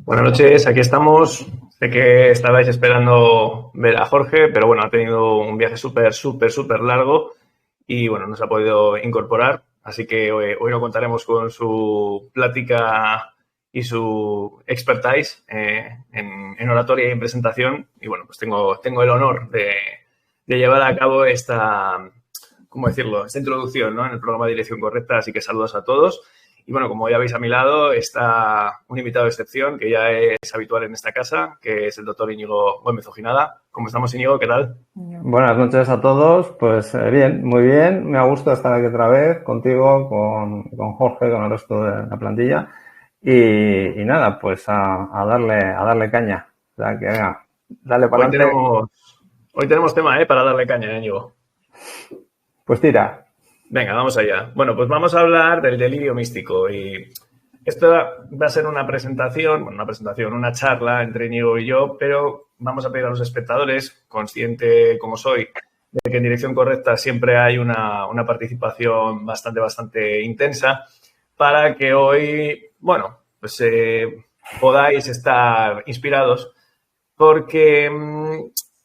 Buenas noches, aquí estamos. Sé que estabais esperando ver a Jorge, pero bueno, ha tenido un viaje súper largo y bueno, no se ha podido incorporar. Así que hoy lo contaremos con su plática y su expertise en oratoria y en presentación. Y bueno, pues tengo el honor de llevar a cabo ¿cómo decirlo? Esta introducción, ¿no? En el programa Dirección Correcta. Así que saludos a todos. Y bueno, como ya veis a mi lado, está un invitado de excepción que ya es habitual en esta casa, que es el doctor Íñigo Gómez Ojinada. ¿Cómo estamos, Íñigo? ¿Qué tal? Buenas noches a todos. Pues bien, muy bien. Me ha gustado estar aquí otra vez contigo, con Jorge, con el resto de la plantilla. Y nada, pues a darle caña. O sea, que venga, dale para adelante. Hoy tenemos tema, para darle caña, Íñigo. Pues tira. Venga, vamos allá. Bueno, pues vamos a hablar del delirio místico. Y esto va a ser una una charla entre Íñigo y yo, pero vamos a pedir a los espectadores, consciente como soy, de que en Dirección Correcta siempre hay una participación bastante intensa, para que hoy, bueno, pues podáis estar inspirados, porque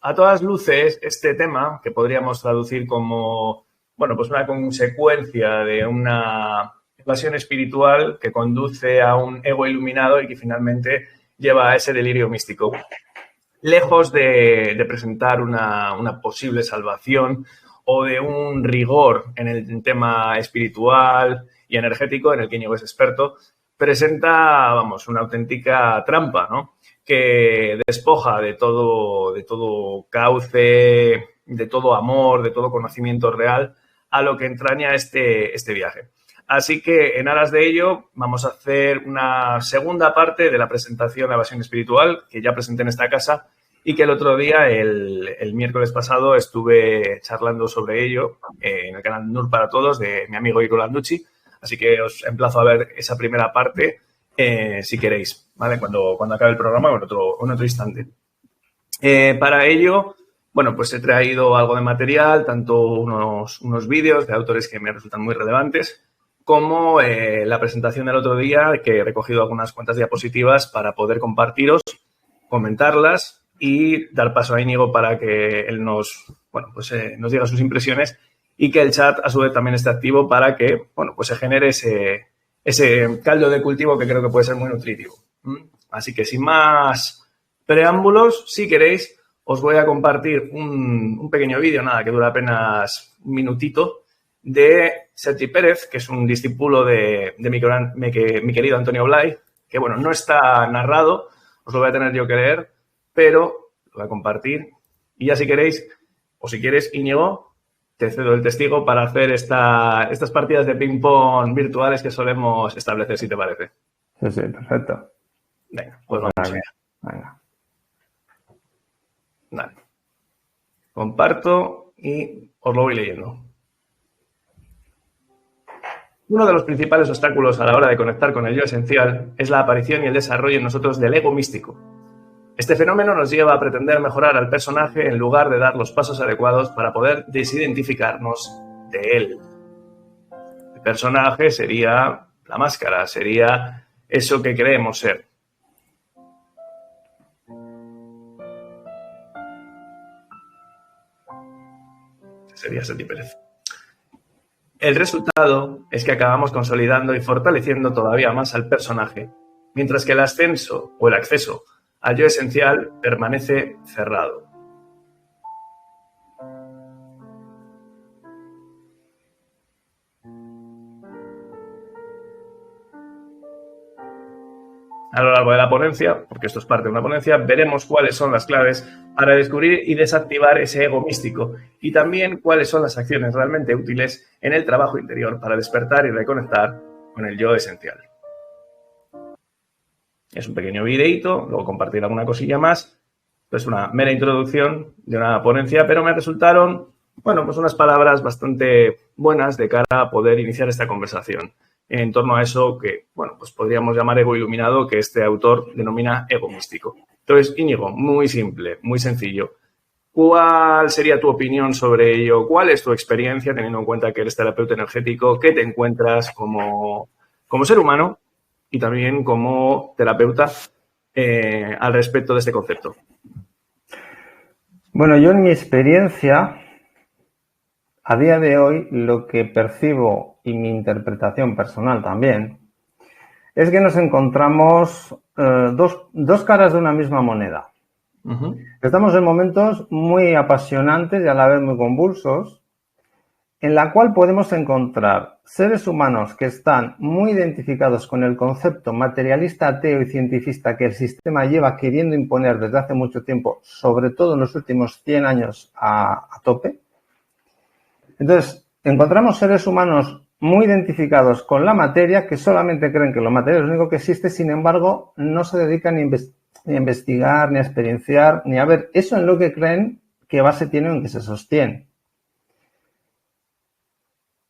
a todas luces este tema, que podríamos traducir como, bueno, pues una consecuencia de una evasión espiritual que conduce a un ego iluminado y que finalmente lleva a ese delirio místico. Lejos de presentar una posible salvación o de un rigor en el tema espiritual y energético en el que Íñigo es experto, presenta, vamos, una auténtica trampa, ¿no? Que despoja de todo cauce, de todo amor, de todo conocimiento real a lo que entraña este viaje. Así que, en aras de ello, vamos a hacer una segunda parte de la presentación de Evasión Espiritual, que ya presenté en esta casa y que el otro día, el miércoles pasado, estuve charlando sobre ello en el canal NUR para Todos de mi amigo Iro Landucci. Así que os emplazo a ver esa primera parte si queréis, ¿vale? Cuando acabe el programa o en otro instante. Para ello, bueno, pues he traído algo de material, tanto unos vídeos de autores que me resultan muy relevantes, como la presentación del otro día, que he recogido algunas cuantas diapositivas para poder compartiros, comentarlas y dar paso a Íñigo para que él nos diga sus impresiones y que el chat a su vez también esté activo para que, bueno, pues se genere ese caldo de cultivo que creo que puede ser muy nutritivo. Así que sin más preámbulos, si queréis, os voy a compartir un pequeño vídeo, nada, que dura apenas un minutito, de Sergi Pérez, que es un discípulo de mi querido Antonio Blay, que, bueno, no está narrado, os lo voy a tener yo que leer, pero lo voy a compartir. Y ya si queréis, o si quieres, Íñigo, te cedo el testigo para hacer estas partidas de ping-pong virtuales que solemos establecer, si te parece. Sí, perfecto. Venga, pues vamos allá. Venga. Vale. Comparto y os lo voy leyendo. Uno de los principales obstáculos a la hora de conectar con el yo esencial es la aparición y el desarrollo en nosotros del ego místico. Este fenómeno nos lleva a pretender mejorar al personaje en lugar de dar los pasos adecuados para poder desidentificarnos de él. El personaje sería la máscara, sería eso que creemos ser. Sería Sergi Pérez. El resultado es que acabamos consolidando y fortaleciendo todavía más al personaje, mientras que el ascenso o el acceso al yo esencial permanece cerrado. A lo largo de la ponencia, porque esto es parte de una ponencia, veremos cuáles son las claves para descubrir y desactivar ese ego místico y también cuáles son las acciones realmente útiles en el trabajo interior para despertar y reconectar con el yo esencial. Es un pequeño videíto, luego compartir alguna cosilla más. Es una mera introducción de una ponencia, pero me resultaron, bueno, pues unas palabras bastante buenas de cara a poder iniciar esta conversación en torno a eso que, bueno, pues podríamos llamar ego iluminado, que este autor denomina ego místico. Entonces, Íñigo, muy simple, muy sencillo. ¿Cuál sería tu opinión sobre ello? ¿Cuál es tu experiencia, teniendo en cuenta que eres terapeuta energético? ¿Qué te encuentras como ser humano y también como terapeuta al respecto de este concepto? Bueno, yo en mi experiencia, a día de hoy, lo que percibo y mi interpretación personal también, es que nos encontramos dos caras de una misma moneda. Estamos en momentos muy apasionantes y a la vez muy convulsos, en la cual podemos encontrar seres humanos que están muy identificados con el concepto materialista, ateo y cientifista que el sistema lleva queriendo imponer desde hace mucho tiempo, sobre todo en los últimos 100 años a tope. Entonces, encontramos seres humanos muy identificados con la materia, que solamente creen que lo material es lo único que existe, sin embargo, no se dedican ni a investigar, ni a experienciar, ni a ver eso en lo que creen, qué base tienen o en qué se sostiene.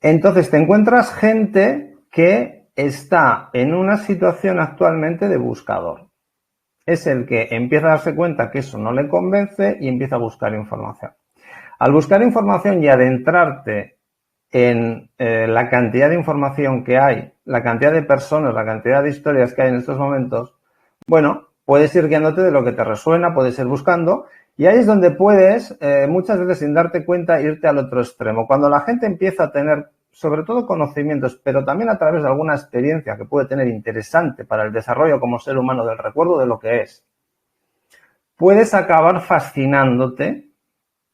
Entonces te encuentras gente que está en una situación actualmente de buscador. Es el que empieza a darse cuenta que eso no le convence y empieza a buscar información. Al buscar información y adentrarte en la cantidad de información que hay, la cantidad de personas, la cantidad de historias que hay en estos momentos, bueno, puedes ir guiándote de lo que te resuena, puedes ir buscando. Y ahí es donde puedes, muchas veces sin darte cuenta, irte al otro extremo. Cuando la gente empieza a tener, sobre todo conocimientos, pero también a través de alguna experiencia que puede tener interesante para el desarrollo como ser humano del recuerdo de lo que es, puedes acabar fascinándote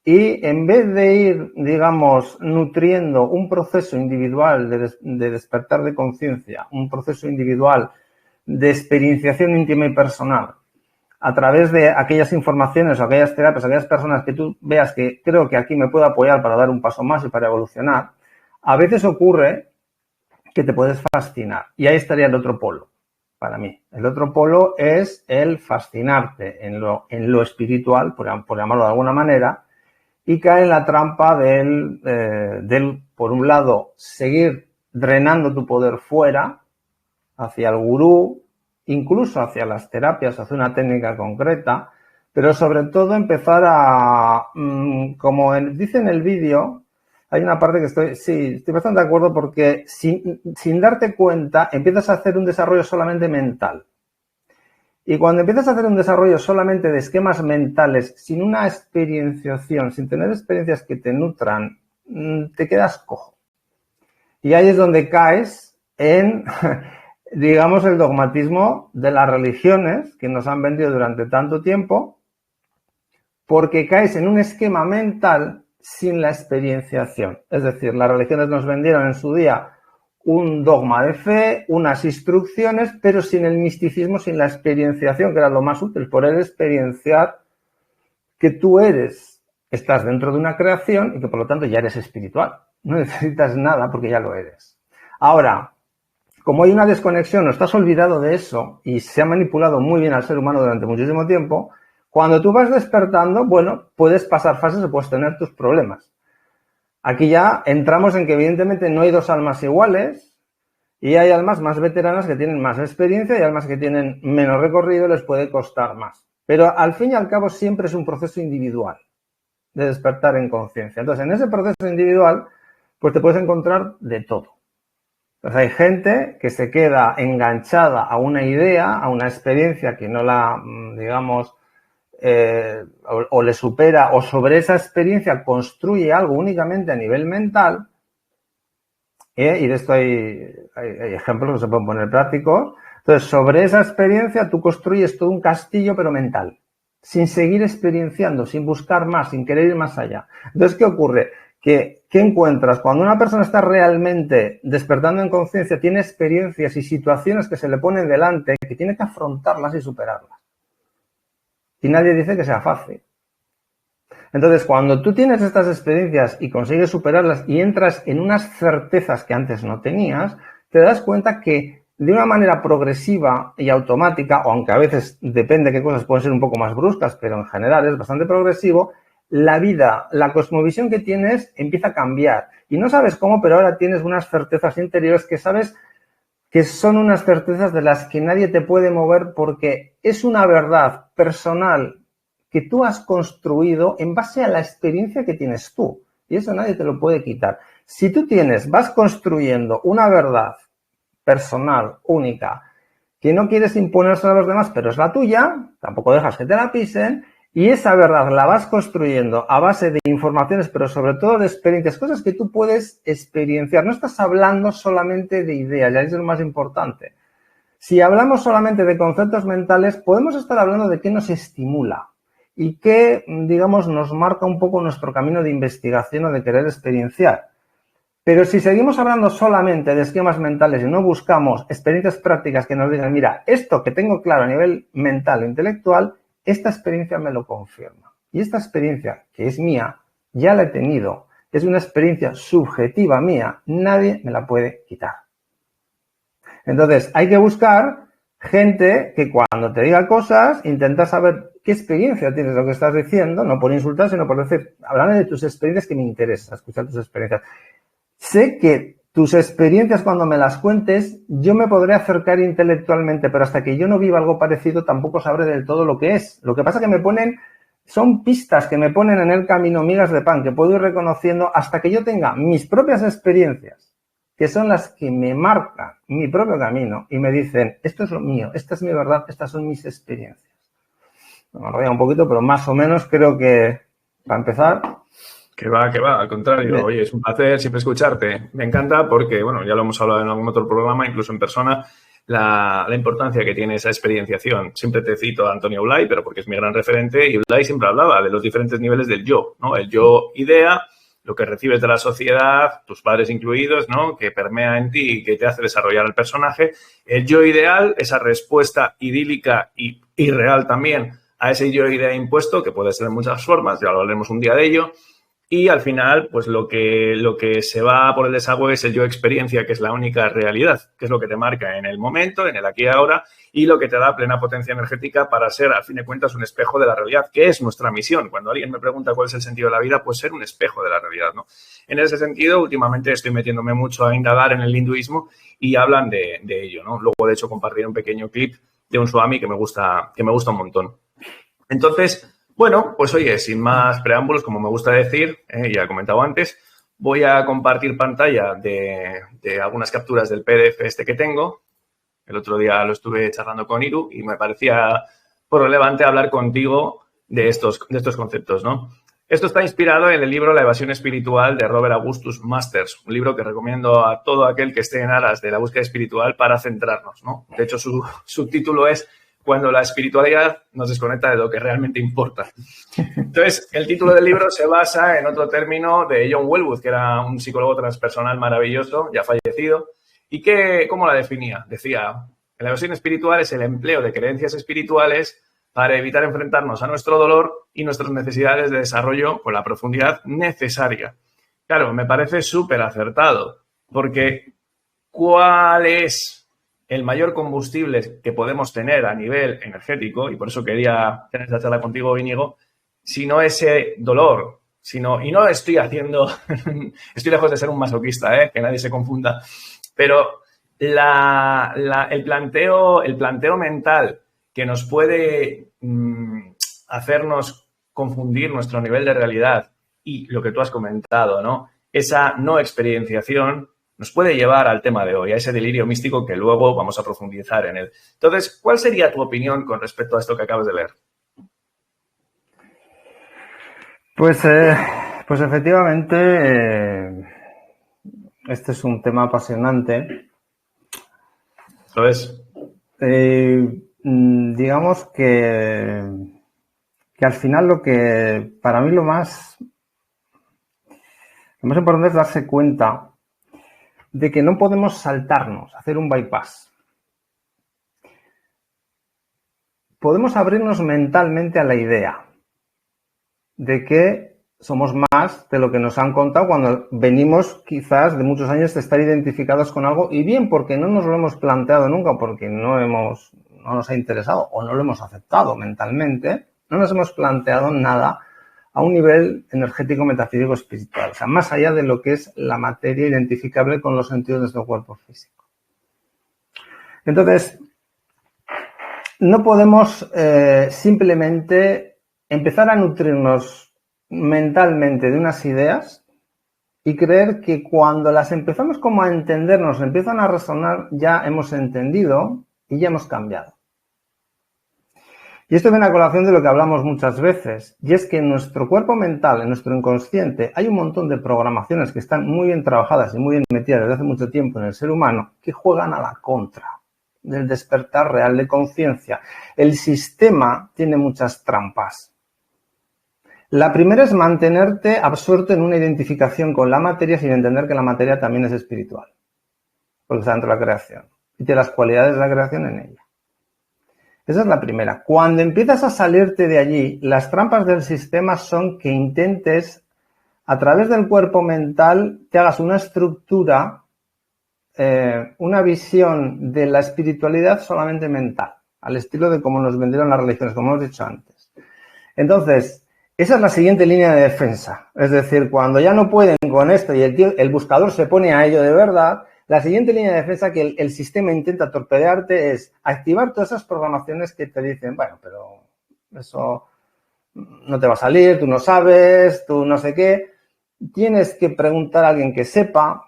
y en vez de ir, digamos, nutriendo un proceso individual de despertar de conciencia, un proceso individual de experienciación íntima y personal, a través de aquellas informaciones o aquellas terapias, aquellas personas que tú veas que creo que aquí me puedo apoyar para dar un paso más y para evolucionar, a veces ocurre que te puedes fascinar. Y ahí estaría el otro polo, para mí. El otro polo es el fascinarte en lo espiritual, por llamarlo de alguna manera, y caer en la trampa del, por un lado, seguir drenando tu poder fuera, hacia el gurú, incluso hacia las terapias, hacia una técnica concreta, pero sobre todo empezar a, como dice en el vídeo, hay una parte que estoy bastante de acuerdo porque sin darte cuenta empiezas a hacer un desarrollo solamente mental. Y cuando empiezas a hacer un desarrollo solamente de esquemas mentales, sin una experienciación, sin tener experiencias que te nutran, te quedas cojo. Y ahí es donde caes en, digamos, el dogmatismo de las religiones que nos han vendido durante tanto tiempo, porque caes en un esquema mental sin la experienciación. Es decir, las religiones nos vendieron en su día un dogma de fe, unas instrucciones, pero sin el misticismo, sin la experienciación, que era lo más útil, poder experienciar que tú estás dentro de una creación y que por lo tanto ya eres espiritual. No necesitas nada porque ya lo eres. Ahora, como hay una desconexión o estás olvidado de eso y se ha manipulado muy bien al ser humano durante muchísimo tiempo, cuando tú vas despertando, bueno, puedes pasar fases o puedes tener tus problemas. Aquí ya entramos en que evidentemente no hay dos almas iguales y hay almas más veteranas que tienen más experiencia y almas que tienen menos recorrido les puede costar más. Pero al fin y al cabo siempre es un proceso individual de despertar en conciencia. Entonces, en ese proceso individual, pues te puedes encontrar de todo. Pues hay gente que se queda enganchada a una idea, a una experiencia que no la, digamos, o le supera, o sobre esa experiencia construye algo únicamente a nivel mental, y de esto hay ejemplos que se pueden poner prácticos. Entonces, sobre esa experiencia tú construyes todo un castillo, pero mental, sin seguir experienciando, sin buscar más, sin querer ir más allá. Entonces, ¿qué ocurre? ¿Qué encuentras? Cuando una persona está realmente despertando en conciencia, tiene experiencias y situaciones que se le ponen delante, que tiene que afrontarlas y superarlas. Y nadie dice que sea fácil. Entonces, cuando tú tienes estas experiencias y consigues superarlas y entras en unas certezas que antes no tenías, te das cuenta que de una manera progresiva y automática, o aunque a veces depende de qué cosas pueden ser un poco más bruscas, pero en general es bastante progresivo, la vida, la cosmovisión que tienes empieza a cambiar. Y no sabes cómo, pero ahora tienes unas certezas interiores que sabes que son unas certezas de las que nadie te puede mover porque es una verdad personal que tú has construido en base a la experiencia que tienes tú. Y eso nadie te lo puede quitar. Si tú vas construyendo una verdad personal, única, que no quieres imponérsela a los demás, pero es la tuya, tampoco dejas que te la pisen, y esa verdad la vas construyendo a base de informaciones, pero sobre todo de experiencias, cosas que tú puedes experienciar. No estás hablando solamente de ideas, ya es lo más importante. Si hablamos solamente de conceptos mentales, podemos estar hablando de qué nos estimula y qué, digamos, nos marca un poco nuestro camino de investigación o de querer experienciar. Pero si seguimos hablando solamente de esquemas mentales y no buscamos experiencias prácticas que nos digan, mira, esto que tengo claro a nivel mental e intelectual, esta experiencia me lo confirma. Y esta experiencia, que es mía, ya la he tenido. Es una experiencia subjetiva mía. Nadie me la puede quitar. Entonces, hay que buscar gente que cuando te diga cosas, intenta saber qué experiencia tienes de lo que estás diciendo, no por insultar, sino por decir, háblame de tus experiencias, que me interesa escuchar tus experiencias. Sé que tus experiencias, cuando me las cuentes, yo me podré acercar intelectualmente, pero hasta que yo no viva algo parecido, tampoco sabré del todo lo que es. Lo que pasa es que me ponen, son pistas que me ponen en el camino, migas de pan, que puedo ir reconociendo hasta que yo tenga mis propias experiencias, que son las que me marcan mi propio camino y me dicen, esto es lo mío, esta es mi verdad, estas son mis experiencias. Me enrollo un poquito, pero más o menos creo que, para empezar... Que va, al contrario. Oye, es un placer siempre escucharte. Me encanta porque, bueno, ya lo hemos hablado en algún otro programa, incluso en persona, la importancia que tiene esa experienciación. Siempre te cito a Antonio Ulay, pero porque es mi gran referente, y Ulay siempre hablaba de los diferentes niveles del yo, ¿no? El yo idea, lo que recibes de la sociedad, tus padres incluidos, ¿no? Que permea en ti y que te hace desarrollar el personaje. El yo ideal, esa respuesta idílica y irreal también a ese yo idea impuesto, que puede ser de muchas formas, ya lo hablaremos un día de ello. Y al final, pues lo que se va por el desagüe es el yo experiencia, que es la única realidad, que es lo que te marca en el momento, en el aquí y ahora, y lo que te da plena potencia energética para ser, al fin de cuentas, un espejo de la realidad, que es nuestra misión. Cuando alguien me pregunta cuál es el sentido de la vida, pues ser un espejo de la realidad, ¿no? En ese sentido, últimamente estoy metiéndome mucho a indagar en el hinduismo y hablan de ello, ¿no? Luego, de hecho, compartiré un pequeño clip de un swami que me gusta un montón. Entonces... Bueno, pues oye, sin más preámbulos, como me gusta decir, ya he comentado antes, voy a compartir pantalla de algunas capturas del PDF este que tengo. El otro día lo estuve charlando con Iru y me parecía relevante hablar contigo de estos conceptos, ¿no? Esto está inspirado en el libro La evasión espiritual de Robert Augustus Masters, un libro que recomiendo a todo aquel que esté en aras de la búsqueda espiritual para centrarnos, ¿no? De hecho, su subtítulo es Cuando la espiritualidad nos desconecta de lo que realmente importa. Entonces, el título del libro se basa en otro término de John Welwood, que era un psicólogo transpersonal maravilloso, ya fallecido, y que, ¿cómo la definía? Decía, la evasión espiritual es el empleo de creencias espirituales para evitar enfrentarnos a nuestro dolor y nuestras necesidades de desarrollo con la profundidad necesaria. Claro, me parece súper acertado, porque ¿cuál es el mayor combustible que podemos tener a nivel energético? Y por eso quería tener esta charla contigo, Íñigo, sino ese dolor, y no estoy estoy lejos de ser un masoquista, que nadie se confunda, pero el planteo mental que nos puede hacernos confundir nuestro nivel de realidad y lo que tú has comentado, ¿no? Esa no experienciación nos puede llevar al tema de hoy, a ese delirio místico que luego vamos a profundizar en él. Entonces, ¿cuál sería tu opinión con respecto a esto que acabas de leer? Pues efectivamente, este es un tema apasionante. ¿Lo es? Digamos que al final lo que, para mí lo más importante es darse cuenta de que no podemos saltarnos, hacer un bypass. Podemos abrirnos mentalmente a la idea de que somos más de lo que nos han contado cuando venimos quizás de muchos años de estar identificados con algo, y bien porque no nos lo hemos planteado nunca, porque no nos ha interesado o no lo hemos aceptado mentalmente, no nos hemos planteado nada a un nivel energético, metafísico, espiritual, o sea, más allá de lo que es la materia identificable con los sentidos de nuestro cuerpo físico. Entonces, no podemos simplemente empezar a nutrirnos mentalmente de unas ideas y creer que cuando las empezamos como a entender, nos empiezan a resonar, ya hemos entendido y ya hemos cambiado. Y esto viene a colación de lo que hablamos muchas veces, y es que en nuestro cuerpo mental, en nuestro inconsciente, hay un montón de programaciones que están muy bien trabajadas y muy bien metidas desde hace mucho tiempo en el ser humano, que juegan a la contra del despertar real de conciencia. El sistema tiene muchas trampas. La primera es mantenerte absorto en una identificación con la materia sin entender que la materia también es espiritual, porque está dentro de la creación y tiene las cualidades de la creación en ella. Esa es la primera. Cuando empiezas a salirte de allí, las trampas del sistema son que intentes, a través del cuerpo mental, te hagas una estructura, una visión de la espiritualidad solamente mental, al estilo de cómo nos vendieron las religiones, como hemos dicho antes. Entonces, esa es la siguiente línea de defensa. Es decir, cuando ya no pueden con esto y el buscador se pone a ello de verdad, la siguiente línea de defensa que el sistema intenta torpedearte es activar todas esas programaciones que te dicen, bueno, pero eso no te va a salir, tú no sabes, tú no sé qué. Tienes que preguntar a alguien que sepa.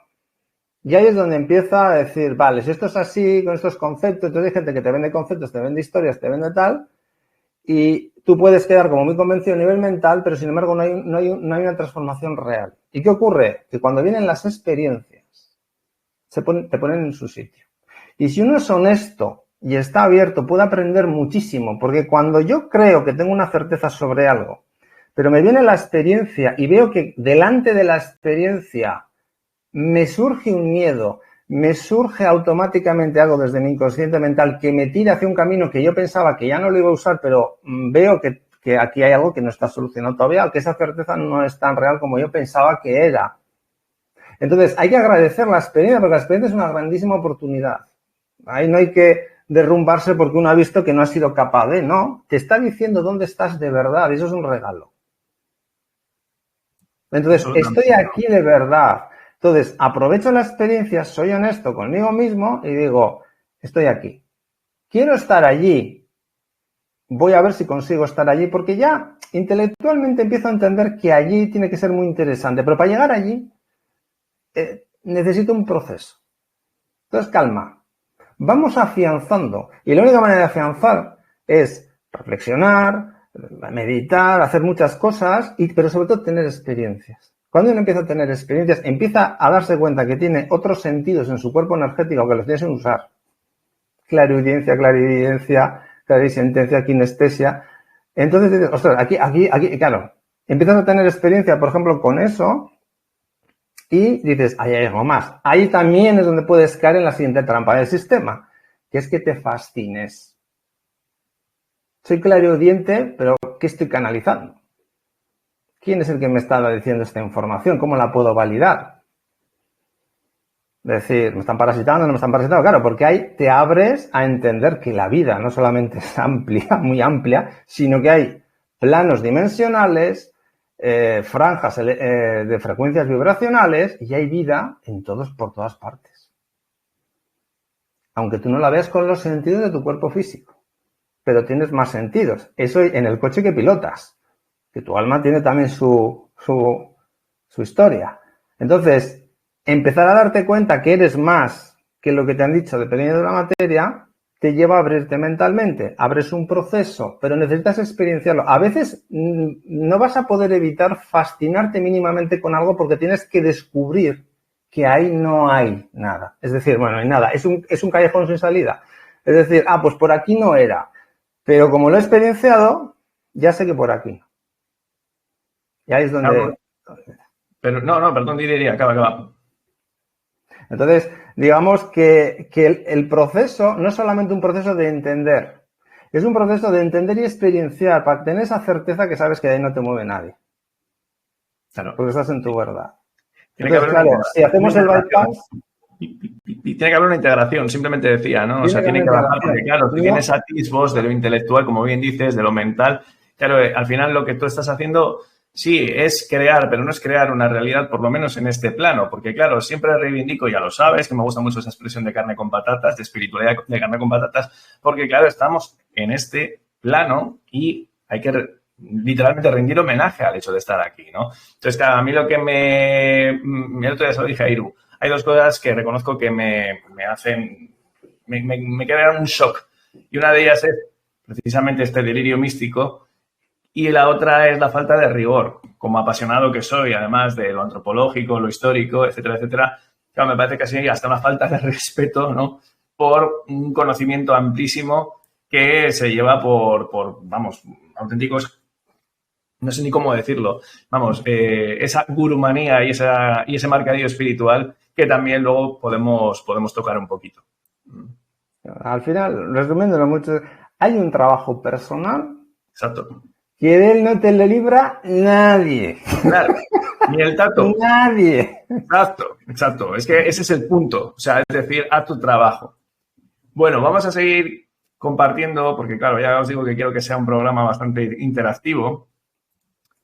Y ahí es donde empieza a decir, vale, si esto es así, con estos conceptos, entonces hay gente que te vende conceptos, te vende historias, te vende tal, y tú puedes quedar como muy convencido a nivel mental, pero sin embargo no hay una transformación real. ¿Y qué ocurre? Que cuando vienen las experiencias, te ponen en su sitio. Y si uno es honesto y está abierto, puede aprender muchísimo, porque cuando yo creo que tengo una certeza sobre algo, pero me viene la experiencia y veo que delante de la experiencia me surge un miedo, me surge automáticamente algo desde mi inconsciente mental que me tira hacia un camino que yo pensaba que ya no lo iba a usar, pero veo que aquí hay algo que no está solucionado todavía, que esa certeza no es tan real como yo pensaba que era. Entonces, hay que agradecer la experiencia, porque la experiencia es una grandísima oportunidad. Ahí no hay que derrumbarse porque uno ha visto que no ha sido capaz de, no, te está diciendo dónde estás de verdad, y eso es un regalo. Entonces, estoy aquí de verdad. Entonces, aprovecho la experiencia, soy honesto conmigo mismo y digo, estoy aquí. Quiero estar allí. Voy a ver si consigo estar allí, porque ya intelectualmente empiezo a entender que allí tiene que ser muy interesante. Pero para llegar allí, necesito un proceso. Entonces, calma. Vamos afianzando. Y la única manera de afianzar es reflexionar, meditar, hacer muchas cosas, pero sobre todo tener experiencias. Cuando uno empieza a tener experiencias, empieza a darse cuenta que tiene otros sentidos en su cuerpo energético que los tiene sin usar. Clarividencia, clarisentencia, kinestesia. Entonces dices, ostras, aquí, claro. Empiezas a tener experiencia, por ejemplo, con eso y dices, ahí hay algo más. Ahí también es donde puedes caer en la siguiente trampa del sistema, que es que te fascines. Soy clariaudiente, pero ¿qué estoy canalizando? ¿Quién es el que me está diciendo esta información? ¿Cómo la puedo validar? Es decir, ¿me están parasitando o no me están parasitando? Claro, porque ahí te abres a entender que la vida no solamente es amplia, muy amplia, sino que hay planos dimensionales, franjas de frecuencias vibracionales y hay vida por todas partes. Aunque tú no la veas con los sentidos de tu cuerpo físico, pero tienes más sentidos. Eso en el coche que pilotas, que tu alma tiene también su historia. Entonces, empezar a darte cuenta que eres más que lo que te han dicho dependiendo de la materia, te lleva a abrirte mentalmente. Abres un proceso, pero necesitas experienciarlo. A veces no vas a poder evitar fascinarte mínimamente con algo porque tienes que descubrir que ahí no hay nada. Es decir, bueno, no hay nada. Es un callejón sin salida. Es decir, pues por aquí no era. Pero como lo he experienciado, ya sé que por aquí no. Y ahí es donde... Claro, pero no, perdón, diría, acaba. Entonces, digamos que el proceso no es solamente un proceso de entender, es un proceso de entender y experienciar para tener esa certeza que sabes que de ahí no te mueve nadie. Claro. Porque estás en tu verdad. Entonces, claro, si hacemos el bypass... Y tiene que haber una integración, simplemente decía, ¿no? O sea, tiene que bajar, porque claro, tú tienes atisbos de lo intelectual, como bien dices, de lo mental. Claro, al final lo que tú estás haciendo, sí, es crear, pero no es crear una realidad, por lo menos en este plano. Porque claro, siempre reivindico, ya lo sabes, que me gusta mucho esa expresión de carne con patatas, de espiritualidad de carne con patatas, porque claro, estamos en este plano y hay que literalmente rendir homenaje al hecho de estar aquí, ¿no? Entonces, claro, a mí lo que el otro día se lo dije a Iru, hay dos cosas que reconozco que me me queda un shock. Y una de ellas es precisamente este delirio místico y la otra es la falta de rigor. Como apasionado que soy, además de lo antropológico, lo histórico, etcétera, etcétera, claro, me parece casi hasta una falta de respeto, ¿no?, por un conocimiento amplísimo que se lleva por vamos, auténticos, no sé ni cómo decirlo, vamos, esa gurumanía y ese mercadillo espiritual que también luego podemos tocar un poquito. Al final, resumiéndolo mucho, hay un trabajo personal. Exacto. Que de él no te lo libra nadie. Claro, ni el tato. Nadie. Exacto. Es que ese es el punto. O sea, es decir, a tu trabajo. Bueno, vamos a seguir compartiendo, porque claro, ya os digo que quiero que sea un programa bastante interactivo.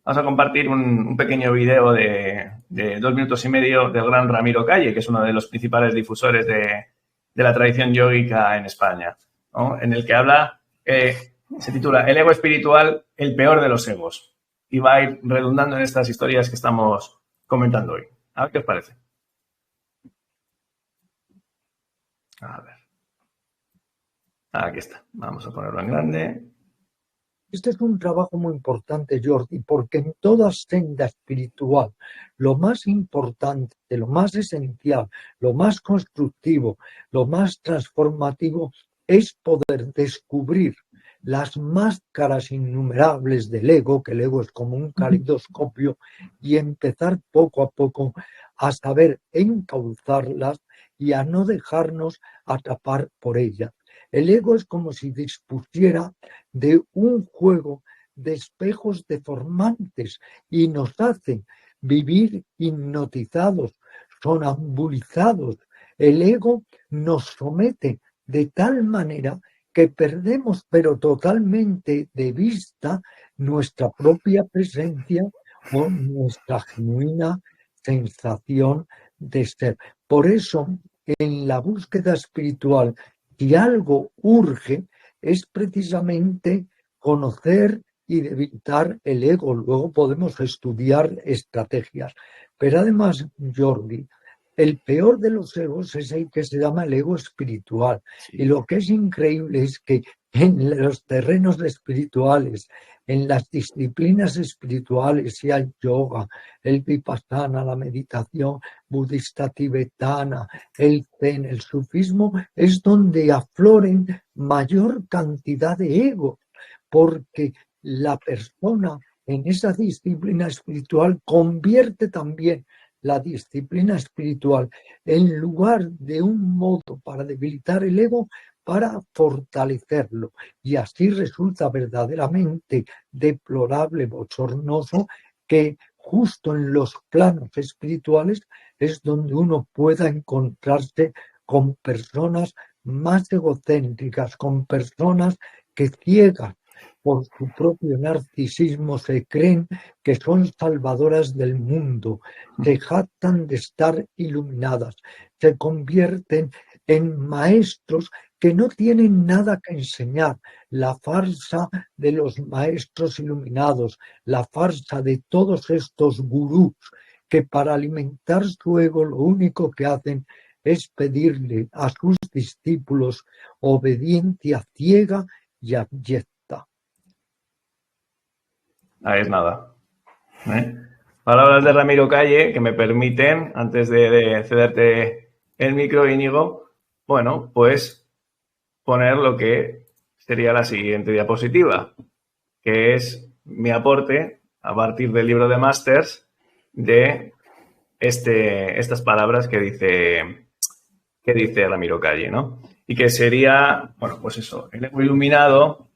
Vamos a compartir un pequeño video de 2 minutos y medio del gran Ramiro Calle, que es uno de los principales difusores de la tradición yógica en España, ¿no?, en el que habla, se titula El ego espiritual, el peor de los egos. Y va a ir redundando en estas historias que estamos comentando hoy. A ver qué os parece. A ver. Aquí está. Vamos a ponerlo en grande. Este es un trabajo muy importante, Jordi, porque en toda senda espiritual lo más importante, lo más esencial, lo más constructivo, lo más transformativo es poder descubrir las máscaras innumerables del ego, que el ego es como un calidoscopio, y empezar poco a poco a saber encauzarlas y a no dejarnos atrapar por ellas. El ego es como si dispusiera de un juego de espejos deformantes y nos hace vivir hipnotizados, sonambulizados. El ego nos somete de tal manera que perdemos pero totalmente de vista nuestra propia presencia o nuestra genuina sensación de ser. Por eso, en la búsqueda espiritual, si algo urge, es precisamente conocer y debilitar el ego. Luego podemos estudiar estrategias. Pero además, Jordi, el peor de los egos es el que se llama el ego espiritual. Sí. Y lo que es increíble es que en los terrenos espirituales, en las disciplinas espirituales, sea el yoga, el vipassana, la meditación budista tibetana, el zen, el sufismo, es donde afloren mayor cantidad de egos, porque la persona en esa disciplina espiritual convierte también la disciplina espiritual en lugar de un modo para debilitar el ego, para fortalecerlo. Y así resulta verdaderamente deplorable, bochornoso, que justo en los planos espirituales es donde uno pueda encontrarse con personas más egocéntricas, con personas que ciegas por su propio narcisismo se creen que son salvadoras del mundo, se jactan de estar iluminadas, se convierten en maestros que no tienen nada que enseñar. La farsa de los maestros iluminados, la farsa de todos estos gurús que para alimentar su ego lo único que hacen es pedirle a sus discípulos obediencia ciega y abyecta. Ahí es nada. Palabras de Ramiro Calle que me permiten, antes de cederte el micro, Íñigo, bueno, pues poner lo que sería la siguiente diapositiva, que es mi aporte a partir del libro de Masters de estas palabras que dice Ramiro Calle, ¿no? Y que sería, bueno, pues eso, el ego iluminado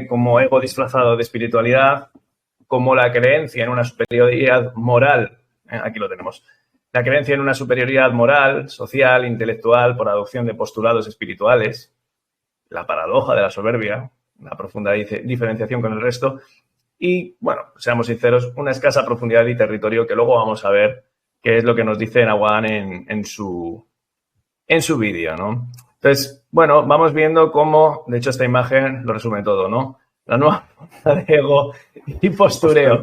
como ego disfrazado de espiritualidad, como la creencia en una superioridad moral, aquí lo tenemos, la creencia en una superioridad moral, social, intelectual, por adopción de postulados espirituales, la paradoja de la soberbia, la profunda diferenciación con el resto y, bueno, seamos sinceros, una escasa profundidad y territorio que luego vamos a ver qué es lo que nos dice Nawan en su vídeo, ¿no? Entonces, bueno, vamos viendo cómo, de hecho, esta imagen lo resume todo, ¿no? La nueva forma de ego y postureo.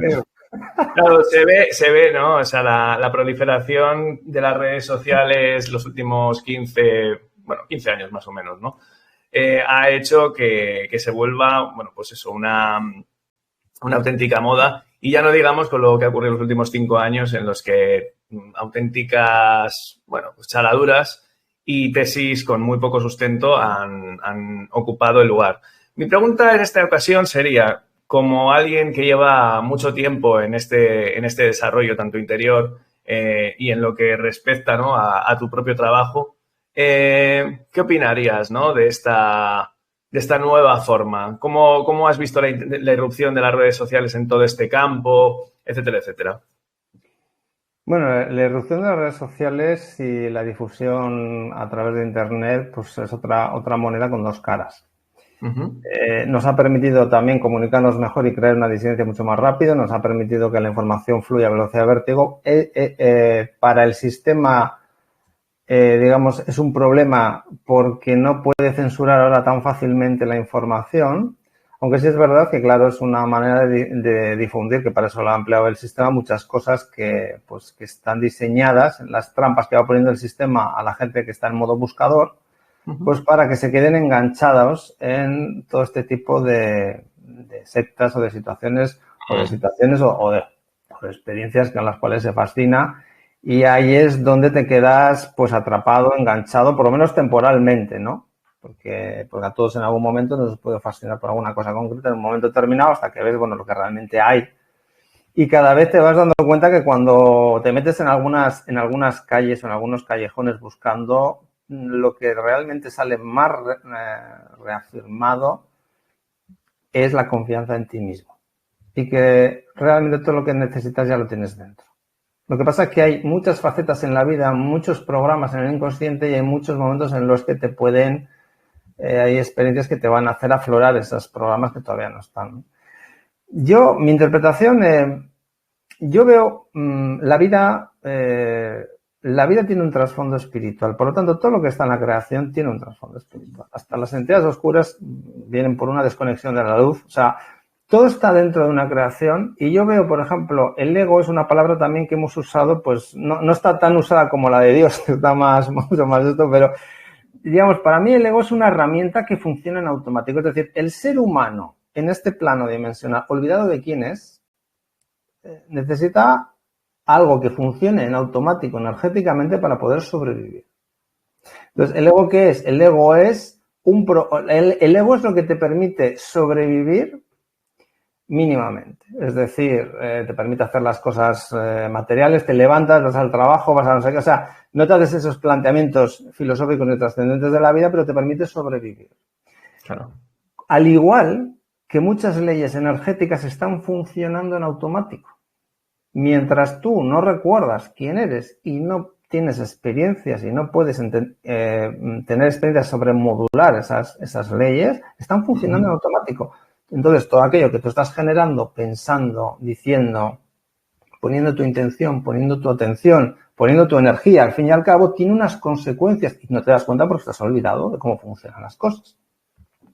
Claro, se ve, ¿no? O sea, la proliferación de las redes sociales los últimos 15, bueno, 15 años más o menos, ¿no? Ha hecho que se vuelva, bueno, pues eso, una auténtica moda. Y ya no digamos con lo que ha ocurrido en los últimos 5 años en los que auténticas, bueno, pues chaladuras y tesis con muy poco sustento han ocupado el lugar. Mi pregunta en esta ocasión sería, como alguien que lleva mucho tiempo en este desarrollo tanto interior y en lo que respecta, ¿no?, a tu propio trabajo, ¿qué opinarías, ¿no?, de esta nueva forma? ¿Cómo has visto la irrupción de las redes sociales en todo este campo, etcétera, etcétera? Bueno, la irrupción de las redes sociales y la difusión a través de Internet, pues es otra moneda con dos caras. Uh-huh. Nos ha permitido también comunicarnos mejor y crear una disidencia mucho más rápido, nos ha permitido que la información fluya a velocidad de vértigo. Para el sistema, digamos, es un problema porque no puede censurar ahora tan fácilmente la información, aunque sí es verdad que, claro, es una manera de difundir, que para eso lo ha empleado el sistema, muchas cosas que están diseñadas, las trampas que va poniendo el sistema a la gente que está en modo buscador, pues para que se queden enganchados en todo este tipo de sectas o de situaciones o de experiencias con las cuales se fascina, y ahí es donde te quedas pues atrapado, enganchado, por lo menos temporalmente, ¿no? Porque a todos en algún momento nos puede fascinar por alguna cosa concreta en un momento determinado hasta que ves, bueno, lo que realmente hay. Y cada vez te vas dando cuenta que cuando te metes en algunas calles o en algunos callejones buscando, lo que realmente sale más reafirmado es la confianza en ti mismo. Y que realmente todo lo que necesitas ya lo tienes dentro. Lo que pasa es que hay muchas facetas en la vida, muchos programas en el inconsciente y hay muchos momentos en los que te pueden, hay experiencias que te van a hacer aflorar esos programas que todavía no están. Mi interpretación, yo veo la vida tiene un trasfondo espiritual. Por lo tanto, todo lo que está en la creación tiene un trasfondo espiritual. Hasta las entidades oscuras vienen por una desconexión de la luz. O sea, todo está dentro de una creación. Y yo veo, por ejemplo, el ego es una palabra también que hemos usado, pues no está tan usada como la de Dios, que está mucho más esto, pero digamos, para mí el ego es una herramienta que funciona en automático. Es decir, el ser humano en este plano dimensional, olvidado de quién es, necesita algo que funcione en automático, energéticamente, para poder sobrevivir. Entonces, ¿el ego qué es? El ego es el ego es lo que te permite sobrevivir mínimamente. Es decir, te permite hacer las cosas materiales, te levantas, vas al trabajo, vas a no sé qué. O sea, no te haces esos planteamientos filosóficos ni trascendentes de la vida, pero te permite sobrevivir. Claro. Al igual que muchas leyes energéticas están funcionando en automático. Mientras tú no recuerdas quién eres y no tienes experiencias y no puedes tener experiencias sobre modular esas leyes, están funcionando en automático. Entonces, todo aquello que tú estás generando, pensando, diciendo, poniendo tu intención, poniendo tu atención, poniendo tu energía, al fin y al cabo, tiene unas consecuencias y no te das cuenta porque estás olvidado de cómo funcionan las cosas.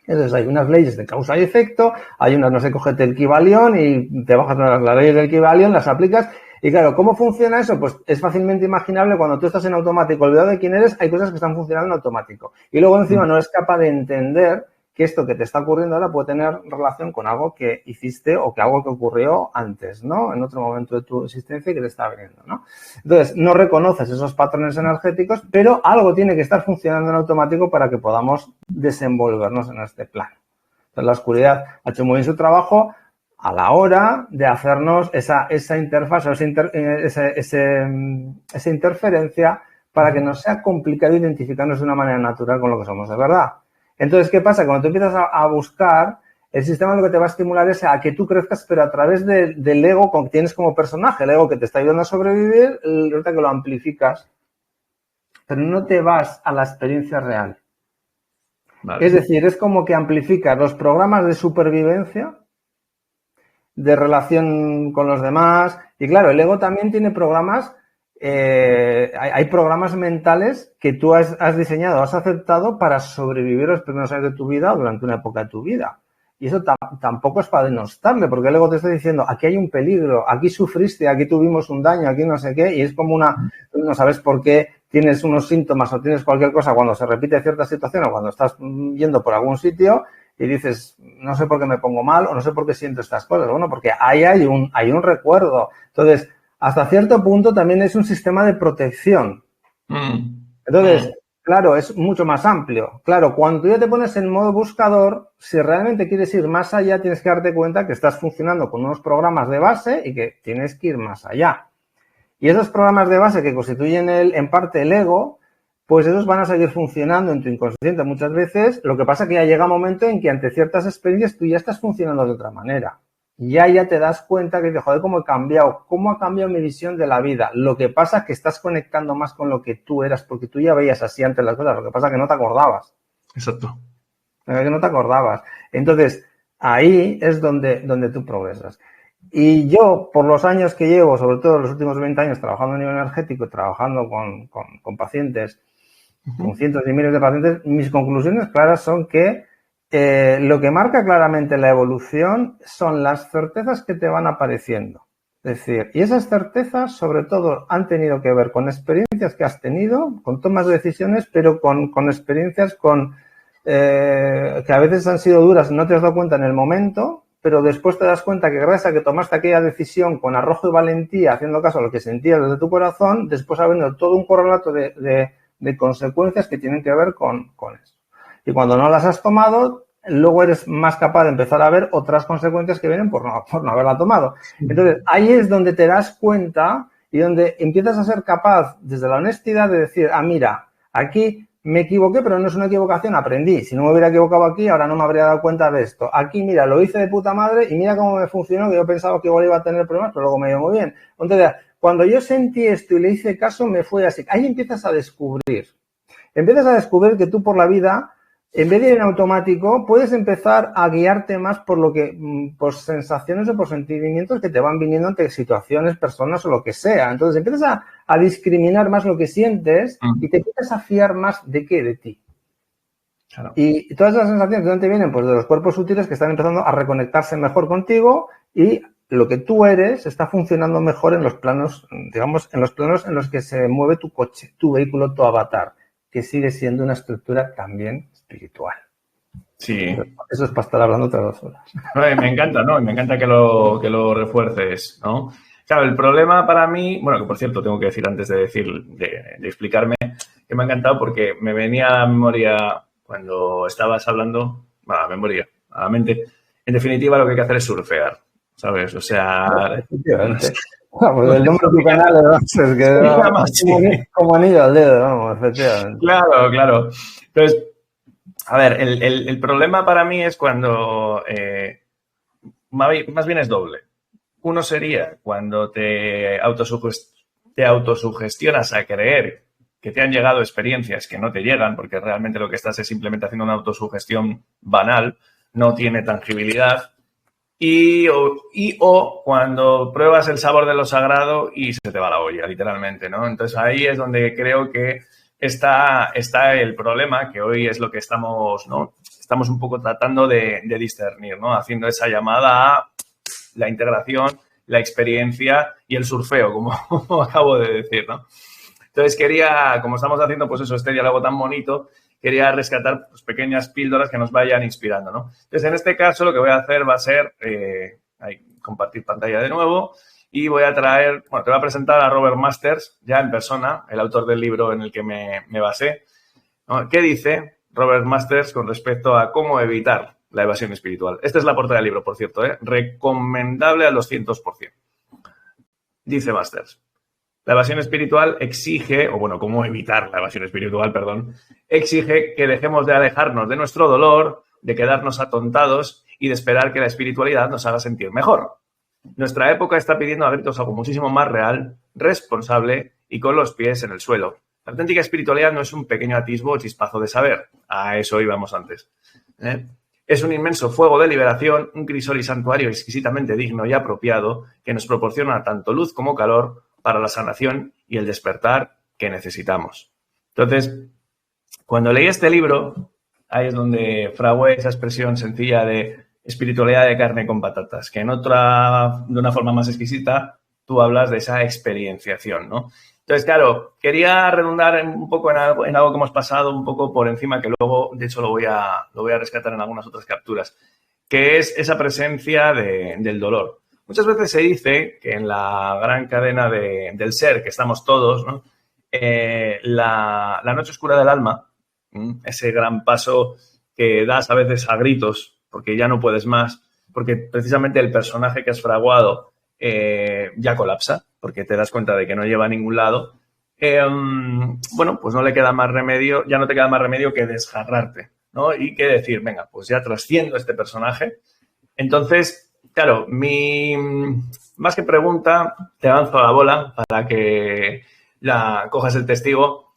Entonces, hay unas leyes de causa y efecto, hay unas, no sé, cógete el Kybalión y te bajas las leyes del Kybalión, las aplicas. Y claro, ¿cómo funciona eso? Pues es fácilmente imaginable. Cuando tú estás en automático, olvidado de quién eres, hay cosas que están funcionando en automático. Y luego encima no eres capaz de entender que esto que te está ocurriendo ahora puede tener relación con algo que hiciste o que algo que ocurrió antes, ¿no? En otro momento de tu existencia y que te está viniendo, ¿no? Entonces, no reconoces esos patrones energéticos, pero algo tiene que estar funcionando en automático para que podamos desenvolvernos en este plano. Entonces, la oscuridad ha hecho muy bien su trabajo a la hora de hacernos esa interfaz o esa interferencia para que nos sea complicado identificarnos de una manera natural con lo que somos de verdad. Entonces, ¿qué pasa? Cuando tú empiezas a buscar, el sistema lo que te va a estimular es a que tú crezcas, pero a través del ego que tienes como personaje, el ego que te está ayudando a sobrevivir, resulta que lo amplificas, pero no te vas a la experiencia real. Vale. Es decir, es como que amplificas los programas de supervivencia, de relación con los demás, y claro, el ego también tiene programas. Hay programas mentales que tú has diseñado, has aceptado para sobrevivir los primeros años de tu vida o durante una época de tu vida. Y eso tampoco es para denostarle, porque el ego te está diciendo, aquí hay un peligro, aquí sufriste, aquí tuvimos un daño, aquí no sé qué, y es como no sabes por qué tienes unos síntomas o tienes cualquier cosa cuando se repite cierta situación o cuando estás yendo por algún sitio y dices, no sé por qué me pongo mal o no sé por qué siento estas cosas. Bueno, porque ahí hay un recuerdo. Entonces, hasta cierto punto también es un sistema de protección. Entonces, claro, es mucho más amplio. Claro, cuando tú ya te pones en modo buscador, si realmente quieres ir más allá, tienes que darte cuenta que estás funcionando con unos programas de base y que tienes que ir más allá. Y esos programas de base que constituyen en parte el ego, pues esos van a seguir funcionando en tu inconsciente muchas veces. Lo que pasa es que ya llega un momento en que ante ciertas experiencias tú ya estás funcionando de otra manera. Ya te das cuenta que dices, joder, cómo ha cambiado mi visión de la vida. Lo que pasa es que estás conectando más con lo que tú eras, porque tú ya veías así antes las cosas. Lo que pasa es que no te acordabas. Exacto. Que no te acordabas. Entonces, ahí es donde tú progresas. Y yo, por los años que llevo, sobre todo los últimos 20 años, trabajando a nivel energético, trabajando con pacientes, con cientos y miles de pacientes, mis conclusiones claras son que lo que marca claramente la evolución son las certezas que te van apareciendo. Es decir, y esas certezas, sobre todo, han tenido que ver con experiencias que has tenido, con tomas de decisiones, pero con experiencias que a veces han sido duras, no te has dado cuenta en el momento, pero después te das cuenta que gracias a que tomaste aquella decisión con arrojo y valentía, haciendo caso a lo que sentías desde tu corazón, después ha venido todo un correlato de consecuencias que tienen que ver con eso. Y cuando no las has tomado, luego eres más capaz de empezar a ver otras consecuencias que vienen por no haberla tomado. Entonces, ahí es donde te das cuenta y donde empiezas a ser capaz, desde la honestidad, de decir, mira, aquí me equivoqué, pero no es una equivocación, aprendí. Si no me hubiera equivocado aquí, ahora no me habría dado cuenta de esto. Aquí, mira, lo hice de puta madre y mira cómo me funcionó, que yo pensaba que igual iba a tener problemas, pero luego me dio muy bien. Entonces, cuando yo sentí esto y le hice caso, me fue así. Ahí empiezas a descubrir. Empiezas a descubrir que tú por la vida, en vez de ir en automático, puedes empezar a guiarte más por sensaciones o por sentimientos que te van viniendo ante situaciones, personas o lo que sea. Entonces empiezas a discriminar más lo que sientes y te empiezas a fiar más de qué, de ti. Claro. Y todas esas sensaciones, ¿de dónde vienen? Pues de los cuerpos sutiles que están empezando a reconectarse mejor contigo y lo que tú eres está funcionando mejor en los planos, digamos, en los planos en los que se mueve tu coche, tu vehículo, tu avatar, que sigue siendo una estructura también espiritual. Sí. Eso es para estar hablando otras 2 horas. No, me encanta, ¿no? Me encanta que lo refuerces, ¿no? Claro, el problema para mí, bueno, que por cierto tengo que decir antes de explicarme, que me ha encantado porque me venía a la memoria cuando estabas hablando, a la memoria, a la mente, en definitiva lo que hay que hacer es surfear, ¿sabes? O sea... Efectivamente. Pues el nombre de tu canal es que como anillo al dedo, vamos, efectivamente. Claro, claro. Entonces, a ver, el problema para mí es cuando más bien es doble. Uno sería cuando te autosugestionas a creer que te han llegado experiencias que no te llegan, porque realmente lo que estás es simplemente haciendo una autosugestión banal, no tiene tangibilidad. O cuando pruebas el sabor de lo sagrado y se te va la olla, literalmente, ¿no? Entonces ahí es donde creo que está el problema, que hoy es lo que estamos, ¿no? Estamos un poco tratando de discernir, ¿no? Haciendo esa llamada a la integración, la experiencia y el surfeo, como acabo de decir, ¿no? Entonces como estamos haciendo, pues eso, este diálogo tan bonito, quería rescatar pues, pequeñas píldoras que nos vayan inspirando, ¿no? Entonces, en este caso, lo que voy a hacer va a ser compartir pantalla de nuevo y te voy a presentar a Robert Masters, ya en persona, el autor del libro en el que me basé, ¿no? ¿Qué dice Robert Masters con respecto a cómo evitar la evasión espiritual? Esta es la portada del libro, por cierto, recomendable al 200%. Dice Masters. La evasión espiritual cómo evitar la evasión espiritual, exige que dejemos de alejarnos de nuestro dolor, de quedarnos atontados y de esperar que la espiritualidad nos haga sentir mejor. Nuestra época está pidiendo a gritos algo muchísimo más real, responsable y con los pies en el suelo. La auténtica espiritualidad no es un pequeño atisbo o chispazo de saber. A eso íbamos antes. Es un inmenso fuego de liberación, un crisol y santuario exquisitamente digno y apropiado que nos proporciona tanto luz como calor para la sanación y el despertar que necesitamos. Entonces, cuando leí este libro, ahí es donde fragué esa expresión sencilla de espiritualidad de carne con patatas, que de una forma más exquisita, tú hablas de esa experienciación, ¿no? Entonces, claro, quería redundar un poco en algo que hemos pasado un poco por encima, que luego, de hecho, lo voy a rescatar en algunas otras capturas, que es esa presencia del dolor. Muchas veces se dice que en la gran cadena del ser, que estamos todos, ¿no? La noche oscura del alma, ese gran paso que das a veces a gritos porque ya no puedes más, porque precisamente el personaje que has fraguado ya colapsa, porque te das cuenta de que no lleva a ningún lado, bueno, pues no le queda más remedio, ya no te queda más remedio que desgarrarte, ¿no? Y que decir, venga, pues ya trasciendo este personaje. Entonces, claro, más que pregunta, te avanzo a la bola para que la cojas el testigo.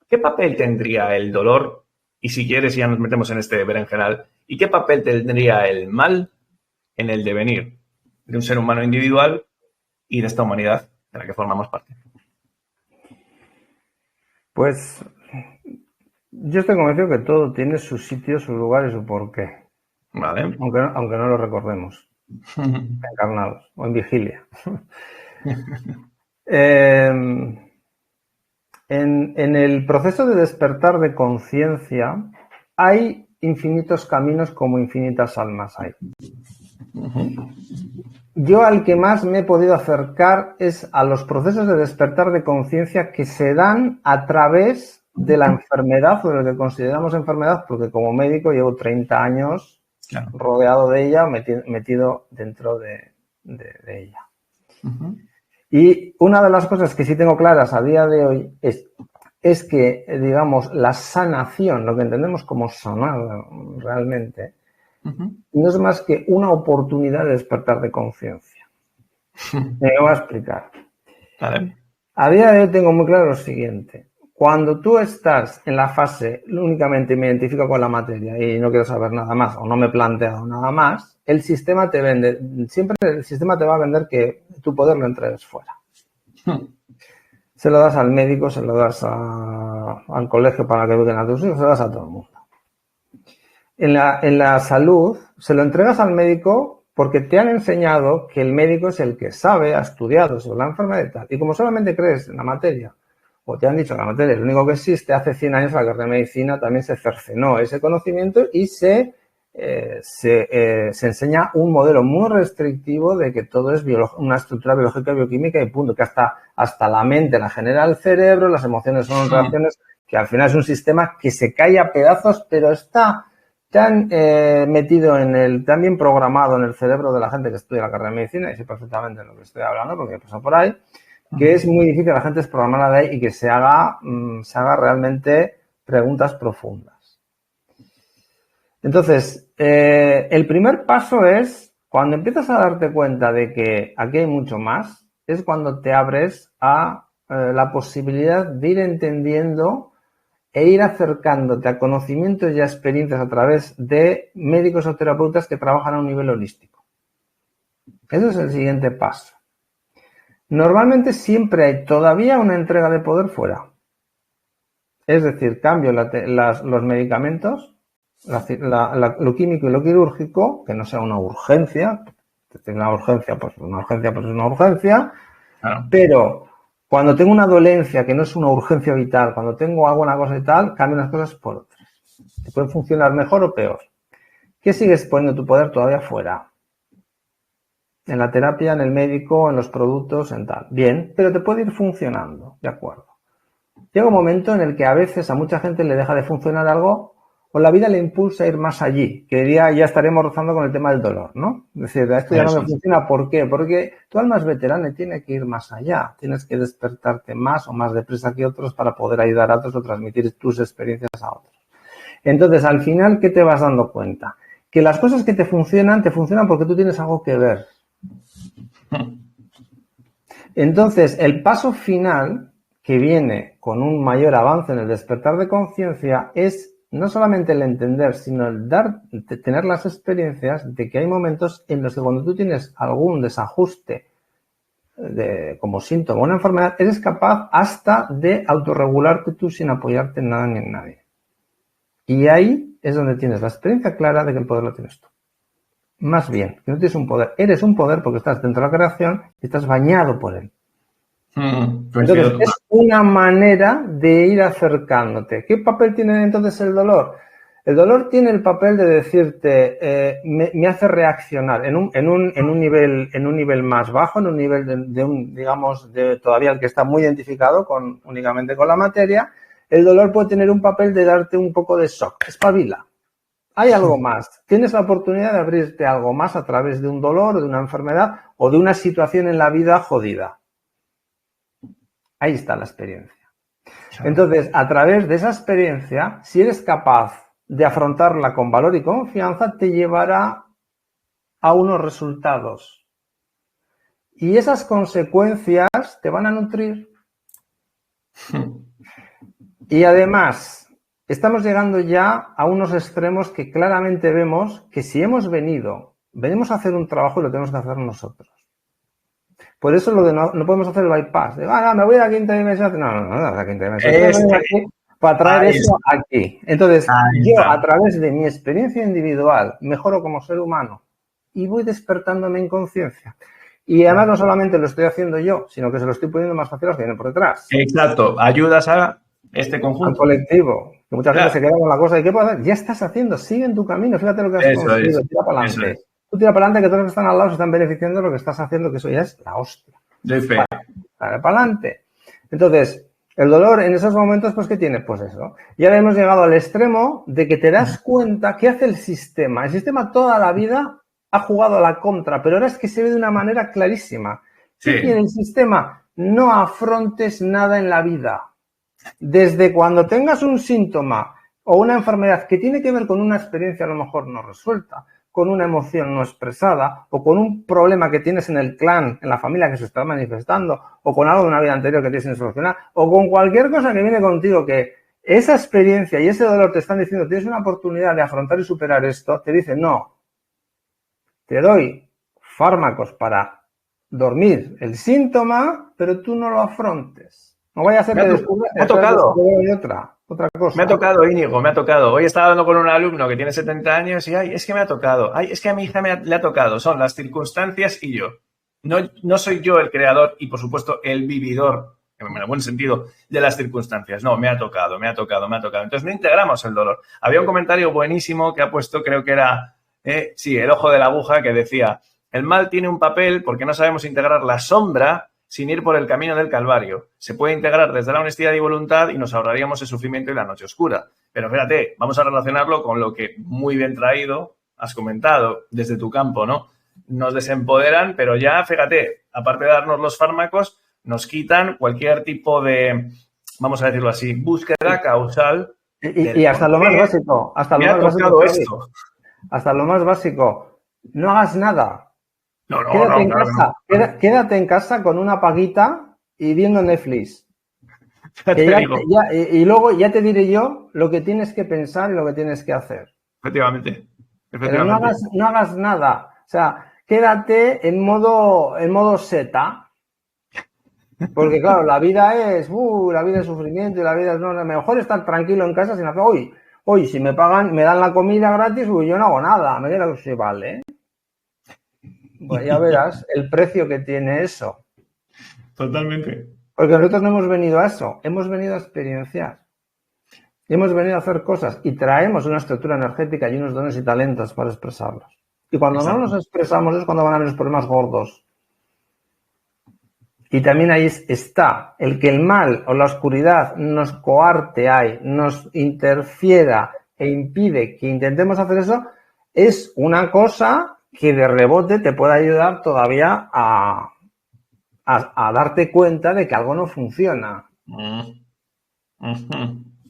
¿Qué papel tendría el dolor? Y si quieres, ya nos metemos en este berenjenal. ¿Y qué papel tendría el mal en el devenir de un ser humano individual y de esta humanidad de la que formamos parte? Pues yo estoy convencido que todo tiene su sitio, su lugar y su porqué. Vale. Aunque no lo recordemos. Encarnados o en vigilia. En el proceso de despertar de conciencia hay infinitos caminos como infinitas almas hay. Yo al que más me he podido acercar es a los procesos de despertar de conciencia que se dan a través de la enfermedad o de lo que consideramos enfermedad, porque como médico llevo 30 años rodeado de ella, metido dentro de ella. Y una de las cosas que sí tengo claras a día de hoy es que, digamos, la sanación, lo que entendemos como sanar realmente, no es más que una oportunidad de despertar de conciencia. Me voy a explicar. Vale. A día de hoy tengo muy claro lo siguiente. Cuando tú estás en la fase únicamente me identifico con la materia y no quiero saber nada más o no me he planteado nada más, el sistema te vende, siempre el sistema te va a vender que tu poder lo entregues fuera. Se lo das al médico, se lo das al colegio para que eduquen a tus hijos, se lo das a todo el mundo. En la salud se lo entregas al médico porque te han enseñado que el médico es el que sabe, ha estudiado sobre la enfermedad y tal. Y como solamente crees en la materia, o te han dicho que la materia es lo único que existe, hace 100 años la carrera de medicina también se cercenó ese conocimiento y se enseña un modelo muy restrictivo de que todo es una estructura biológica y bioquímica y punto, que hasta la mente la genera el cerebro, las emociones son reacciones, que al final es un sistema que se cae a pedazos, pero está tan metido tan bien programado en el cerebro de la gente que estudia la carrera de medicina, y sé perfectamente de lo que estoy hablando porque he pasado por ahí, que es muy difícil la gente desprogramarla de ahí y que se haga realmente preguntas profundas. Entonces, el primer paso es, cuando empiezas a darte cuenta de que aquí hay mucho más, es cuando te abres a la posibilidad de ir entendiendo e ir acercándote a conocimientos y a experiencias a través de médicos o terapeutas que trabajan a un nivel holístico. Ese es el siguiente paso. Normalmente siempre hay todavía una entrega de poder fuera. Es decir, cambio los medicamentos, lo químico y lo quirúrgico, que no sea una urgencia, una urgencia, pues una urgencia, pues es una urgencia, Claro. Pero cuando tengo una dolencia que no es una urgencia vital, cuando tengo alguna cosa y tal, cambio unas cosas por otras. Te pueden funcionar mejor o peor. ¿Qué sigues poniendo tu poder todavía fuera? En la terapia, en el médico, en los productos, en tal. Bien, pero te puede ir funcionando, de acuerdo. Llega un momento en el que a veces a mucha gente le deja de funcionar algo o la vida le impulsa a ir más allí, que ya estaremos rozando con el tema del dolor, ¿no? Es decir, esto ya no me funciona. ¿Por qué? Porque tu alma es veterana y tiene que ir más allá. Tienes que despertarte más o más deprisa que otros para poder ayudar a otros o transmitir tus experiencias a otros. Entonces, al final, ¿qué te vas dando cuenta? Que las cosas que te funcionan porque tú tienes algo que ver. Entonces, el paso final que viene con un mayor avance en el despertar de conciencia es no solamente el entender, sino el tener las experiencias de que hay momentos en los que cuando tú tienes algún desajuste como síntoma o una enfermedad, eres capaz hasta de autorregularte tú sin apoyarte en nada ni en nadie. Y ahí es donde tienes la experiencia clara de que el poder lo tienes tú. Más bien, que no tienes un poder, eres un poder porque estás dentro de la creación y estás bañado por él. Entonces, es una manera de ir acercándote. ¿Qué papel tiene entonces el dolor? El dolor tiene el papel de decirte, me hace reaccionar en un nivel más bajo, en un nivel digamos, todavía el que está muy identificado únicamente con la materia. El dolor puede tener un papel de darte un poco de shock, espabila. Hay algo más. Tienes la oportunidad de abrirte algo más a través de un dolor o de una enfermedad o de una situación en la vida jodida. Ahí está la experiencia. Entonces, a través de esa experiencia, si eres capaz de afrontarla con valor y confianza, te llevará a unos resultados. Y esas consecuencias te van a nutrir. Y además, estamos llegando ya a unos extremos que claramente vemos que si venimos a hacer un trabajo y lo tenemos que hacer nosotros. Por eso lo de no podemos hacer el bypass. Me voy a la quinta dimensión. No, a la quinta dimensión. Para traer eso aquí. Entonces, yo a través de mi experiencia individual mejoro como ser humano y voy despertándome en conciencia. Y además no solamente lo estoy haciendo yo, sino que se lo estoy poniendo más fácil a los que vienen por detrás. Exacto. Ayudas a este conjunto. Al colectivo. Que mucha gente se queda con la cosa. ¿Y qué puedo hacer? Ya estás haciendo. Sigue en tu camino. Fíjate lo que has conseguido. Tira para adelante. Tú tira para adelante, que todos los que están al lado se están beneficiando de lo que estás haciendo, que eso ya es la hostia. Doy fe. Para adelante. Entonces, el dolor en esos momentos, pues, ¿qué tiene? Pues eso. Y ahora hemos llegado al extremo de que te das cuenta qué hace el sistema. El sistema toda la vida ha jugado a la contra, pero ahora es que se ve de una manera clarísima. ¿Qué tiene el sistema? No afrontes nada en la vida. Desde cuando tengas un síntoma o una enfermedad que tiene que ver con una experiencia a lo mejor no resuelta, con una emoción no expresada o con un problema que tienes en el clan, en la familia que se está manifestando o con algo de una vida anterior que tienes sin solucionar o con cualquier cosa que viene contigo que esa experiencia y ese dolor te están diciendo tienes una oportunidad de afrontar y superar esto, te dicen no, te doy fármacos para dormir el síntoma, pero tú no lo afrontes. No vaya a ser que descubras me ha tocado. Otra cosa. Me ha tocado, Íñigo, me ha tocado. Hoy estaba hablando con un alumno que tiene 70 años y, es que me ha tocado. Es que a mi hija le ha tocado. Son las circunstancias y yo. No soy yo el creador y, por supuesto, el vividor, en el buen sentido, de las circunstancias. No, me ha tocado. Entonces, no integramos el dolor. Había un comentario buenísimo que ha puesto, creo que era, el ojo de la aguja, que decía, el mal tiene un papel porque no sabemos integrar la sombra sin ir por el camino del calvario. Se puede integrar desde la honestidad y voluntad y nos ahorraríamos el sufrimiento y la noche oscura. Pero fíjate, vamos a relacionarlo con lo que muy bien traído has comentado desde tu campo, ¿no? Nos desempoderan, pero ya, fíjate, aparte de darnos los fármacos, nos quitan cualquier tipo de, vamos a decirlo así, búsqueda causal. Y hasta lo más básico. Hasta lo más básico. No hagas nada. Quédate en casa con una paguita y viendo Netflix. Y luego ya te diré yo lo que tienes que pensar y lo que tienes que hacer. Efectivamente. Pero no hagas nada. O sea, quédate en modo seta. Porque claro, la vida es sufrimiento y la vida es mejor estar tranquilo en casa sin hacer. Hoy si me dan la comida gratis, yo no hago nada. Me quedo que vale. Pues ya verás el precio que tiene eso. Totalmente. Porque nosotros no hemos venido a eso, hemos venido a experienciar. Y hemos venido a hacer cosas y traemos una estructura energética y unos dones y talentos para expresarlos. Y cuando no los expresamos es cuando van a haber los problemas gordos. Y también ahí está el que el mal o la oscuridad nos coarte ahí, nos interfiera e impide que intentemos hacer eso, es una cosa que de rebote te puede ayudar todavía a darte cuenta de que algo no funciona.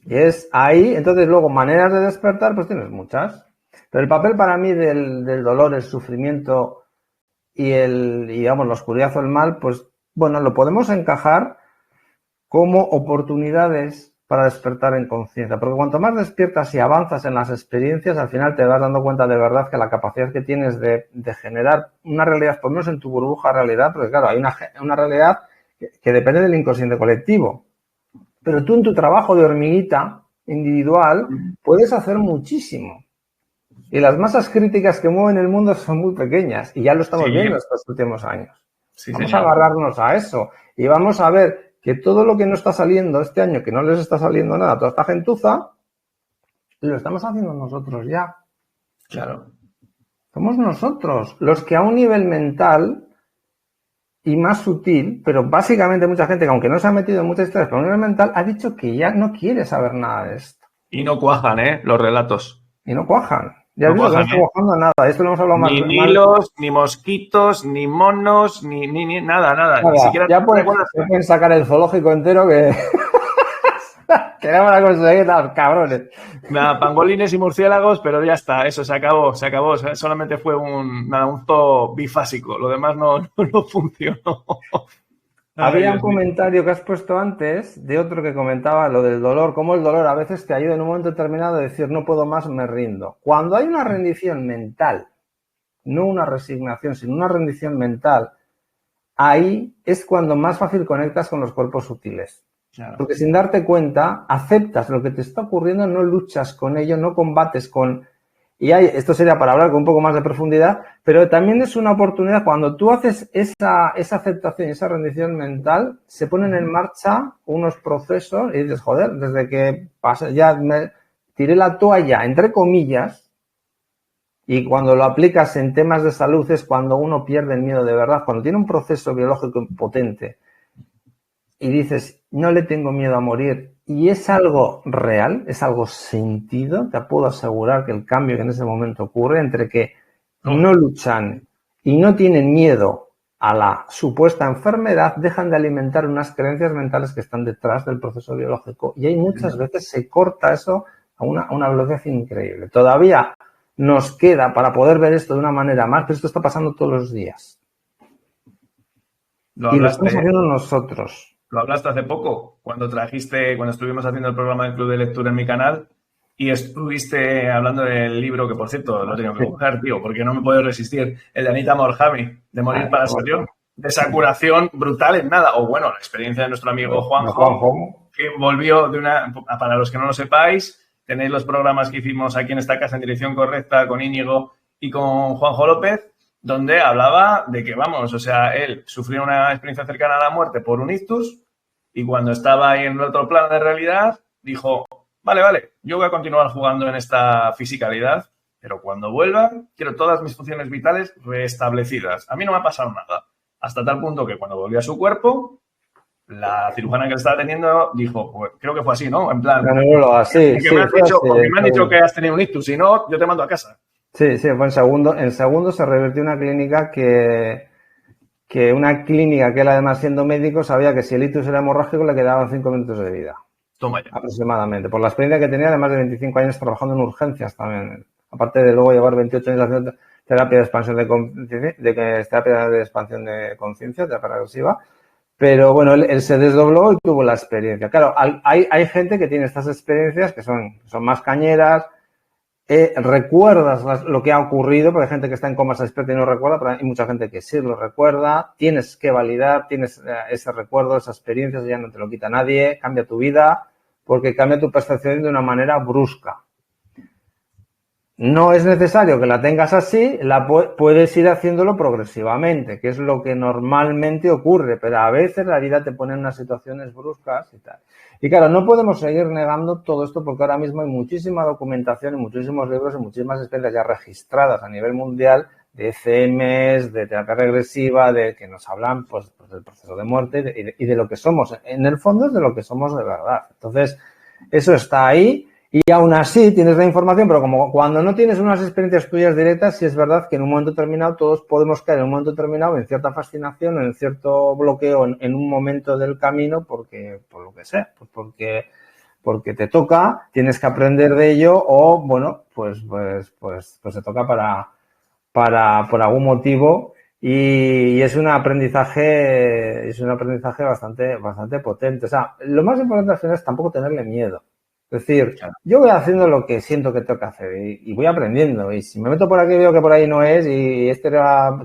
Y es ahí, entonces luego maneras de despertar, pues tienes muchas. Pero el papel para mí del dolor, el sufrimiento y digamos, la oscuridad o el mal, pues bueno, lo podemos encajar como oportunidades para despertar en conciencia. Porque cuanto más despiertas y avanzas en las experiencias, al final te vas dando cuenta de verdad que la capacidad que tienes de generar una realidad, por lo menos en tu burbuja realidad, porque claro, hay una realidad que depende del inconsciente colectivo. Pero tú en tu trabajo de hormiguita individual puedes hacer muchísimo. Y las masas críticas que mueven el mundo son muy pequeñas. Y ya lo estamos viendo estos últimos años. Sí, Vamos señor. a agarrarnos a eso y vamos a ver que todo lo que no está saliendo este año, que no les está saliendo nada a toda esta gentuza, lo estamos haciendo nosotros ya. Claro. Somos nosotros los que a un nivel mental y más sutil, pero básicamente mucha gente que aunque no se ha metido en muchas historias, pero a un nivel mental ha dicho que ya no quiere saber nada de esto. Y no cuajan, los relatos. Y no cuajan. Ya has No visto que no cuajan, está cuajando nada. Esto lo hemos hablado Ni más. nilos, ni mosquitos, ni monos, ni nada. Ni Nada. siquiera Ya recuerdas. pueden sacar el zoológico entero que queremos a conseguir los cabrones. Nada, pangolines y murciélagos, pero ya está, eso se acabó. Solamente fue un zoo bifásico, lo demás no funcionó. Había un comentario que has puesto antes de otro que comentaba lo del dolor, cómo el dolor a veces te ayuda en un momento determinado a decir no puedo más, me rindo. Cuando hay una rendición mental, no una resignación, sino una rendición mental, ahí es cuando más fácil conectas con los cuerpos sutiles. Claro. Porque sin darte cuenta, aceptas lo que te está ocurriendo, no luchas con ello, no combates con... Y esto sería para hablar con un poco más de profundidad, pero también es una oportunidad, cuando tú haces esa aceptación y esa rendición mental, se ponen en marcha unos procesos y dices, joder, desde que ya me tiré la toalla, entre comillas, y cuando lo aplicas en temas de salud es cuando uno pierde el miedo de verdad, cuando tiene un proceso biológico potente y dices, no le tengo miedo a morir, y es algo real, es algo sentido, te puedo asegurar que el cambio que en ese momento ocurre entre que no luchan y no tienen miedo a la supuesta enfermedad, dejan de alimentar unas creencias mentales que están detrás del proceso biológico, y hay muchas veces se corta eso a una velocidad increíble. Todavía nos queda para poder ver esto de una manera más, pero esto está pasando todos los días. Y lo estamos haciendo nosotros. Lo hablaste hace poco, cuando estuvimos haciendo el programa del Club de Lectura en mi canal y estuviste hablando del libro que, por cierto, lo tengo que buscar, tío, porque no me puedo resistir, el de Anita Moorjami, de Morir para ser yo, de esa curación brutal en nada. O bueno, la experiencia de nuestro amigo Juanjo, que volvió para los que no lo sepáis, tenéis los programas que hicimos aquí en esta casa en Dirección Correcta con Íñigo y con Juanjo López, donde hablaba de que, vamos, o sea, él sufrió una experiencia cercana a la muerte por un ictus y cuando estaba ahí en el otro plano de realidad, dijo, vale, yo voy a continuar jugando en esta fisicalidad, pero cuando vuelva, quiero todas mis funciones vitales restablecidas. A mí no me ha pasado nada. Hasta tal punto que cuando volvió a su cuerpo, la cirujana que le estaba atendiendo dijo, pues creo que fue así, ¿no? En plan, porque me han dicho que has tenido un ictus, si no, yo te mando a casa. Sí, fue en segundo se revirtió una clínica que una clínica que él, además siendo médico, sabía que si el ictus era hemorrágico le quedaban 5 minutos de vida. Toma ya. Aproximadamente. Por la experiencia que tenía de más de 25 años trabajando en urgencias también. Aparte de luego llevar 28 años haciendo terapia de expansión de conciencia, terapia regresiva. Pero bueno, él se desdobló y tuvo la experiencia. Claro, hay gente que tiene estas experiencias que son más cañeras. Recuerdas lo que ha ocurrido, porque hay gente que está en coma se despierta y no recuerda, pero hay mucha gente que sí lo recuerda. Tienes que validar, tienes ese recuerdo, esa experiencia, ya no te lo quita nadie, cambia tu vida, porque cambia tu percepción de una manera brusca. No es necesario que la tengas así, puedes ir haciéndolo progresivamente, que es lo que normalmente ocurre, pero a veces la vida te pone en unas situaciones bruscas y tal. Y claro, no podemos seguir negando todo esto porque ahora mismo hay muchísima documentación y muchísimos libros y muchísimas experiencias ya registradas a nivel mundial de ECMs, de terapia regresiva, de que nos hablan pues del proceso de muerte y de lo que somos. En el fondo es de lo que somos de verdad. Entonces, eso está ahí. Y aún así tienes la información, pero como cuando no tienes unas experiencias tuyas directas, sí es verdad que en un momento determinado todos podemos caer en un momento determinado en cierta fascinación, en cierto bloqueo, en un momento del camino, por lo que sea, porque te toca, tienes que aprender de ello o, bueno, pues te toca por algún motivo y es un aprendizaje bastante potente. O sea, lo más importante al final es tampoco tenerle miedo. Es decir, yo voy haciendo lo que siento que tengo que hacer y voy aprendiendo. Y si me meto por aquí y veo que por ahí no es y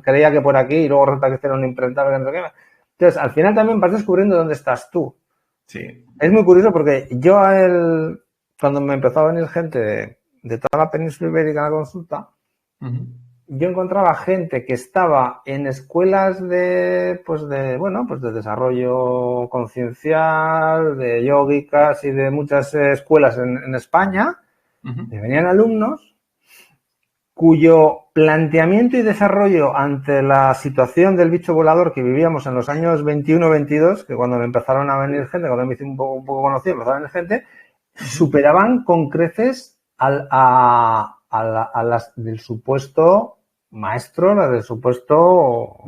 creía que por aquí y luego resulta que este era un imprentable. Entonces, al final también vas descubriendo dónde estás tú. Sí. Es muy curioso porque yo cuando me empezó a venir gente de toda la península ibérica a la consulta, yo encontraba gente que estaba en escuelas de desarrollo conciencial, de yógicas y de muchas escuelas en España, y venían alumnos cuyo planteamiento y desarrollo ante la situación del bicho volador que vivíamos en los años 21-22, que cuando me empezaron a venir gente, cuando me hice un poco conocido, empezaron a venir gente, superaban con creces a las del supuesto maestro, la del supuesto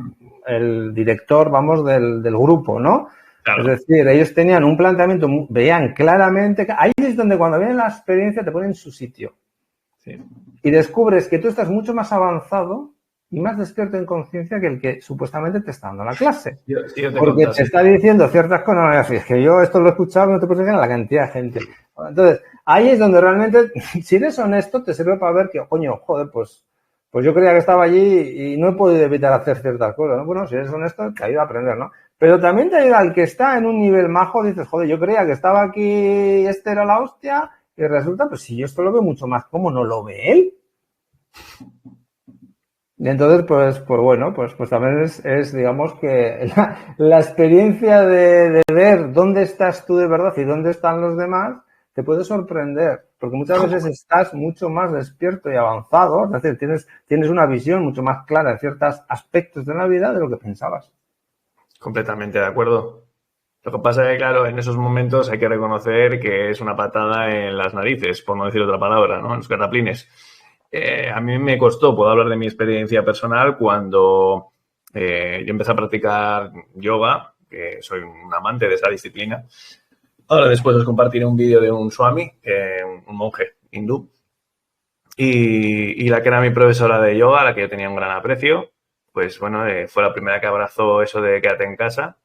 el director, vamos, del grupo, ¿no? Claro. Es decir, ellos tenían un planteamiento, veían claramente, ahí es donde cuando viene la experiencia te ponen en su sitio. Sí. Y descubres que tú estás mucho más avanzado y más despierto en conciencia que el que supuestamente te está dando la clase. Porque te está diciendo ciertas cosas, es que yo esto lo he escuchado, no te puedes imaginar la cantidad de gente. Entonces, ahí es donde realmente, si eres honesto, te sirve para ver que, coño, joder, pues yo creía que estaba allí y no he podido evitar hacer ciertas cosas, ¿no? Bueno, si eres honesto, te ayuda a aprender, ¿no? Pero también te ayuda al que está en un nivel majo, dices, joder, yo creía que estaba aquí y este era la hostia, y resulta, pues si yo esto lo veo mucho más, ¿cómo no lo ve él? Y entonces, pues bueno, pues también es digamos que la experiencia de ver dónde estás tú de verdad y dónde están los demás, te puede sorprender, porque muchas veces estás mucho más despierto y avanzado, es decir, tienes una visión mucho más clara de ciertos aspectos de la vida de lo que pensabas. Completamente de acuerdo. Lo que pasa es que, claro, en esos momentos hay que reconocer que es una patada en las narices, por no decir otra palabra, ¿no? En los cataplines. A mí me costó, puedo hablar de mi experiencia personal, cuando yo empecé a practicar yoga, que soy un amante de esa disciplina. Ahora después os compartiré un vídeo de un swami, un monje hindú, y la que era mi profesora de yoga, a la que yo tenía un gran aprecio, pues bueno, fue la primera que abrazó eso de quédate en casa.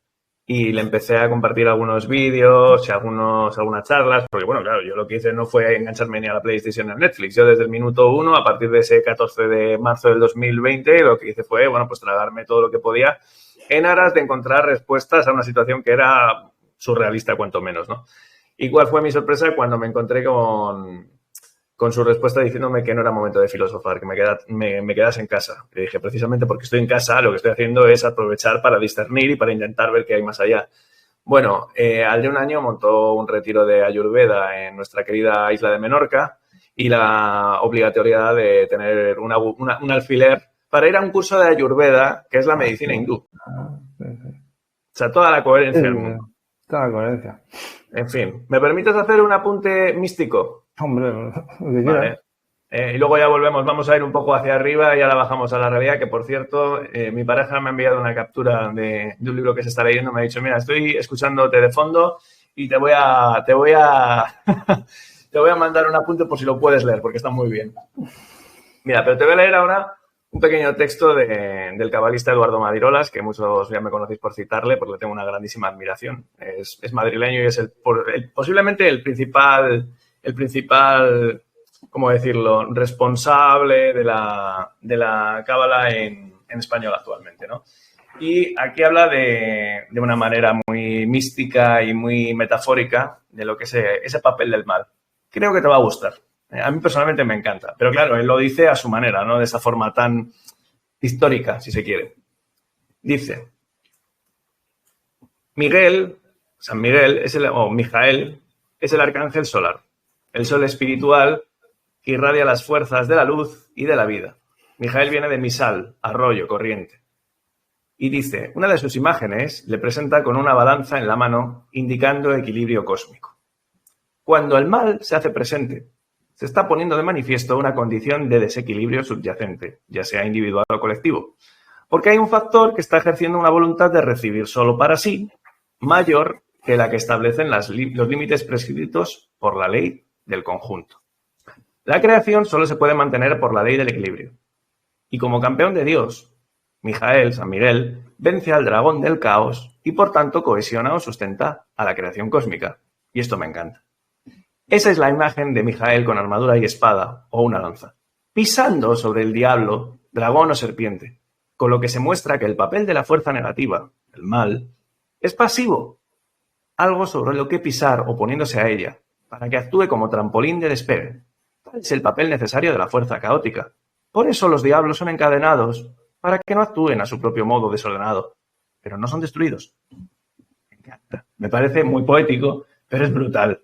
Y le empecé a compartir algunos vídeos y algunas charlas, porque bueno, claro, yo lo que hice no fue engancharme ni a la PlayStation ni a Netflix. Yo desde el minuto 1, a partir de ese 14 de marzo del 2020, lo que hice fue, bueno, pues tragarme todo lo que podía en aras de encontrar respuestas a una situación que era surrealista, cuanto menos, ¿no? ¿Y cuál fue mi sorpresa cuando me encontré con su respuesta diciéndome que no era momento de filosofar, que me quedase en casa? Le dije, precisamente porque estoy en casa, lo que estoy haciendo es aprovechar para discernir y para intentar ver qué hay más allá. Bueno, al de un año montó un retiro de Ayurveda en nuestra querida isla de Menorca y la obligatoriedad de tener un alfiler para ir a un curso de Ayurveda, que es la medicina hindú. O sea, toda la coherencia del mundo. Toda la coherencia. En fin, ¿me permites hacer un apunte místico? Hombre, vale. Y luego ya volvemos, vamos a ir un poco hacia arriba y ahora bajamos a la realidad, que por cierto, mi pareja me ha enviado una captura de un libro que se está leyendo, me ha dicho, mira, estoy escuchándote de fondo y te voy a mandar un apunte por si lo puedes leer, porque está muy bien. Mira, pero te voy a leer ahora un pequeño texto del cabalista Eduardo Madirolas, que muchos ya me conocéis por citarle, porque le tengo una grandísima admiración. Es madrileño y es posiblemente el principal, ¿cómo decirlo?, responsable de la cábala en español actualmente, ¿no? Y aquí habla de una manera muy mística y muy metafórica de lo que es ese papel del mal. Creo que te va a gustar. A mí personalmente me encanta, pero claro, él lo dice a su manera, ¿no? De esa forma tan histórica, si se quiere. Dice, San Miguel, Mijael, es el arcángel solar, el sol espiritual que irradia las fuerzas de la luz y de la vida. Mijael viene de misal, arroyo, corriente. Y dice, una de sus imágenes le presenta con una balanza en la mano indicando equilibrio cósmico. Cuando el mal se hace presente, se está poniendo de manifiesto una condición de desequilibrio subyacente, ya sea individual o colectivo, porque hay un factor que está ejerciendo una voluntad de recibir solo para sí, mayor que la que establecen los límites prescritos por la ley del conjunto. La creación solo se puede mantener por la ley del equilibrio. Y como campeón de Dios, San Miguel, vence al dragón del caos y por tanto cohesiona o sustenta a la creación cósmica. Y esto me encanta. Esa es la imagen de Mijael con armadura y espada o una lanza, pisando sobre el diablo, dragón o serpiente, con lo que se muestra que el papel de la fuerza negativa, el mal, es pasivo, algo sobre lo que pisar oponiéndose a ella, para que actúe como trampolín de despegue. Tal es el papel necesario de la fuerza caótica, Por eso los diablos son encadenados, para que no actúen a su propio modo desordenado, pero no son destruidos. Me encanta. Me parece muy poético, pero es brutal.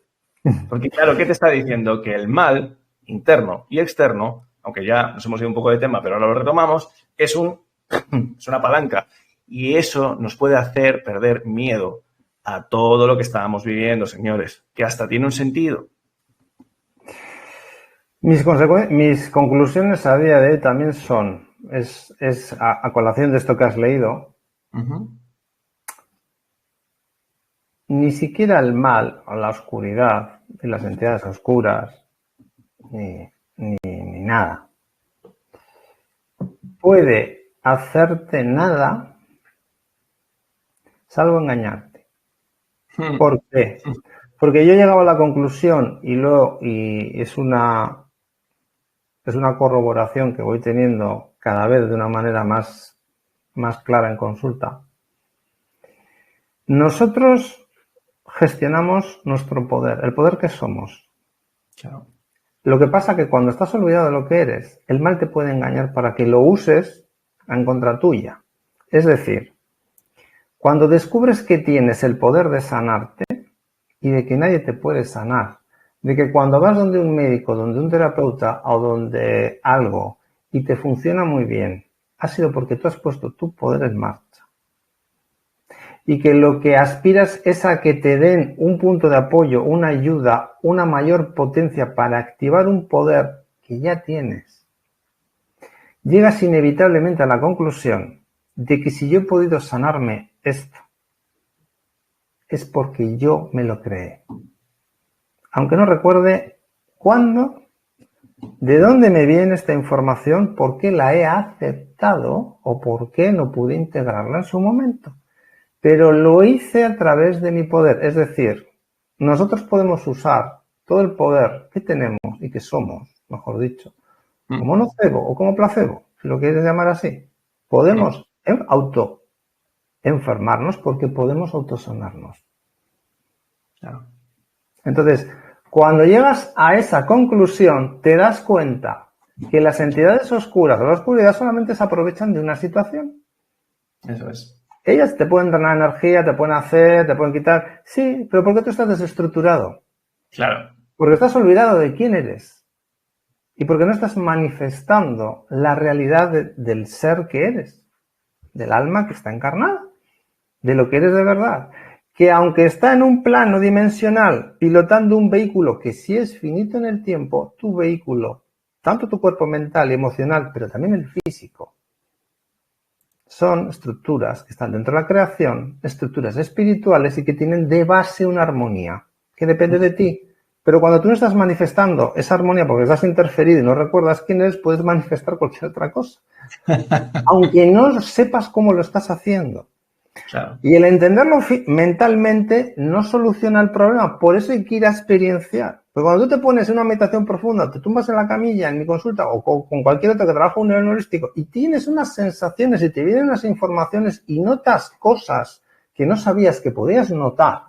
Porque claro, ¿qué te está diciendo? Que el mal, interno y externo, aunque ya nos hemos ido un poco de tema, pero ahora lo retomamos, es una palanca. Y eso nos puede hacer perder miedo a todo lo que estábamos viviendo, señores, que hasta tiene un sentido. Mis conclusiones a día de hoy también son, a colación de esto que has leído, ni siquiera el mal o la oscuridad y las entidades oscuras, ni nada, puede hacerte nada salvo engañarte. ¿Por qué? Porque yo he llegado a la conclusión y es una corroboración que voy teniendo cada vez de una manera más clara en consulta. Nosotros gestionamos nuestro poder, el poder que somos. Claro. Lo que pasa es que cuando estás olvidado de lo que eres, el mal te puede engañar para que lo uses en contra tuya. Es decir, cuando descubres que tienes el poder de sanarte y de que nadie te puede sanar, de que cuando vas donde un médico, donde un terapeuta o donde algo y te funciona muy bien, ha sido porque tú has puesto tu poder en marcha. Y que lo que aspiras es a que te den un punto de apoyo, una ayuda, una mayor potencia para activar un poder que ya tienes. Llegas inevitablemente a la conclusión de que si yo he podido sanarme esto, es porque yo me lo creé. Aunque no recuerde cuándo, de dónde me viene esta información, por qué la he aceptado o por qué no pude integrarla en su momento. Pero lo hice a través de mi poder. Es decir, nosotros podemos usar todo el poder que tenemos y que somos, mejor dicho, como nocebo o como placebo, si lo quieres llamar así. Podemos autoenfermarnos porque podemos autosanarnos. Claro. Entonces, cuando llegas a esa conclusión, te das cuenta que las entidades oscuras o la oscuridad solamente se aprovechan de una situación. Eso es. Ellas te pueden dar energía, te pueden hacer, te pueden quitar. Sí, pero ¿por qué tú estás desestructurado? Claro. Porque estás olvidado de quién eres. Y porque no estás manifestando la realidad del ser que eres. Del alma que está encarnada. De lo que eres de verdad. Que aunque está en un plano dimensional, pilotando un vehículo que sí es finito en el tiempo, tu vehículo, tanto tu cuerpo mental y emocional, pero también el físico, son estructuras que están dentro de la creación, estructuras espirituales y que tienen de base una armonía que depende de ti. Pero cuando tú no estás manifestando esa armonía porque estás interferido y no recuerdas quién eres, puedes manifestar cualquier otra cosa. Aunque no sepas cómo lo estás haciendo. Claro. Y el entenderlo mentalmente no soluciona el problema. Por eso hay que ir a experienciar. Porque cuando tú te pones en una meditación profunda, te tumbas en la camilla, en mi consulta, o con cualquier otro que trabaja un nivel holístico, y tienes unas sensaciones y te vienen unas informaciones y notas cosas que no sabías que podías notar,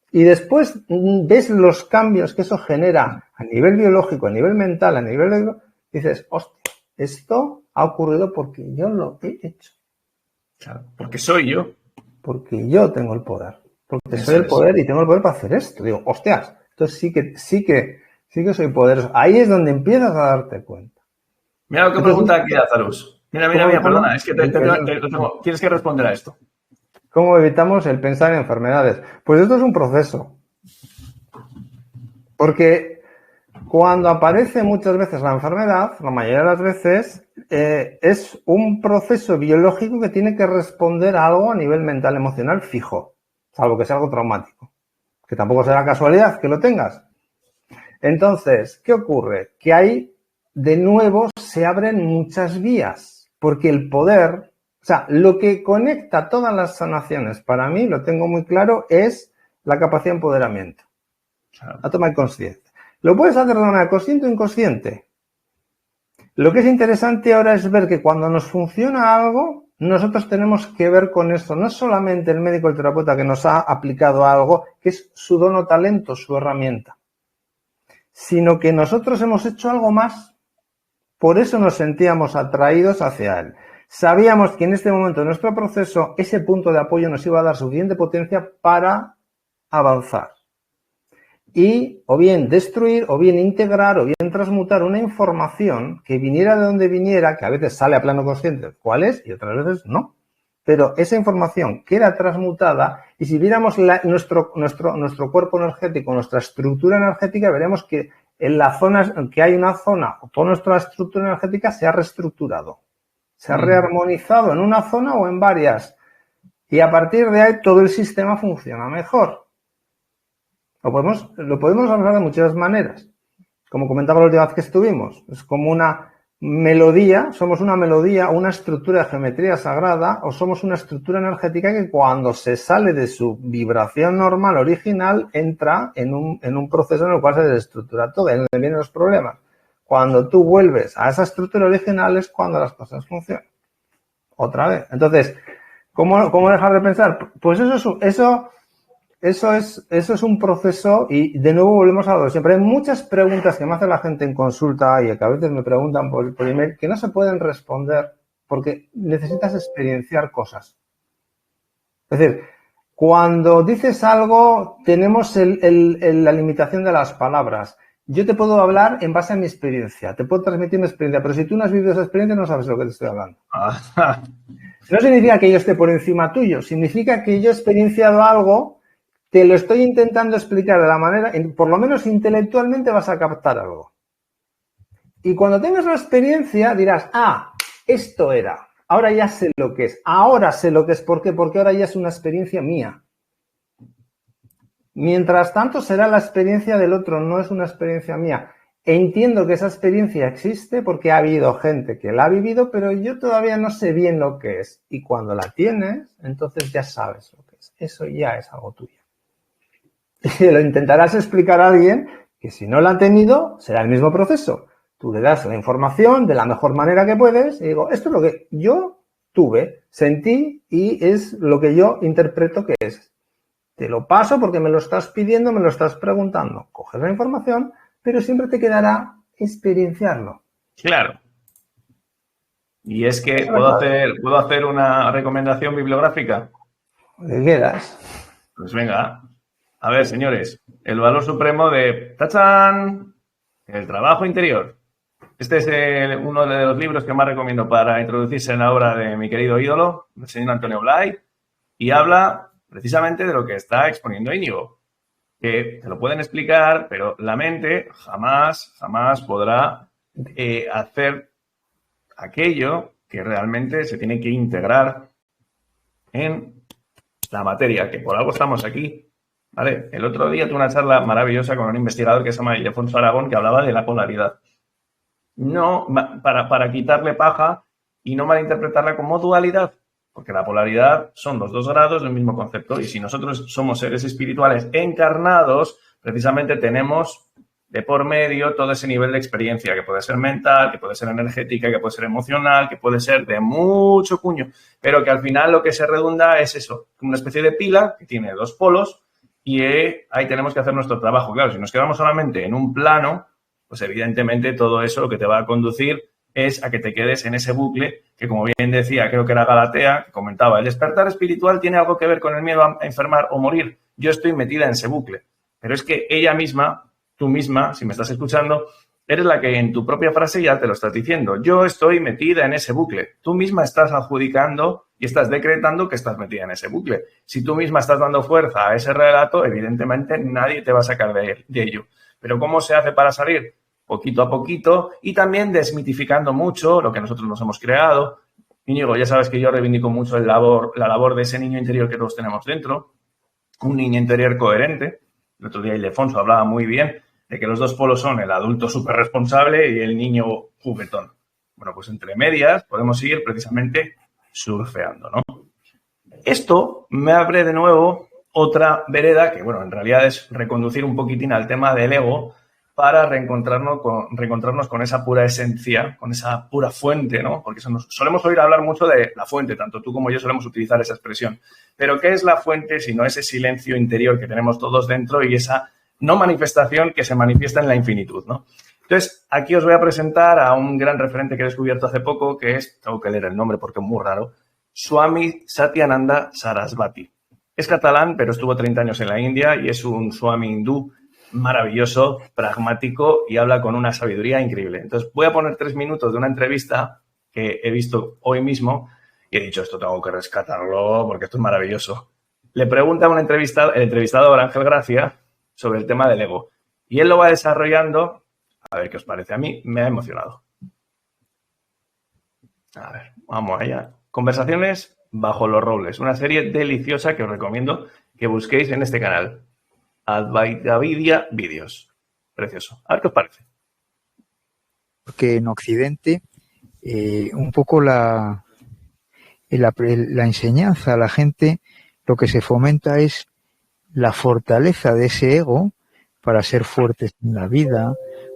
y después ves los cambios que eso genera a nivel biológico, a nivel mental, a nivel... dices, hostia, esto ha ocurrido porque yo lo he hecho. Claro, porque soy yo. Porque yo tengo el poder. Porque Eso soy el es. poder y tengo el poder para hacer esto. Digo, hostias, entonces sí que soy poderoso. Ahí es donde empiezas a darte cuenta. Mira lo que pregunta aquí Lazarus. Mira, perdona, es que tienes que responder a esto. ¿Cómo evitamos el pensar en enfermedades? Pues esto es un proceso. Porque cuando aparece muchas veces la enfermedad, la mayoría de las veces, es un proceso biológico que tiene que responder a algo a nivel mental, emocional fijo, salvo que sea algo traumático, que tampoco será casualidad que lo tengas. Entonces, ¿qué ocurre? Que ahí, de nuevo, se abren muchas vías, porque el poder, o sea, lo que conecta todas las sanaciones, para mí, lo tengo muy claro, es la capacidad de empoderamiento, la toma de conciencia. Lo puedes hacer de manera consciente o inconsciente. Lo que es interesante ahora es ver que cuando nos funciona algo, nosotros tenemos que ver con esto. No es solamente el médico o el terapeuta que nos ha aplicado algo, que es su don o talento, su herramienta, sino que nosotros hemos hecho algo más. Por eso nos sentíamos atraídos hacia él. Sabíamos que en este momento de nuestro proceso ese punto de apoyo nos iba a dar suficiente potencia para avanzar. Y o bien destruir, o bien integrar, o bien transmutar una información que viniera de donde viniera, que a veces sale a plano consciente cuál es y otras veces no. Pero esa información queda transmutada y si viéramos nuestro cuerpo energético, nuestra estructura energética, veremos que en la zona, que hay una zona, o toda nuestra estructura energética se ha reestructurado, se ha rearmonizado en una zona o en varias. Y a partir de ahí todo el sistema funciona mejor. Lo podemos hablar de muchas maneras. Como comentaba la última vez que estuvimos, es como una melodía, somos una melodía, una estructura de geometría sagrada, o somos una estructura energética que cuando se sale de su vibración normal original entra en un proceso en el cual se desestructura todo, en donde vienen los problemas. Cuando tú vuelves a esa estructura original es cuando las cosas funcionan. Otra vez. Entonces, ¿cómo dejar de pensar? Pues eso es un proceso y de nuevo volvemos a lo de siempre. Hay muchas preguntas que me hace la gente en consulta y que a veces me preguntan por email que no se pueden responder porque necesitas experienciar cosas. Es decir, cuando dices algo tenemos la limitación de las palabras. Yo te puedo hablar en base a mi experiencia, te puedo transmitir mi experiencia, pero si tú no has vivido esa experiencia no sabes de lo que te estoy hablando. No significa que yo esté por encima tuyo, significa que yo he experienciado algo. Te lo estoy intentando explicar de la manera, por lo menos intelectualmente vas a captar algo. Y cuando tengas la experiencia dirás, esto era, ahora ya sé lo que es, ahora sé lo que es, ¿por qué? Porque ahora ya es una experiencia mía. Mientras tanto será la experiencia del otro, no es una experiencia mía. Entiendo que esa experiencia existe porque ha habido gente que la ha vivido, pero yo todavía no sé bien lo que es. Y cuando la tienes, entonces ya sabes lo que es. Eso ya es algo tuyo. Y lo intentarás explicar a alguien que si no lo ha tenido, será el mismo proceso. Tú le das la información de la mejor manera que puedes y digo, esto es lo que yo tuve, sentí y es lo que yo interpreto que es. Te lo paso porque me lo estás pidiendo, me lo estás preguntando. Coges la información, pero siempre te quedará experienciarlo. Claro. Y es que ¿puedo hacer una recomendación bibliográfica? Lo que quieras. Pues venga. A ver, señores, el valor supremo de ¡tachán! El trabajo interior. Este es uno de los libros que más recomiendo para introducirse en la obra de mi querido ídolo, el señor Antonio Blay, y habla precisamente de lo que está exponiendo Íñigo, que te lo pueden explicar, pero la mente jamás podrá hacer aquello que realmente se tiene que integrar en la materia, que por algo estamos aquí. ¿Vale? El otro día tuve una charla maravillosa con un investigador que se llama Ildefonso Aragón que hablaba de la polaridad. No, para quitarle paja y no malinterpretarla como dualidad, porque la polaridad son los dos grados del mismo concepto y si nosotros somos seres espirituales encarnados, precisamente tenemos de por medio todo ese nivel de experiencia que puede ser mental, que puede ser energética, que puede ser emocional, que puede ser de mucho cuño, pero que al final lo que se redunda es eso, una especie de pila que tiene dos polos. Y ahí tenemos que hacer nuestro trabajo. Claro, si nos quedamos solamente en un plano, pues evidentemente todo eso lo que te va a conducir es a que te quedes en ese bucle que, como bien decía, creo que era Galatea, que comentaba, el despertar espiritual tiene algo que ver con el miedo a enfermar o morir. Yo estoy metida en ese bucle. Pero es que ella misma, tú misma, si me estás escuchando, eres la que en tu propia frase ya te lo estás diciendo. Yo estoy metida en ese bucle. Tú misma estás adjudicando y estás decretando que estás metida en ese bucle. Si tú misma estás dando fuerza a ese relato, evidentemente nadie te va a sacar de ello. Pero ¿cómo se hace para salir? Poquito a poquito y también desmitificando mucho lo que nosotros nos hemos creado. Íñigo, ya sabes que yo reivindico mucho la labor de ese niño interior que todos tenemos dentro. Un niño interior coherente. El otro día Ildefonso hablaba muy bien de que los dos polos son el adulto súper responsable y el niño juguetón. Bueno, pues entre medias podemos ir precisamente surfeando, ¿no? Esto me abre de nuevo otra vereda que, bueno, en realidad es reconducir un poquitín al tema del ego para reencontrarnos con esa pura esencia, con esa pura fuente, ¿no? Porque solemos oír hablar mucho de la fuente, tanto tú como yo solemos utilizar esa expresión. Pero ¿qué es la fuente sino ese silencio interior que tenemos todos dentro y esa no manifestación que se manifiesta en la infinitud, ¿no? Entonces, aquí os voy a presentar a un gran referente que he descubierto hace poco, que es, tengo que leer el nombre porque es muy raro, Swami Satyananda Sarasvati. Es catalán, pero estuvo 30 años en la India y es un Swami hindú maravilloso, pragmático y habla con una sabiduría increíble. Entonces, voy a poner 3 minutos de una entrevista que he visto hoy mismo y he dicho, esto tengo que rescatarlo porque esto es maravilloso. Le pregunta el entrevistador Ángel Gracia sobre el tema del ego y él lo va desarrollando. A ver qué os parece. A mí me ha emocionado. A ver, vamos allá. Conversaciones bajo los robles. Una serie deliciosa que os recomiendo que busquéis en este canal. Advaita Vídeos. Precioso. A ver qué os parece. Porque en Occidente, un poco la enseñanza a la gente, lo que se fomenta es la fortaleza de ese ego para ser fuertes en la vida,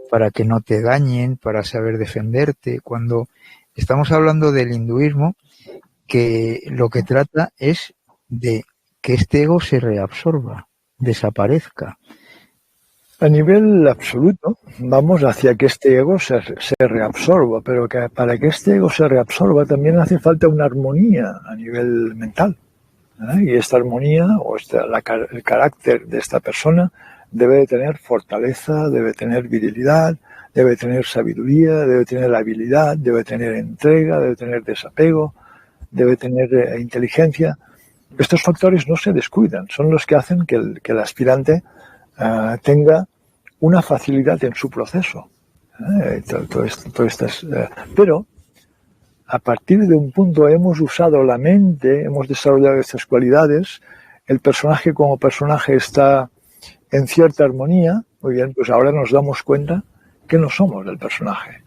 para que no te dañen, para saber defenderte. Cuando estamos hablando del hinduismo, que lo que trata es de que este ego se reabsorba, desaparezca. A nivel absoluto, vamos hacia que este ego se reabsorba, pero que para que este ego se reabsorba también hace falta una armonía a nivel mental. Y esta armonía, o el carácter de esta persona, debe de tener fortaleza, debe tener virilidad, debe tener sabiduría, debe tener habilidad, debe tener entrega, debe tener desapego, debe tener inteligencia. Estos factores no se descuidan, son los que hacen que el aspirante tenga una facilidad en su proceso. Pero a partir de un punto hemos usado la mente, hemos desarrollado estas cualidades, el personaje como personaje está en cierta armonía. Muy bien, pues ahora nos damos cuenta que no somos el personaje.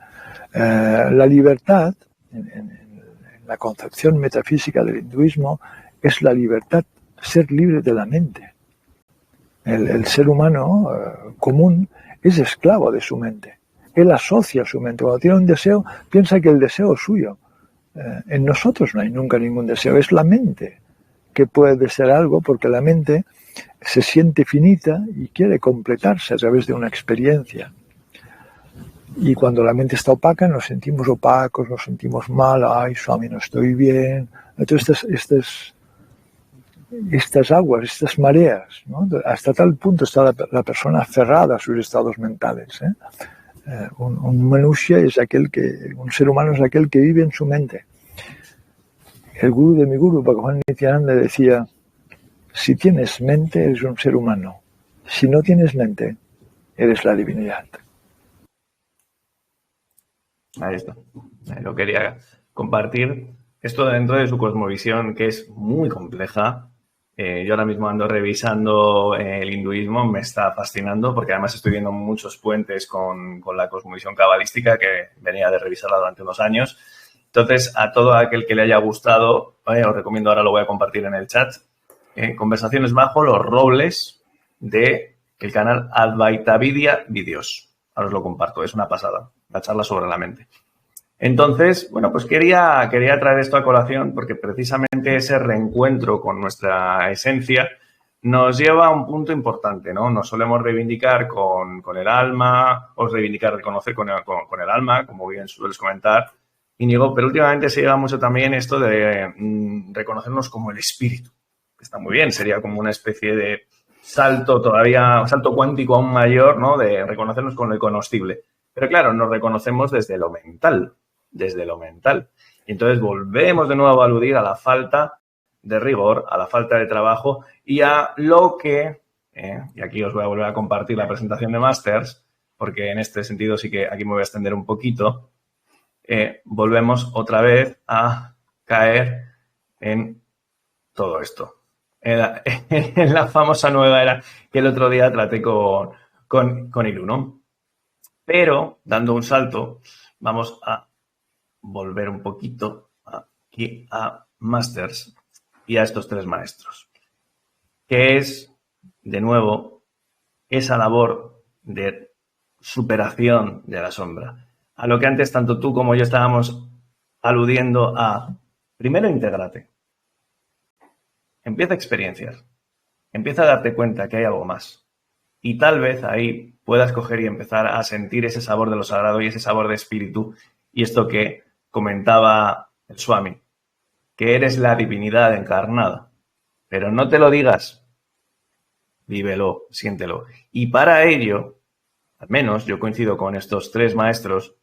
La libertad, en la concepción metafísica del hinduismo, es la libertad, ser libre de la mente. El ser humano común es esclavo de su mente. Él asocia su mente. Cuando tiene un deseo, piensa que el deseo es suyo. En nosotros no hay nunca ningún deseo. Es la mente que puede desear algo porque la mente se siente finita y quiere completarse a través de una experiencia. Y cuando la mente está opaca, nos sentimos opacos, nos sentimos mal. Ay, Swami, no estoy bien. Entonces, estas aguas, estas mareas, ¿no? Hasta tal punto está la persona aferrada a sus estados mentales. Un manushya es un ser humano es aquel que vive en su mente. El gurú de mi gurú, Bhagavan Nityananda, decía: si tienes mente, eres un ser humano. Si no tienes mente, eres la divinidad. Ahí está. Lo quería compartir. Esto dentro de su cosmovisión, que es muy compleja. Yo ahora mismo ando revisando el hinduismo, me está fascinando porque además estoy viendo muchos puentes con la cosmovisión cabalística que venía de revisarla durante unos años. Entonces, a todo aquel que le haya gustado, os recomiendo, ahora lo voy a compartir en el chat, conversaciones bajo los robles del canal Advaita Vídeos. Ahora os lo comparto, es una pasada, la charla sobre la mente. Entonces, bueno, pues quería traer esto a colación porque precisamente ese reencuentro con nuestra esencia nos lleva a un punto importante, ¿no? Nos solemos reivindicar con el alma, reconocer con el alma, como bien sueles comentar, Íñigo, pero últimamente se lleva mucho también esto de reconocernos como el espíritu, que está muy bien, sería como una especie de salto cuántico aún mayor, ¿no? De reconocernos con lo incognoscible. Pero claro, nos reconocemos desde lo mental. Y entonces volvemos de nuevo a aludir a la falta de rigor, a la falta de trabajo y a lo que, y aquí os voy a volver a compartir la presentación de Masters, porque en este sentido sí que aquí me voy a extender un poquito, volvemos otra vez a caer en todo esto. En la famosa nueva era que el otro día traté con Iru, ¿no? Pero, dando un salto, vamos a volver un poquito aquí a Masters y a estos 3 maestros, que es, de nuevo, esa labor de superación de la sombra. A lo que antes tanto tú como yo estábamos aludiendo a, primero, intégrate. Empieza a experienciar. Empieza a darte cuenta que hay algo más. Y tal vez ahí puedas coger y empezar a sentir ese sabor de lo sagrado y ese sabor de espíritu. Y esto que comentaba el Swami, que eres la divinidad encarnada. Pero no te lo digas, vívelo, siéntelo. Y para ello, al menos yo coincido con estos 3 maestros,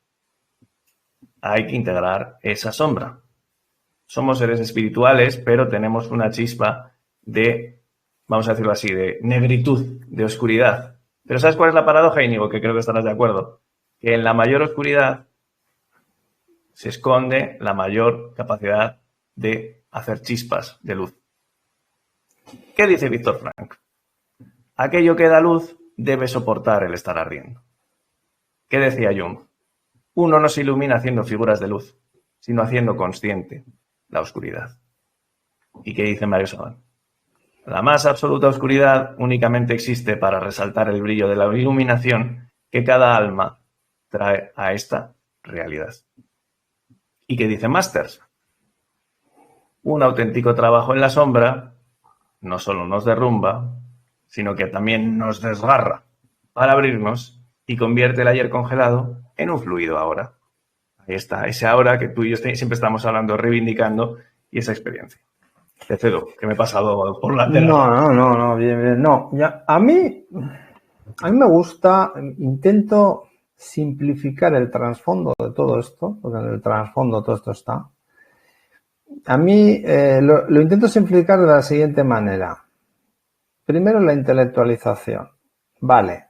hay que integrar esa sombra. Somos seres espirituales, pero tenemos una chispa de, vamos a decirlo así, de negritud, de oscuridad. Pero ¿sabes cuál es la paradoja, Íñigo? Que creo que estarás de acuerdo. Que en la mayor oscuridad se esconde la mayor capacidad de hacer chispas de luz. ¿Qué dice Víctor Frank? Aquello que da luz debe soportar el estar ardiendo. ¿Qué decía Jung? Uno no se ilumina haciendo figuras de luz, sino haciendo consciente la oscuridad. ¿Y qué dice Mario Saban? La más absoluta oscuridad únicamente existe para resaltar el brillo de la iluminación que cada alma trae a esta realidad. ¿Y qué dice Masters? Un auténtico trabajo en la sombra no solo nos derrumba, sino que también nos desgarra para abrirnos y convierte el ayer congelado en un fluido ahora. Ahí está, ese ahora que tú y yo siempre estamos hablando, reivindicando, y esa experiencia. Te cedo, que me he pasado por la tela. No, bien. No, ya, a mí me gusta, intento simplificar el trasfondo de todo esto, porque en el trasfondo todo esto está. A mí lo intento simplificar de la siguiente manera. Primero, la intelectualización. Vale,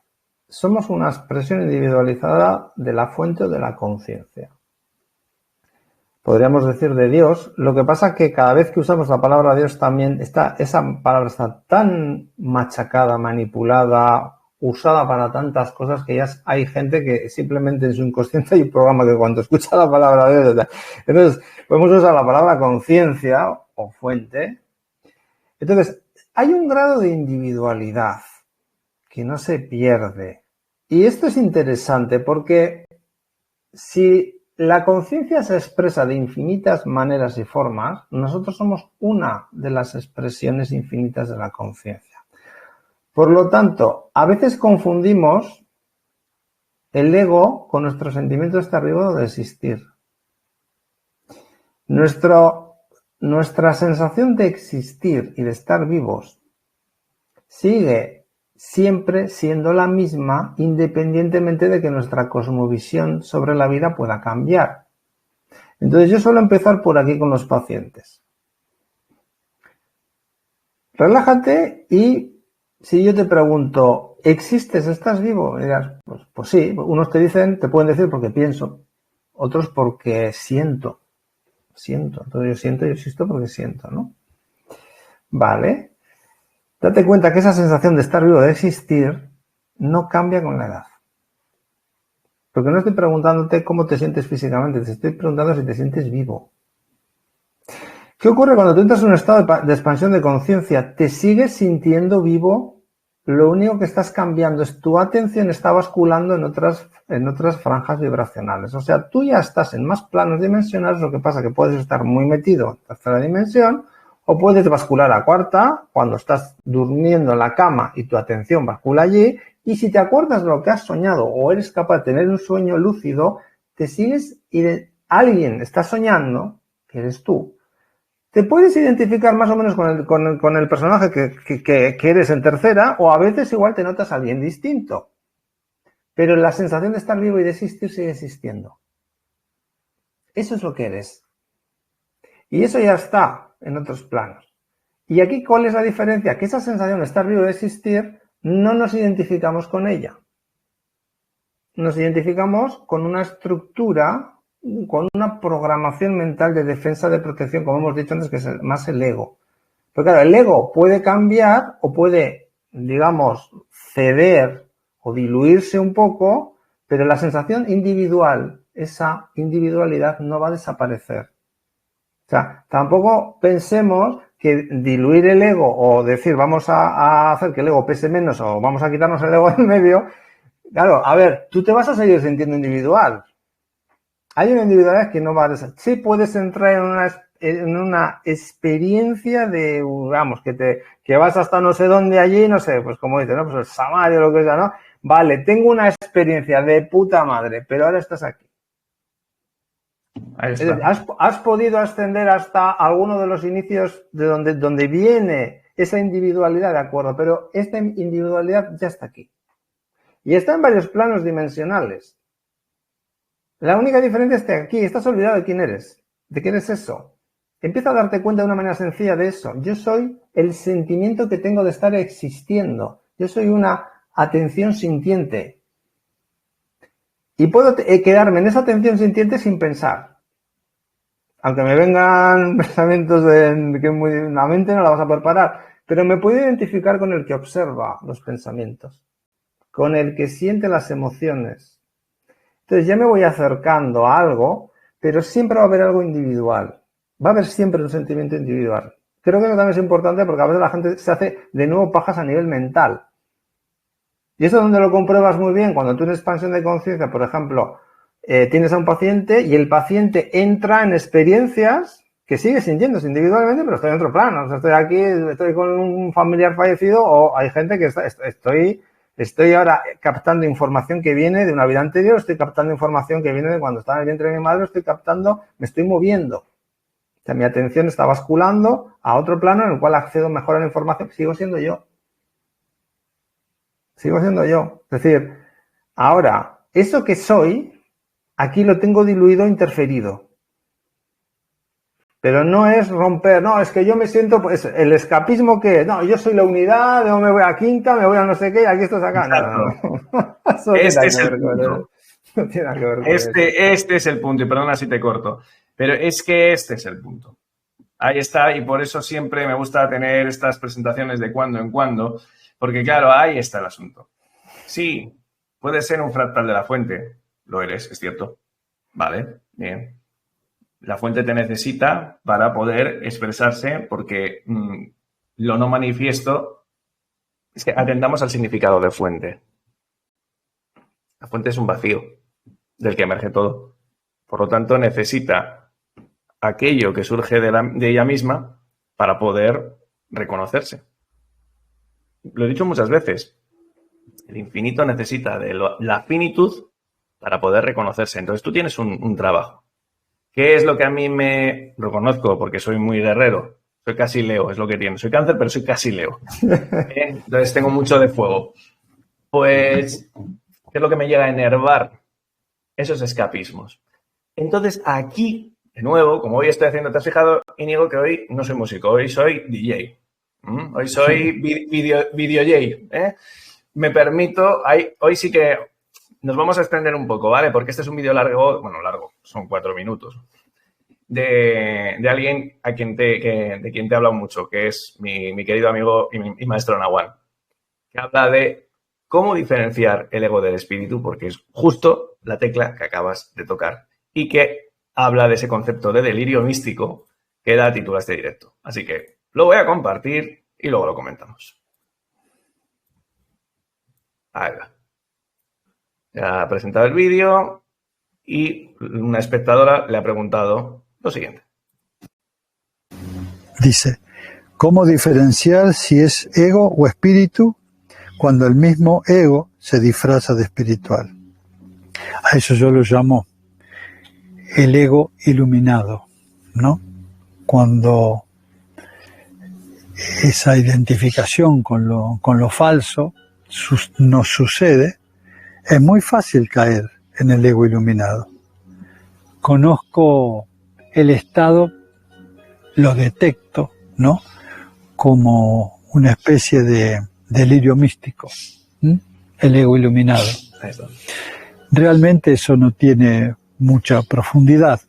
somos una expresión individualizada de la fuente o de la conciencia. Podríamos decir de Dios. Lo que pasa es que cada vez que usamos la palabra Dios también esa palabra está tan machacada, manipulada, usada para tantas cosas que ya hay gente que simplemente en su inconsciente hay un programa que cuando escucha la palabra Dios, entonces podemos usar la palabra conciencia o fuente. Entonces, hay un grado de individualidad que no se pierde. Y esto es interesante porque si la conciencia se expresa de infinitas maneras y formas, nosotros somos una de las expresiones infinitas de la conciencia. Por lo tanto, a veces confundimos el ego con nuestro sentimiento de estar vivo o de existir. Nuestra sensación de existir y de estar vivos sigue siempre siendo la misma, independientemente de que nuestra cosmovisión sobre la vida pueda cambiar. Entonces yo suelo empezar por aquí con los pacientes. Relájate y si yo te pregunto, ¿existes? ¿Estás vivo? Y dirás, pues sí. Unos te pueden decir porque pienso, otros porque siento. Entonces yo siento y existo porque siento, ¿no? Vale. Date cuenta que esa sensación de estar vivo, de existir, no cambia con la edad. Porque no estoy preguntándote cómo te sientes físicamente, te estoy preguntando si te sientes vivo. ¿Qué ocurre cuando tú entras en un estado de expansión de conciencia? ¿Te sigues sintiendo vivo? Lo único que estás cambiando es tu atención está basculando en otras franjas vibracionales. O sea, tú ya estás en más planos dimensionales, lo que pasa que puedes estar muy metido en tercera dimensión o puedes bascular a cuarta cuando estás durmiendo en la cama y tu atención bascula allí. Y si te acuerdas de lo que has soñado o eres capaz de tener un sueño lúcido, te sigues y alguien está soñando, que eres tú. Te puedes identificar más o menos con el personaje que eres en tercera, o a veces igual te notas a alguien distinto. Pero la sensación de estar vivo y de existir sigue existiendo. Eso es lo que eres. Y eso ya está en otros planos. Y aquí, ¿cuál es la diferencia? Que esa sensación de estar vivo y de existir, no nos identificamos con ella. Nos identificamos con una estructura, con una programación mental de defensa, de protección, como hemos dicho antes, que es más el ego. Pero claro, el ego puede cambiar o puede, digamos, ceder o diluirse un poco, pero la sensación individual, esa individualidad no va a desaparecer. O sea, tampoco pensemos que diluir el ego o decir vamos a hacer que el ego pese menos o vamos a quitarnos el ego en medio. Claro, a ver, tú te vas a seguir sintiendo individual. Hay una individualidad que no va a desarrollar. Sí puedes entrar en una experiencia de, vamos, que vas hasta no sé dónde allí, no sé, pues como dices, ¿no? Pues el Samario, lo que sea, ¿no? Vale, tengo una experiencia de puta madre, pero ahora estás aquí. Ahí Es está. decir, has podido ascender hasta alguno de los inicios de donde viene esa individualidad, de acuerdo, pero esta individualidad ya está aquí. Y está en varios planos dimensionales. La única diferencia es que aquí estás olvidado de quién eres, de qué eres eso. Empieza a darte cuenta de una manera sencilla de eso. Yo soy el sentimiento que tengo de estar existiendo. Yo soy una atención sintiente. Y puedo quedarme en esa atención sintiente sin pensar. Aunque me vengan pensamientos de que la mente no la vas a poder parar, pero me puedo identificar con el que observa los pensamientos, con el que siente las emociones. Entonces ya me voy acercando a algo, pero siempre va a haber algo individual. Va a haber siempre un sentimiento individual. Creo que eso también es importante porque a veces la gente se hace de nuevo pajas a nivel mental. Y eso es donde lo compruebas muy bien, cuando tú en expansión de conciencia, por ejemplo, tienes a un paciente y el paciente entra en experiencias que sigue sintiéndose individualmente, pero estoy en otro plano. O sea, estoy aquí, estoy con un familiar fallecido, o hay gente que estoy ahora captando información que viene de una vida anterior, estoy captando información que viene de cuando estaba en el vientre de mi madre, me estoy moviendo. O sea, mi atención está basculando a otro plano en el cual accedo mejor a la información. Sigo siendo yo. Es decir, ahora, eso que soy, aquí lo tengo diluido, interferido. Pero no es romper, no, es que yo me siento, pues, el escapismo que, no, yo soy la unidad, yo me voy a Quinta, me voy a no sé qué, y aquí estás acá. No. Eso Este es el punto. No tiene nada que ver con eso. Este es el punto, y perdona si te corto, pero es que este es el punto. Ahí está, y por eso siempre me gusta tener estas presentaciones de cuando en cuando, porque claro, ahí está el asunto. Sí, puedes ser un fractal de la fuente, lo eres, es cierto. Vale, bien. La fuente te necesita para poder expresarse porque lo no manifiesto es que atendamos al significado de fuente. La fuente es un vacío del que emerge todo. Por lo tanto, necesita aquello que surge de ella misma para poder reconocerse. Lo he dicho muchas veces. El infinito necesita de la finitud para poder reconocerse. Entonces, tú tienes un trabajo. ¿Qué es lo que a mí me reconozco? Porque soy muy guerrero. Soy casi Leo, es lo que tiene. Soy Cáncer, pero soy casi Leo. Entonces tengo mucho de fuego. Pues, ¿qué es lo que me llega a enervar? Esos escapismos. Entonces, aquí, de nuevo, como hoy estoy haciendo, ¿te has fijado, Íñigo, que hoy no soy músico? Hoy soy DJ. Hoy soy video-jay. Me permito, hoy sí que nos vamos a extender un poco, ¿vale? Porque este es un vídeo largo, son 4 minutos, de alguien de quien te he hablado mucho, que es mi querido amigo y maestro Nahual, que habla de cómo diferenciar el ego del espíritu, porque es justo la tecla que acabas de tocar, y que habla de ese concepto de delirio místico que da título a este directo. Así que lo voy a compartir y luego lo comentamos. Ahí va. Ya ha presentado el vídeo y una espectadora le ha preguntado lo siguiente. Dice, ¿cómo diferenciar si es ego o espíritu cuando el mismo ego se disfraza de espiritual? A eso yo lo llamo el ego iluminado, ¿no? Cuando esa identificación con lo falso nos sucede, es muy fácil caer en el ego iluminado. Conozco el estado, lo detecto, ¿no? Como una especie de delirio místico, el ego iluminado. Realmente eso no tiene mucha profundidad,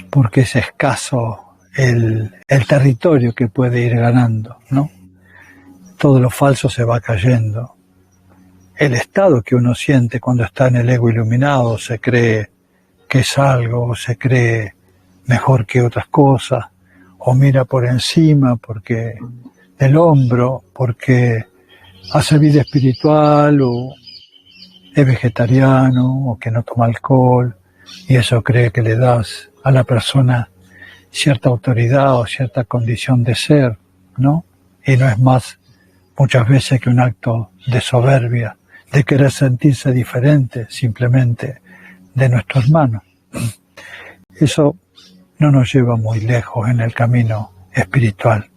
porque es escaso el territorio que puede ir ganando, ¿no? Todo lo falso se va cayendo. El estado que uno siente cuando está en el ego iluminado, se cree que es algo, se cree mejor que otras cosas, o mira por encima porque del hombro, porque hace vida espiritual, o es vegetariano, o que no toma alcohol, y eso cree que le das a la persona cierta autoridad o cierta condición de ser, ¿no? Y no es más muchas veces que un acto de soberbia, de querer sentirse diferente simplemente de nuestro hermano. Eso no nos lleva muy lejos en el camino espiritual.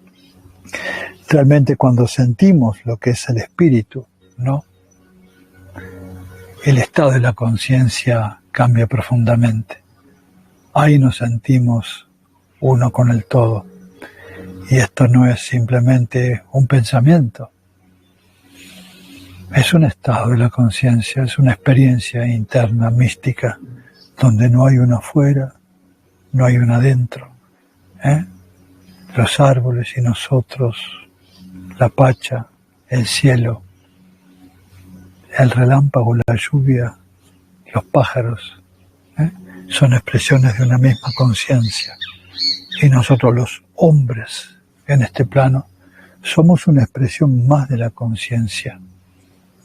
Realmente cuando sentimos lo que es el espíritu, ¿no? El estado de la conciencia cambia profundamente. Ahí nos sentimos uno con el todo. Y esto no es simplemente un pensamiento. Es un estado de la conciencia, es una experiencia interna, mística, donde no hay uno afuera, no hay uno adentro. Los árboles y nosotros, la pacha, el cielo, el relámpago, la lluvia, los pájaros, son expresiones de una misma conciencia. Y nosotros los hombres en este plano somos una expresión más de la conciencia.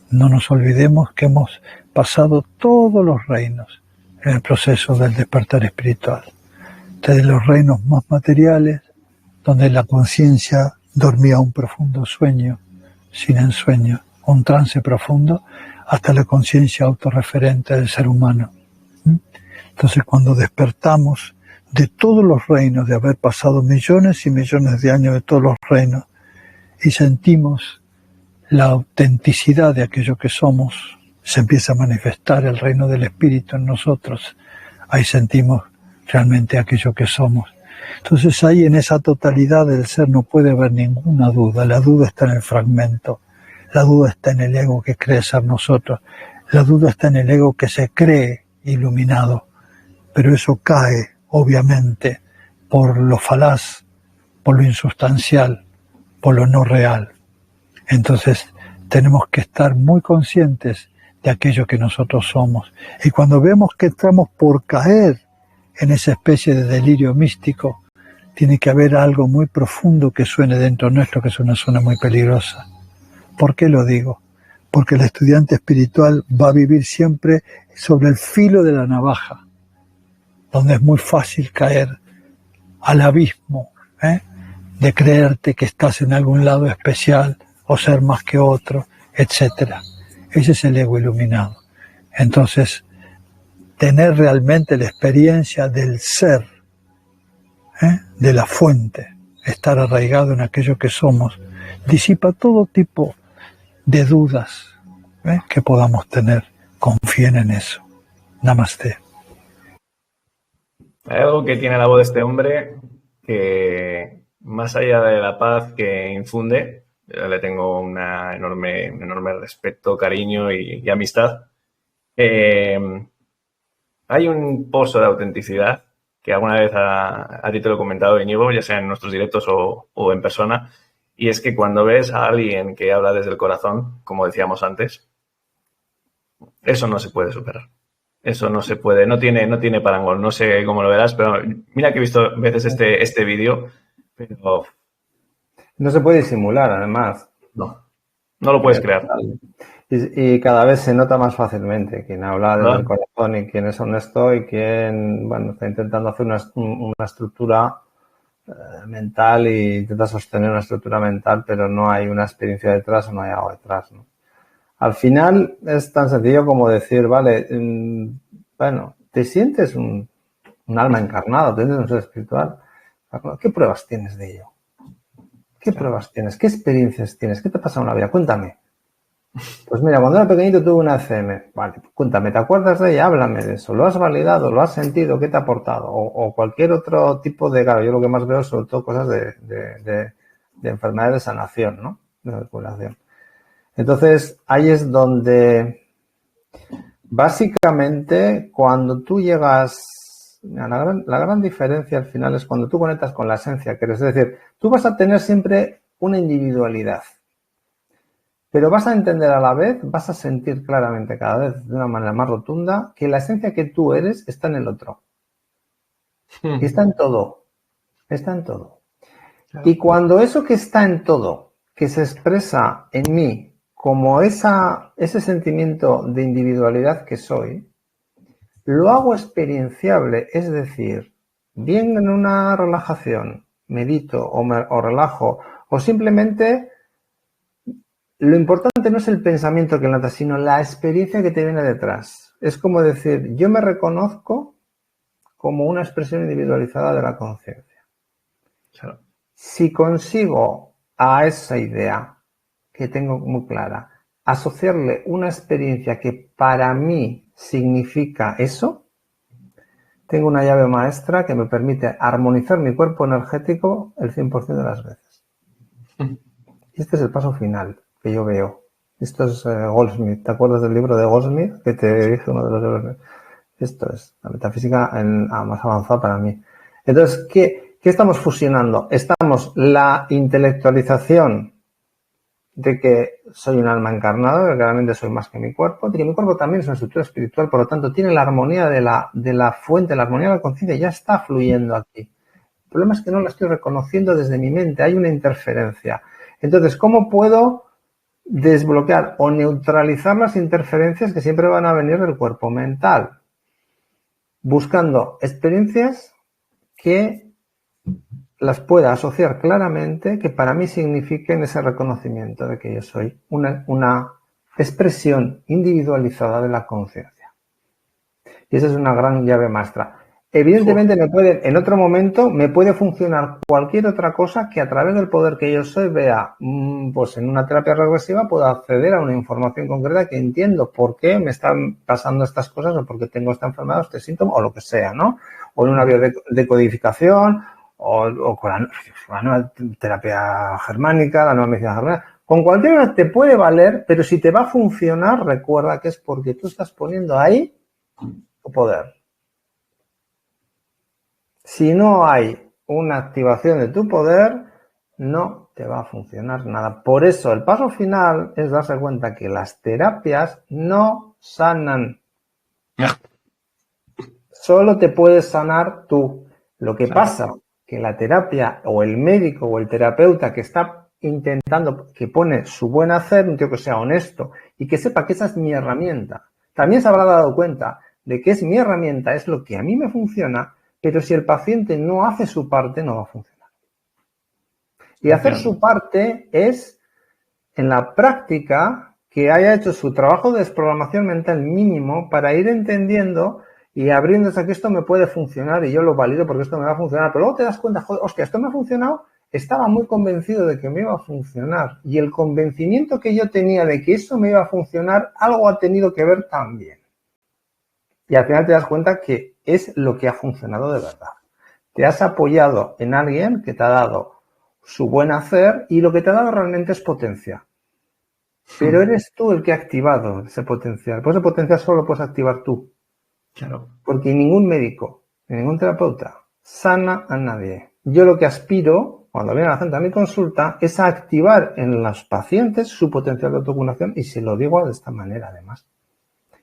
No nos olvidemos que hemos pasado todos los reinos en el proceso del despertar espiritual. Desde los reinos más materiales, donde la conciencia dormía un profundo sueño, sin ensueño, un trance profundo, hasta la conciencia autorreferente del ser humano. Entonces, cuando despertamos de todos los reinos, de haber pasado millones y millones de años de todos los reinos, y sentimos la autenticidad de aquello que somos, se empieza a manifestar el reino del espíritu en nosotros. Ahí sentimos realmente aquello que somos. Entonces ahí en esa totalidad del ser no puede haber ninguna duda. La duda está en el fragmento, la duda está en el ego que cree ser nosotros, la duda está en el ego que se cree iluminado, pero eso cae obviamente por lo falaz, por lo insustancial, por lo no real. Entonces tenemos que estar muy conscientes de aquello que nosotros somos. Y cuando vemos que estamos por caer en esa especie de delirio místico, tiene que haber algo muy profundo que suene dentro nuestro, que es una zona muy peligrosa. ¿Por qué lo digo? Porque el estudiante espiritual va a vivir siempre sobre el filo de la navaja, donde es muy fácil caer al abismo, de creerte que estás en algún lado especial o ser más que otro, etc. Ese es el ego iluminado. Entonces, tener realmente la experiencia del ser, de la fuente, estar arraigado en aquello que somos, disipa todo tipo de dudas que podamos tener. Confíen en eso. Namaste. Hay algo que tiene la voz de este hombre que, más allá de la paz que infunde, yo le tengo un enorme respeto, cariño y amistad. Hay un pozo de autenticidad que alguna vez a ti te lo he comentado, Íñigo, ya sea en nuestros directos o en persona, y es que cuando ves a alguien que habla desde el corazón, como decíamos antes, eso no se puede superar. Eso no se puede, no tiene parangón. No sé cómo lo verás, pero mira que he visto veces este vídeo, pero no se puede disimular, además. No lo puedes crear. Y cada vez se nota más fácilmente quién habla desde el corazón y quién es honesto y quién, está intentando hacer una estructura mental y intenta sostener una estructura mental, pero no hay una experiencia detrás o no hay algo detrás, ¿no? Al final es tan sencillo como decir, vale, te sientes un alma encarnado, te sientes un ser espiritual. ¿Qué pruebas tienes de ello? ¿Qué pruebas tienes? ¿Qué experiencias tienes? ¿Qué te ha pasado en la vida? Cuéntame. Pues mira, cuando era pequeñito tuve una FM. Vale, cuéntame, ¿te acuerdas de ella? Háblame de eso. ¿Lo has validado? ¿Lo has sentido? ¿Qué te ha aportado? O cualquier otro tipo de... Claro, yo lo que más veo es sobre todo cosas de enfermedades de sanación, ¿no? De circulación. Entonces, ahí es donde básicamente cuando tú llegas... La gran diferencia al final es cuando tú conectas con la esencia que eres. Es decir, tú vas a tener siempre una individualidad. Pero vas a entender a la vez, vas a sentir claramente cada vez de una manera más rotunda que la esencia que tú eres está en el otro. Y está en todo. Está en todo. Claro. Y cuando eso que está en todo, que se expresa en mí como ese sentimiento de individualidad que soy, lo hago experienciable, es decir, bien en una relajación, medito o relajo, o simplemente lo importante no es el pensamiento que lanzas, sino la experiencia que te viene detrás. Es como decir, yo me reconozco como una expresión individualizada de la conciencia. Claro. Si consigo a esa idea que tengo muy clara, asociarle una experiencia que para mí significa eso, tengo una llave maestra que me permite armonizar mi cuerpo energético el 100% de las veces. Y este es el paso final que yo veo. Esto es Goldsmith. ¿Te acuerdas del libro de Goldsmith que te dije uno de los libros? Esto es la metafísica más avanzada para mí. Entonces, ¿qué estamos fusionando? Estamos la intelectualización de que soy un alma encarnada, que realmente soy más que mi cuerpo, de que mi cuerpo también es una estructura espiritual, por lo tanto tiene la armonía de la fuente, la armonía de la conciencia, ya está fluyendo aquí. El problema es que no la estoy reconociendo desde mi mente, hay una interferencia. Entonces, ¿cómo puedo desbloquear o neutralizar las interferencias que siempre van a venir del cuerpo mental? Buscando experiencias que las pueda asociar claramente, que para mí signifiquen ese reconocimiento de que yo soy una expresión individualizada de la conciencia. Y esa es una gran llave maestra. Evidentemente en otro momento me puede funcionar cualquier otra cosa que a través del poder que yo soy vea, pues en una terapia regresiva puedo acceder a una información concreta que entiendo por qué me están pasando estas cosas o por qué tengo esta enfermedad o este síntoma o lo que sea, ¿no? O en una biodecodificación o con la nueva terapia germánica, la nueva medicina germánica. Con cualquiera te puede valer, pero si te va a funcionar, recuerda que es porque tú estás poniendo ahí tu poder. Si no hay una activación de tu poder, no te va a funcionar nada. Por eso el paso final es darse cuenta que las terapias no sanan. Solo te puedes sanar tú. Lo que pasa que la terapia o el médico o el terapeuta que está intentando, que pone su buen hacer, un tío que sea honesto y que sepa que esa es mi herramienta, también se habrá dado cuenta de que es mi herramienta, es lo que a mí me funciona, pero si el paciente no hace su parte, no va a funcionar. Y hacer su parte es, en la práctica, que haya hecho su trabajo de desprogramación mental mínimo para ir entendiendo y abriéndose a que esto me puede funcionar y yo lo valido porque esto me va a funcionar. Pero luego te das cuenta, joder, hostia, esto me ha funcionado, estaba muy convencido de que me iba a funcionar. Y el convencimiento que yo tenía de que eso me iba a funcionar, algo ha tenido que ver también. Y al final te das cuenta que es lo que ha funcionado de verdad. Te has apoyado en alguien que te ha dado su buen hacer y lo que te ha dado realmente es potencia. Pero eres tú el que ha activado ese potencial. Pues ese potencial solo lo puedes activar tú. Claro. Porque ningún médico, ningún terapeuta sana a nadie. Yo lo que aspiro, cuando viene la gente a mi consulta, es a activar en los pacientes su potencial de autocuración y se lo digo de esta manera además.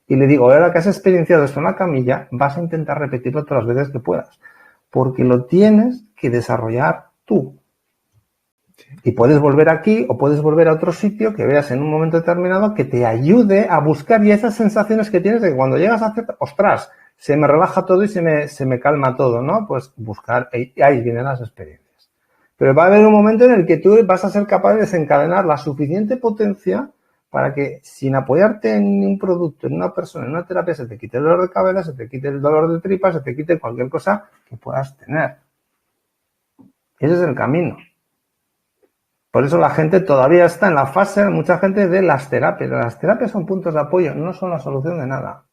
Y le digo, ahora que has experienciado esto en la camilla, vas a intentar repetirlo todas las veces que puedas. Porque lo tienes que desarrollar tú. Y puedes volver aquí o puedes volver a otro sitio que veas en un momento determinado que te ayude a buscar ya esas sensaciones que tienes de que cuando llegas a hacer, ostras, se me relaja todo y se me calma todo, ¿no? Pues buscar, y ahí vienen las experiencias. Pero va a haber un momento en el que tú vas a ser capaz de desencadenar la suficiente potencia para que sin apoyarte en un producto, en una persona, en una terapia, se te quite el dolor de cabeza, se te quite el dolor de tripa, se te quite cualquier cosa que puedas tener. Ese es el camino. Por eso la gente todavía está en la fase, mucha gente, de las terapias. Las terapias son puntos de apoyo, no son la solución de nada.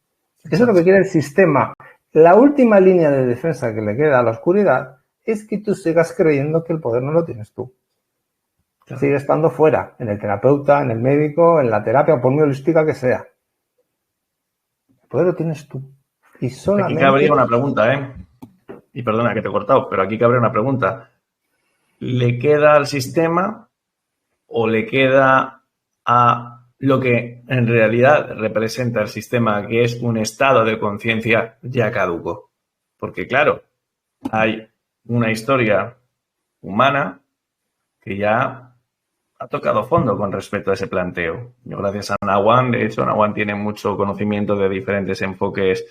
Eso es lo que quiere el sistema. La última línea de defensa que le queda a la oscuridad es que tú sigas creyendo que el poder no lo tienes tú. Claro. Sigue estando fuera, en el terapeuta, en el médico, en la terapia, o por muy holística que sea. El poder lo tienes tú. Y solamente... Aquí cabría una pregunta, y perdona que te he cortado, pero aquí cabría una pregunta. ¿Le queda al sistema o le queda a lo que en realidad representa el sistema, que es un estado de conciencia ya caduco? Porque claro, hay una historia humana que ya ha tocado fondo con respecto a ese planteo. Yo, gracias a Nawan, de hecho, Nawan tiene mucho conocimiento de diferentes enfoques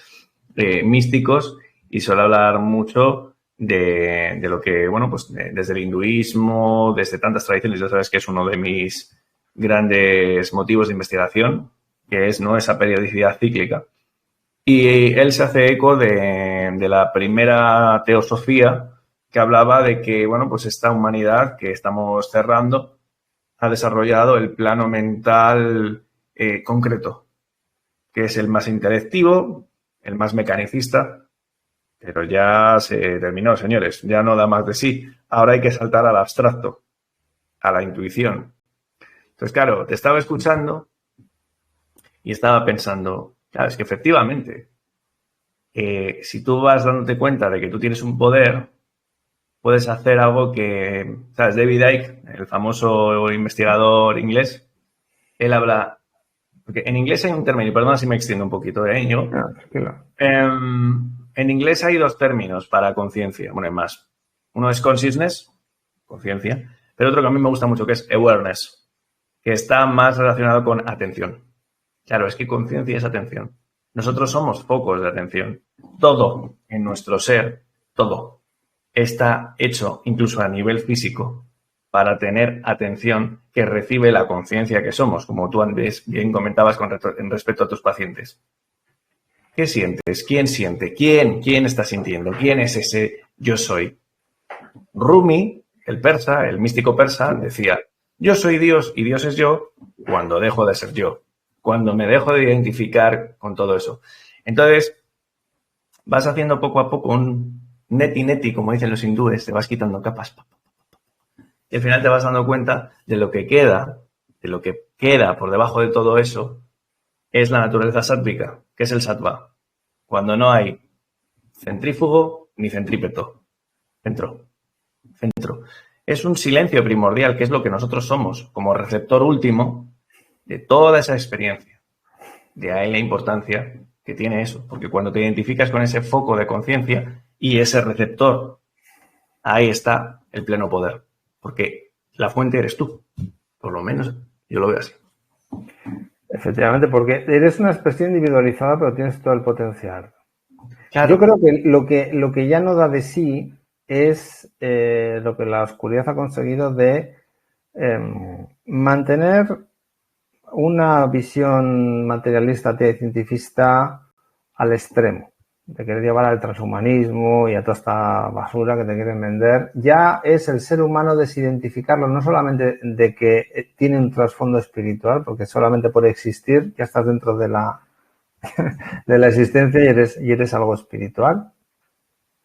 místicos y suele hablar mucho de lo que, bueno, pues desde el hinduismo, desde tantas tradiciones, ya sabes que es uno de mis grandes motivos de investigación, que es, ¿no?, esa periodicidad cíclica. Y él se hace eco de la primera teosofía que hablaba de que, bueno, pues esta humanidad que estamos cerrando ha desarrollado el plano mental concreto, que es el más intelectivo, el más mecanicista, pero ya se terminó, señores, ya no da más de sí. Ahora hay que saltar al abstracto, a la intuición. Entonces, claro, te estaba escuchando y estaba pensando, claro, es que efectivamente, si tú vas dándote cuenta de que tú tienes un poder, puedes hacer algo que, ¿sabes? David Icke, el famoso investigador inglés, él habla, porque en inglés hay un término, y perdona si me extiendo un poquito, Íñigo. No, tranquilo. En inglés hay dos términos para conciencia, bueno, hay más. Uno es consciousness, conciencia, pero otro que a mí me gusta mucho, que es awareness, que está más relacionado con atención. Claro, es que conciencia es atención. Nosotros somos focos de atención. Todo en nuestro ser, todo, está hecho, incluso a nivel físico, para tener atención que recibe la conciencia que somos, como tú antes bien comentabas en respecto a tus pacientes. ¿Qué sientes? ¿Quién siente? ¿Quién está sintiendo? ¿Quién es ese yo soy? Rumi, el persa, el místico persa, decía, yo soy Dios y Dios es yo cuando dejo de ser yo, cuando me dejo de identificar con todo eso. Entonces, vas haciendo poco a poco un neti, como dicen los hindúes, te vas quitando capas. Y al final te vas dando cuenta de lo que queda por debajo de todo eso, es la naturaleza sátvica, que es el sattva. Cuando no hay centrífugo ni centrípeto. Centro. Es un silencio primordial, que es lo que nosotros somos, como receptor último de toda esa experiencia. De ahí la importancia que tiene eso, porque cuando te identificas con ese foco de conciencia y ese receptor, ahí está el pleno poder, porque la fuente eres tú, por lo menos yo lo veo así. Efectivamente, porque eres una especie individualizada, pero tienes todo el potencial. Claro. Yo creo que lo que ya no da de sí es lo que la oscuridad ha conseguido de mantener una visión materialista, atea y cientifista al extremo, de querer llevar al transhumanismo y a toda esta basura que te quieren vender. Ya es el ser humano desidentificarlo, no solamente de que tiene un trasfondo espiritual, porque solamente por existir ya estás dentro de la existencia y eres algo espiritual.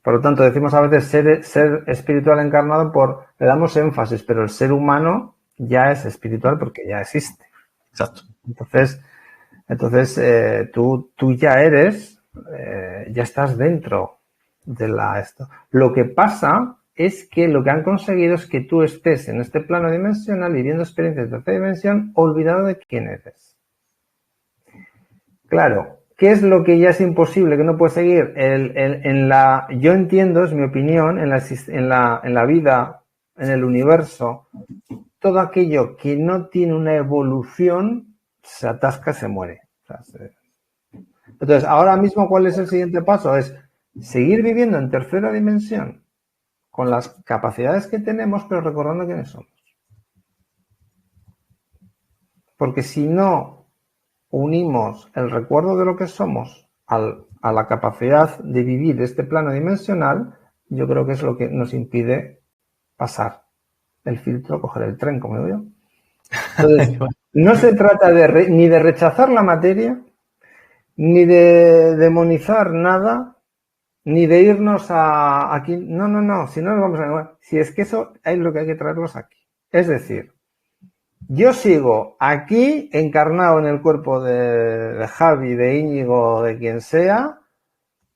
Por lo tanto, decimos a veces ser espiritual encarnado le damos énfasis, pero el ser humano ya es espiritual porque ya existe. Exacto. Entonces tú ya eres, ya estás dentro de esto. Lo que pasa es que lo que han conseguido es que tú estés en este plano dimensional viviendo experiencias de tercera dimensión olvidado de quién eres. Claro, ¿qué es lo que ya es imposible, que no puedes seguir? Yo entiendo, es mi opinión, en la vida, en el universo, todo aquello que no tiene una evolución se atasca, se muere. Entonces, ahora mismo, ¿cuál es el siguiente paso? Es seguir viviendo en tercera dimensión con las capacidades que tenemos, pero recordando quiénes somos. Porque si no unimos el recuerdo de lo que somos a la capacidad de vivir este plano dimensional, yo creo que es lo que nos impide pasar el filtro, coger el tren, como digo yo. Entonces, no se trata ni de rechazar la materia, ni de demonizar nada, ni de irnos a aquí. No, si no nos vamos a... Si es que eso es lo que hay que traerlos aquí. Es decir, yo sigo aquí encarnado en el cuerpo de Javi, de Íñigo, de quien sea,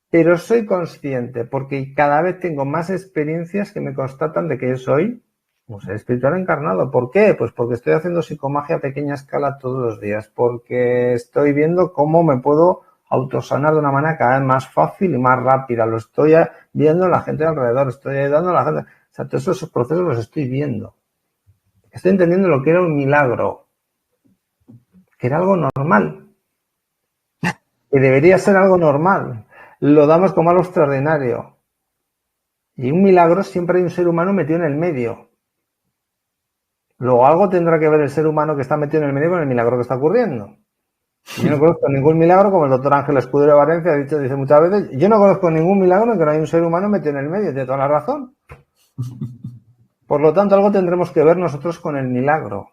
pero soy consciente porque cada vez tengo más experiencias que me constatan de que yo soy un ser espiritual encarnado. ¿Por qué? Pues porque estoy haciendo psicomagia a pequeña escala todos los días, porque estoy viendo cómo me puedo autosanar de una manera cada vez más fácil y más rápida. Lo estoy viendo en la gente alrededor, estoy ayudando a la gente. O sea, todos esos procesos los estoy viendo. Estoy entendiendo lo que era un milagro, que era algo normal, que debería ser algo normal. lo damos como algo extraordinario. Y un milagro siempre hay un ser humano metido en el medio. Luego algo tendrá que ver el ser humano que está metido en el medio con el milagro que está ocurriendo. Yo no conozco ningún milagro, como el doctor Ángel Escudero de Valencia dice muchas veces, yo no conozco ningún milagro en que no hay un ser humano metido en el medio, tiene toda la razón. Por lo tanto, algo tendremos que ver nosotros con el milagro.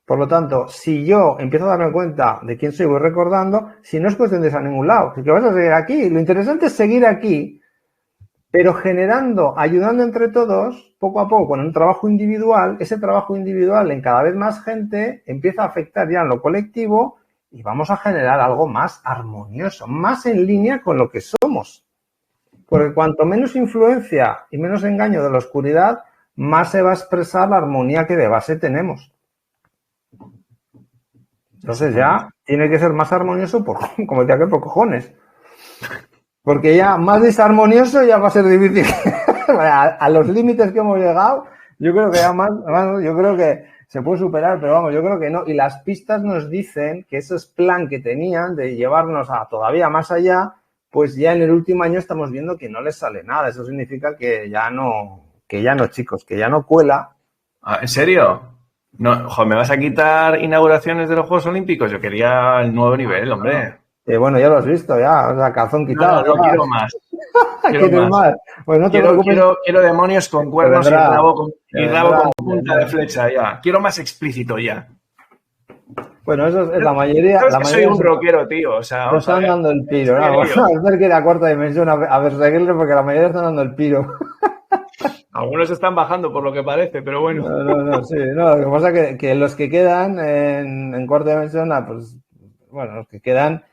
Por lo tanto, si yo empiezo a darme cuenta de quién soy, voy recordando, si no es cuestión de ir a ningún lado, si que vas a seguir aquí, lo interesante es seguir aquí, pero generando, ayudando entre todos, poco a poco, con un trabajo individual, ese trabajo individual en cada vez más gente empieza a afectar ya en lo colectivo y vamos a generar algo más armonioso, más en línea con lo que somos. Porque cuanto menos influencia y menos engaño de la oscuridad, más se va a expresar la armonía que de base tenemos. Entonces ya tiene que ser más armonioso, como decía aquel, por cojones. Porque ya más desarmonioso ya va a ser difícil. A los límites que hemos llegado, yo creo que ya yo creo que se puede superar, pero vamos, yo creo que no. Y las pistas nos dicen que ese plan que tenían de llevarnos a todavía más allá, pues ya en el último año estamos viendo que no les sale nada. Eso significa que ya no, chicos, que ya no cuela. ¿En serio? No, joder, ¿me vas a quitar inauguraciones de los Juegos Olímpicos? Yo quería el nuevo nivel, hombre. Bueno, ya lo has visto, ya, o sea, calzón quitado. No, quiero más. ¿Quieres más? Pues no te preocupes. Quiero demonios con cuernos y rabo con punta de flecha, ya. Quiero más explícito, ya. Bueno, eso es la mayoría. ¿Sabes que soy un rockero, tío? O sea, nos están dando el piro. Vamos a ver que la cuarta dimensión a perseguirle porque la mayoría están dando el piro. Algunos están bajando por lo que parece, pero bueno. Sí, lo que pasa es que los que quedan en cuarta dimensión, pues, bueno, los que quedan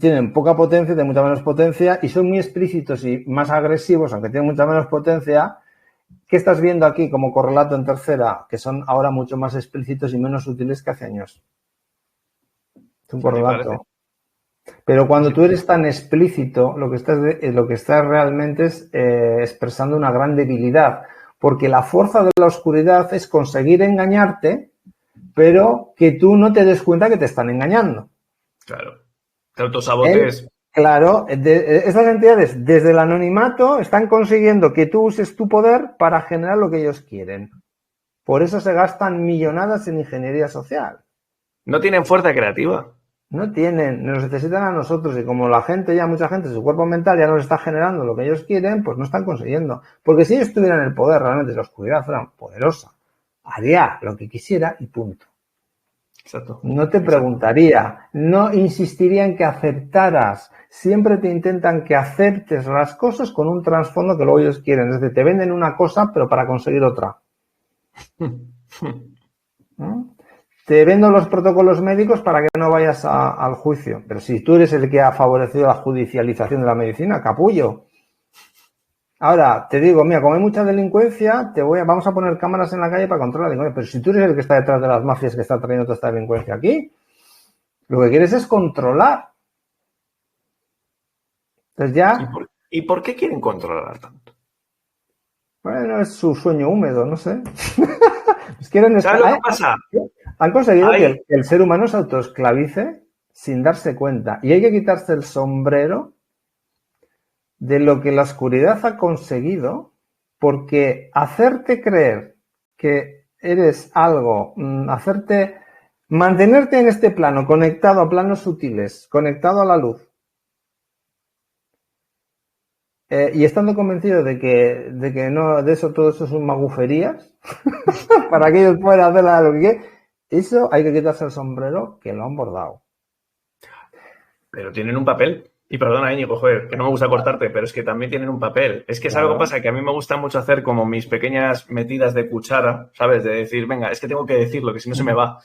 tienen poca potencia, tienen mucha menos potencia y son muy explícitos y más agresivos, aunque tienen mucha menos potencia. ¿Qué estás viendo aquí como correlato en tercera? Que son ahora mucho más explícitos y menos útiles que hace años. Es un correlato. Pero cuando tú eres tan explícito, lo que estás realmente es expresando una gran debilidad, porque la fuerza de la oscuridad es conseguir engañarte, pero que tú no te des cuenta que te están engañando. Claro. Te autosabotes. Claro, estas entidades desde el anonimato están consiguiendo que tú uses tu poder para generar lo que ellos quieren. Por eso se gastan millonadas en ingeniería social. No tienen fuerza creativa. No tienen, nos necesitan a nosotros y como mucha gente, su cuerpo mental ya no les está generando lo que ellos quieren, pues no están consiguiendo. Porque si ellos tuvieran el poder realmente, si la oscuridad fuera poderosa, haría lo que quisiera y punto. Exacto. No te preguntaría, no insistiría en que aceptaras. Siempre te intentan que aceptes las cosas con un trasfondo que luego ellos quieren. Es decir, te venden una cosa, pero para conseguir otra. ¿No? Te vendo los protocolos médicos para que no vayas al juicio. Pero si tú eres el que ha favorecido la judicialización de la medicina, capullo. Ahora, te digo, mira, como hay mucha delincuencia, vamos a poner cámaras en la calle para controlar la delincuencia. Pero si tú eres el que está detrás de las mafias que está trayendo toda esta delincuencia aquí, lo que quieres es controlar. Entonces ya... ¿Y por qué quieren controlar tanto? Bueno, es su sueño húmedo, no sé. ¿Sabes lo que pasa? Han conseguido que el ser humano se autoesclavice sin darse cuenta. Y hay que quitarse el sombrero de lo que la oscuridad ha conseguido, porque hacerte creer que eres algo, mantenerte en este plano, conectado a planos sutiles, conectado a la luz, y estando convencido de que no, de eso, todo eso son maguferías, para que ellos puedan hacer lo que quieran, eso hay que quitarse el sombrero que lo han bordado. Pero tienen un papel. Y perdona, Íñigo, joder, que no me gusta cortarte, pero es que también tienen un papel. Es que es algo que pasa que a mí me gusta mucho hacer como mis pequeñas metidas de cuchara, ¿sabes? De decir, venga, es que tengo que decirlo, que si no se me va.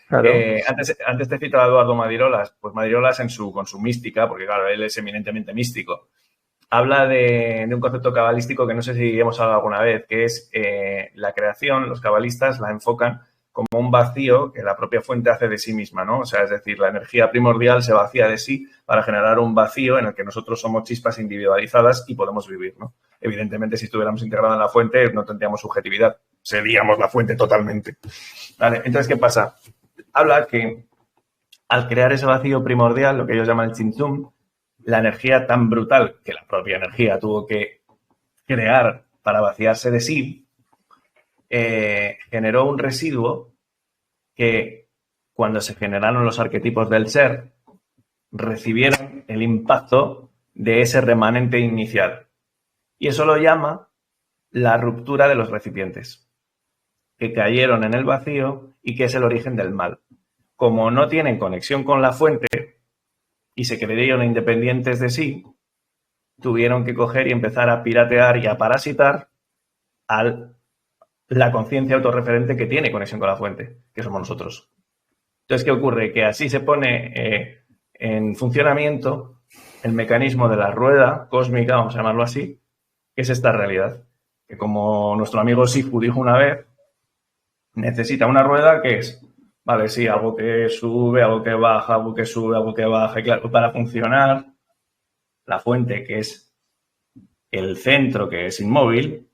Claro. Antes te citaba a Eduardo Madirolas. Pues Madirolas con su mística, porque claro, él es eminentemente místico, habla de un concepto cabalístico que no sé si hemos hablado alguna vez, que es la creación. Los cabalistas la enfocan como un vacío que la propia fuente hace de sí misma, ¿no? O sea, es decir, la energía primordial se vacía de sí para generar un vacío en el que nosotros somos chispas individualizadas y podemos vivir, ¿no? Evidentemente, si estuviéramos integrados en la fuente, no tendríamos subjetividad. Seríamos la fuente totalmente. Vale, entonces, ¿qué pasa? Habla que al crear ese vacío primordial, lo que ellos llaman el Tzimtzum, la energía tan brutal que la propia energía tuvo que crear para vaciarse de sí, generó un residuo que cuando se generaron los arquetipos del ser, recibieron el impacto de ese remanente inicial. Y eso lo llama la ruptura de los recipientes, que cayeron en el vacío y que es el origen del mal. Como no tienen conexión con la fuente y se creyeron independientes de sí, tuvieron que coger y empezar a piratear y a parasitar a la conciencia autorreferente que tiene conexión con la fuente, que somos nosotros. Entonces, ¿qué ocurre? Que así se pone en funcionamiento el mecanismo de la rueda cósmica, vamos a llamarlo así, que es esta realidad. Que como nuestro amigo Sifu dijo una vez, necesita una rueda que es, vale, sí, algo que sube, algo que baja, algo que sube, algo que baja. Y claro, para funcionar, la fuente, que es el centro, que es inmóvil,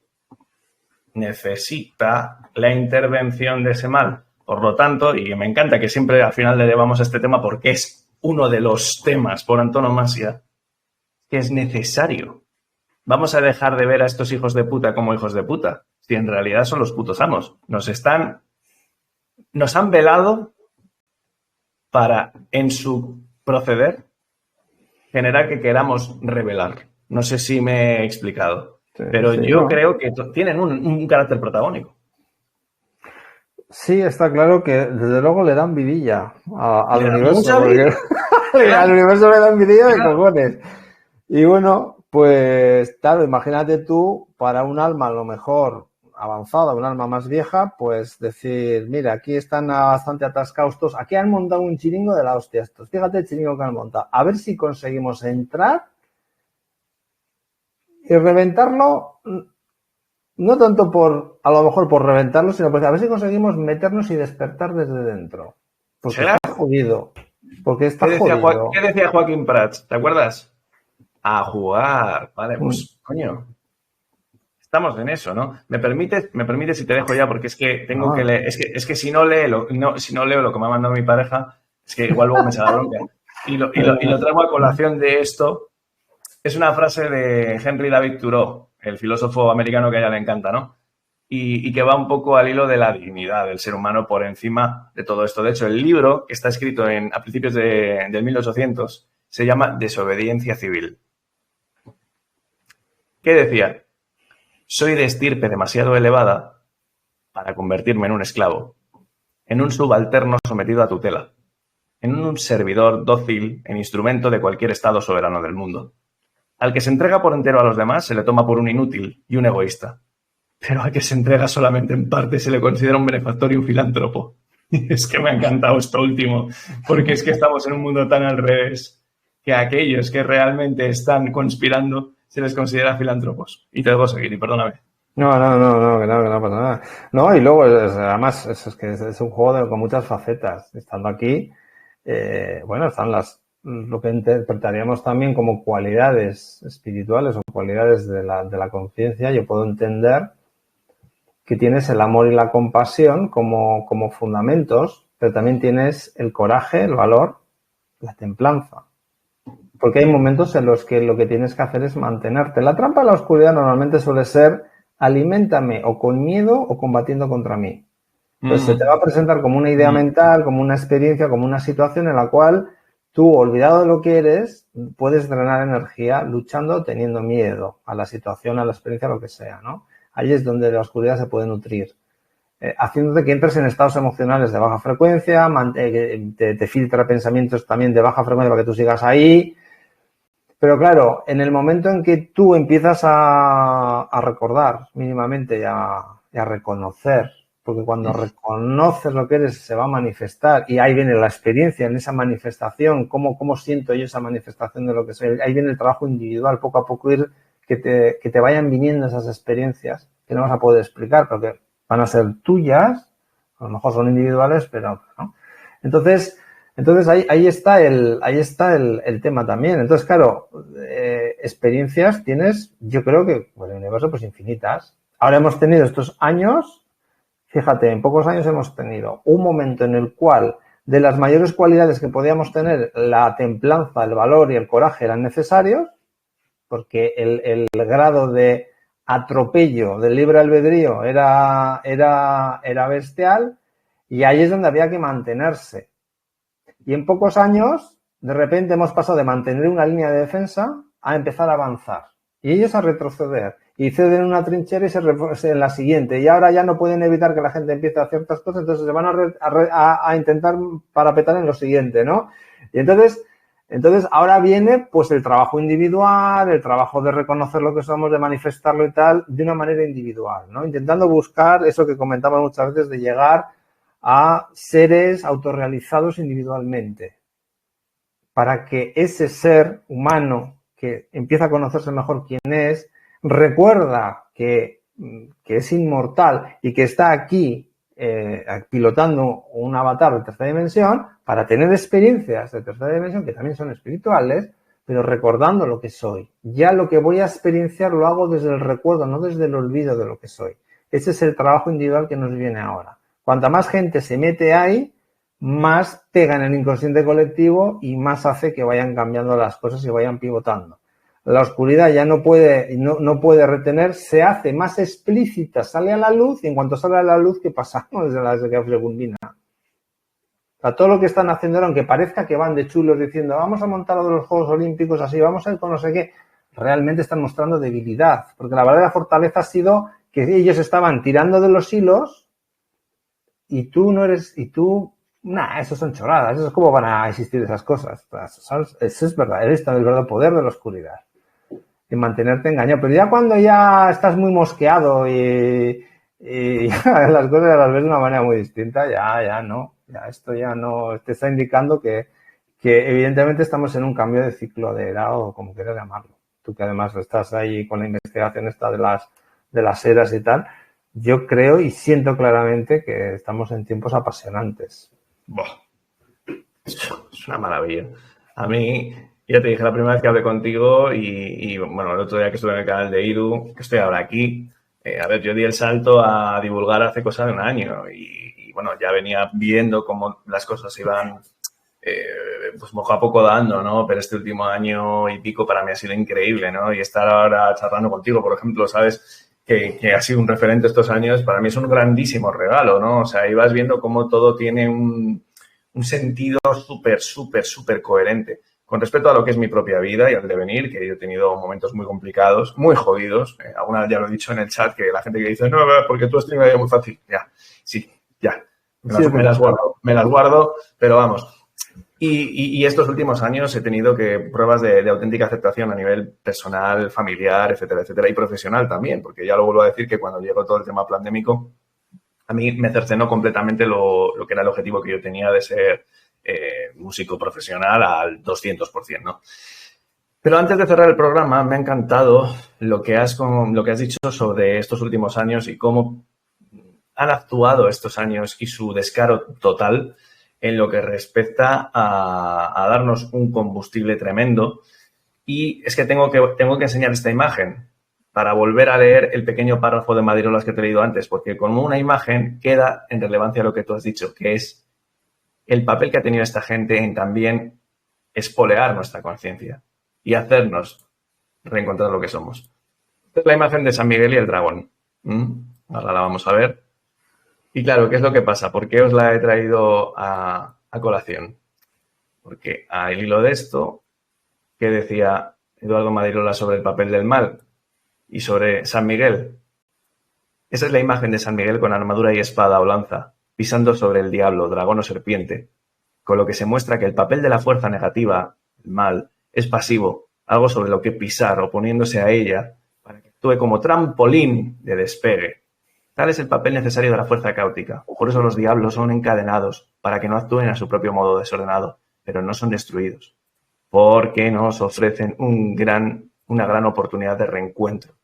necesita la intervención de ese mal. Por lo tanto, y me encanta que siempre al final le debamos a este tema porque es uno de los temas por antonomasia, que es necesario. Vamos a dejar de ver a estos hijos de puta como hijos de puta, si en realidad son los putos amos. Nos han velado para, en su proceder, generar que queramos revelar. No sé si me he explicado, Sí, pero sí, yo no. creo que tienen un carácter protagónico. Sí, está claro que desde luego le dan vidilla al Le dan universo, mucha porque vida. al universo le dan vidilla de Claro. cojones. Y bueno, pues claro, imagínate tú, para un alma a lo mejor avanzada, un alma más vieja, pues decir, mira, aquí están bastante atascados todos, aquí han montado un chiringo de la hostia estos, fíjate el chiringo que han montado, a ver si conseguimos entrar y reventarlo. No tanto por, a lo mejor por reventarlo, sino porque a ver si conseguimos meternos y despertar desde dentro. Porque Será. está jodido. Porque está ¿Qué decía, jodido. ¿Qué decía Joaquín Prats? ¿Te acuerdas? A jugar. Vale, pues, coño. Estamos en eso, ¿no? ¿Me permites si te dejo ya? Porque es que tengo que leer. Es que si no leo lo que me ha mandado mi pareja, es que igual luego me echa la bronca. Y lo traigo a colación de esto. Es una frase de Henry David Thoreau, el filósofo americano que a ella le encanta, ¿no? Y que va un poco al hilo de la dignidad del ser humano por encima de todo esto. De hecho, el libro, que está escrito a principios del 1800, se llama Desobediencia Civil. ¿Qué decía? Soy de estirpe demasiado elevada para convertirme en un esclavo, en un subalterno sometido a tutela, en un servidor dócil en instrumento de cualquier estado soberano del mundo. Al que se entrega por entero a los demás se le toma por un inútil y un egoísta. Pero al que se entrega solamente en parte se le considera un benefactor y un filántropo. Es que me ha encantado esto último, porque es que estamos en un mundo tan al revés que a aquellos que realmente están conspirando se les considera filántropos. Y te debo seguir, y perdóname. No, que no pasa nada. No, y luego, además, es que es un juego con muchas facetas. Estando aquí, bueno, están lo que interpretaríamos también como cualidades espirituales o cualidades de la conciencia. Yo puedo entender que tienes el amor y la compasión como fundamentos, pero también tienes el coraje, el valor, la templanza. Porque hay momentos en los que lo que tienes que hacer es mantenerte. La trampa de la oscuridad normalmente suele ser aliméntame o con miedo o combatiendo contra mí. Entonces se te va a presentar como una idea mental, como una experiencia, como una situación en la cual tú, olvidado de lo que eres, puedes drenar energía luchando, teniendo miedo a la situación, a la experiencia, a lo que sea, ¿no? Ahí es donde la oscuridad se puede nutrir. Haciéndote que entres en estados emocionales de baja frecuencia, te filtra pensamientos también de baja frecuencia para que tú sigas ahí. Pero claro, en el momento en que tú empiezas a recordar mínimamente y a reconocer, porque cuando reconoces lo que eres se va a manifestar y ahí viene la experiencia en esa manifestación, cómo siento yo esa manifestación de lo que soy, ahí viene el trabajo individual, poco a poco ir que te vayan viniendo esas experiencias que no vas a poder explicar porque van a ser tuyas, a lo mejor son individuales, pero no. Entonces ahí está el tema también. Entonces, claro, experiencias tienes, yo creo que por el universo, pues infinitas. Ahora hemos tenido estos años, fíjate, en pocos años hemos tenido un momento en el cual de las mayores cualidades que podíamos tener, la templanza, el valor y el coraje eran necesarios, porque el grado de atropello del libre albedrío era bestial, y ahí es donde había que mantenerse. Y en pocos años, de repente hemos pasado de mantener una línea de defensa a empezar a avanzar. Y ellos a retroceder. Y ceden una trinchera y se en la siguiente. Y ahora ya no pueden evitar que la gente empiece a hacer ciertas cosas, entonces se van a intentar parapetar en lo siguiente, ¿no? Y entonces ahora viene pues el trabajo individual, el trabajo de reconocer lo que somos, de manifestarlo y tal, de una manera individual, ¿no? Intentando buscar eso que comentamos muchas veces de llegar a seres autorrealizados individualmente, para que ese ser humano que empieza a conocerse mejor quién es, recuerda que es inmortal y que está aquí pilotando un avatar de tercera dimensión para tener experiencias de tercera dimensión que también son espirituales, pero recordando lo que soy. Ya lo que voy a experienciar lo hago desde el recuerdo, no desde el olvido de lo que soy. Ese es el trabajo individual que nos viene ahora. Cuanta más gente se mete ahí, más pega en el inconsciente colectivo y más hace que vayan cambiando las cosas y vayan pivotando. La oscuridad ya no puede retener, se hace más explícita, sale a la luz, y en cuanto sale a la luz, ¿qué pasa? Desde la secundina. O sea, todo lo que están haciendo, aunque parezca que van de chulos diciendo vamos a montar lo de los Juegos Olímpicos así, vamos a ir con no sé qué, realmente están mostrando debilidad, porque la verdadera fortaleza ha sido que ellos estaban tirando de los hilos y tú no eres, eso son chorradas, eso es como van a existir esas cosas. Eso es verdad, eres el verdadero poder de la oscuridad. Y mantenerte engañado. Pero ya cuando ya estás muy mosqueado y las cosas las ves de una manera muy distinta, ya no. Ya esto ya no te está indicando que evidentemente estamos en un cambio de ciclo de era o como quieras llamarlo. Tú que además estás ahí con la investigación esta de las eras y tal, yo creo y siento claramente que estamos en tiempos apasionantes. Buah. Es una maravilla. A mí, ya te dije la primera vez que hablé contigo y bueno, el otro día que estuve en el canal de Iru, que estoy ahora aquí, a ver, yo di el salto a divulgar hace cosa de un año y bueno, ya venía viendo cómo las cosas iban pues poco a poco dando, ¿no? Pero este último año y pico para mí ha sido increíble, ¿no? Y estar ahora charlando contigo, por ejemplo, ¿sabes? Que ha sido un referente estos años, para mí es un grandísimo regalo, ¿no? O sea, ibas viendo cómo todo tiene un sentido súper coherente. Con respecto a lo que es mi propia vida y al devenir, que yo he tenido momentos muy complicados, muy jodidos. Alguna vez ya lo he dicho en el chat, que la gente que dice, no, porque tú has tenido una vida muy fácil. Ya, sí, ya. Me las guardo, pero vamos. Y estos últimos años he tenido pruebas de auténtica aceptación a nivel personal, familiar, etcétera, y profesional también, porque ya lo vuelvo a decir que cuando llegó todo el tema pandémico, a mí me cercenó completamente lo que era el objetivo que yo tenía de ser músico profesional al 200%, ¿no? Pero antes de cerrar el programa, me ha encantado lo que has dicho sobre estos últimos años y cómo han actuado estos años y su descaro total en lo que respecta a darnos un combustible tremendo. Y es que tengo que enseñar esta imagen para volver a leer el pequeño párrafo de Madirolas que te he leído antes, porque con una imagen queda en relevancia lo que tú has dicho, que es el papel que ha tenido esta gente en también espolear nuestra conciencia y hacernos reencontrar lo que somos. Esta es la imagen de San Miguel y el dragón. Ahora la vamos a ver. Y claro, ¿qué es lo que pasa? ¿Por qué os la he traído a colación? Porque al hilo de esto, ¿qué decía Eduardo Madirola sobre el papel del mal y sobre San Miguel? Esa es la imagen de San Miguel con armadura y espada o lanza, pisando sobre el diablo, dragón o serpiente, con lo que se muestra que el papel de la fuerza negativa, el mal, es pasivo, algo sobre lo que pisar, oponiéndose a ella, para que actúe como trampolín de despegue. Tal es el papel necesario de la fuerza caótica. Por eso los diablos son encadenados, para que no actúen a su propio modo desordenado, pero no son destruidos, porque nos ofrecen una gran oportunidad de reencuentro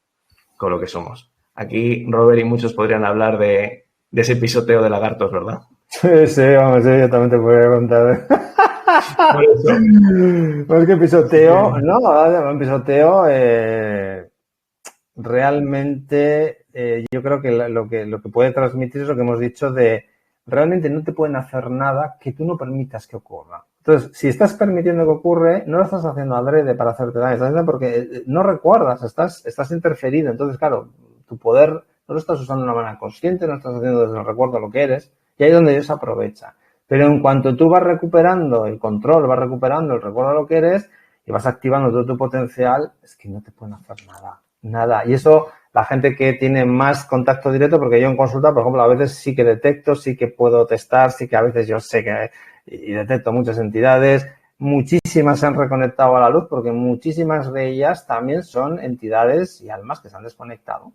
con lo que somos. Aquí Robert y muchos podrían hablar de ese pisoteo de lagartos, ¿verdad? Sí, vamos, yo también te podría contar. Por eso. Porque pisoteo, no, un pisoteo realmente yo creo que lo que puede transmitir es lo que hemos dicho de realmente no te pueden hacer nada que tú no permitas que ocurra. Entonces, si estás permitiendo que ocurre, no lo estás haciendo adrede para hacerte daño, estás haciendo porque no recuerdas, estás interferido. Entonces, claro, tu poder no lo estás usando de una manera consciente, no estás haciendo desde el recuerdo lo que eres, y ahí es donde ellos se aprovecha. Pero en cuanto tú vas recuperando el control, vas recuperando el recuerdo de lo que eres y vas activando todo tu potencial, es que no te pueden hacer nada, nada. Y eso, la gente que tiene más contacto directo, porque yo en consulta, por ejemplo, a veces sí que detecto, sí que puedo testar, sí que a veces yo sé que y detecto muchas entidades, muchísimas se han reconectado a la luz porque muchísimas de ellas también son entidades y almas que se han desconectado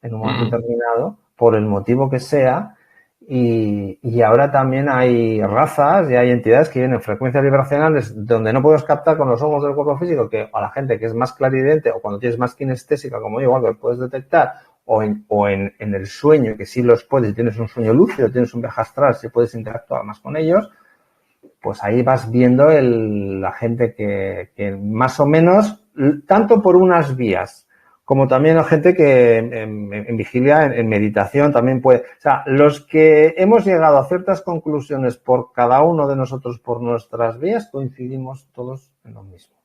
en un momento determinado, por el motivo que sea, y ahora también hay razas y hay entidades que vienen en frecuencias vibracionales donde no puedes captar con los ojos del cuerpo físico, que a la gente que es más clarividente o cuando tienes más kinestésica, como yo, igual que puedes detectar, o en el sueño, que sí los puedes, si tienes un sueño lúcido, tienes un viaje astral, si puedes interactuar más con ellos, pues ahí vas viendo la gente que más o menos, tanto por unas vías, como también la gente que en vigilia, en meditación también puede. O sea, los que hemos llegado a ciertas conclusiones por cada uno de nosotros, por nuestras vías, coincidimos todos en lo mismo.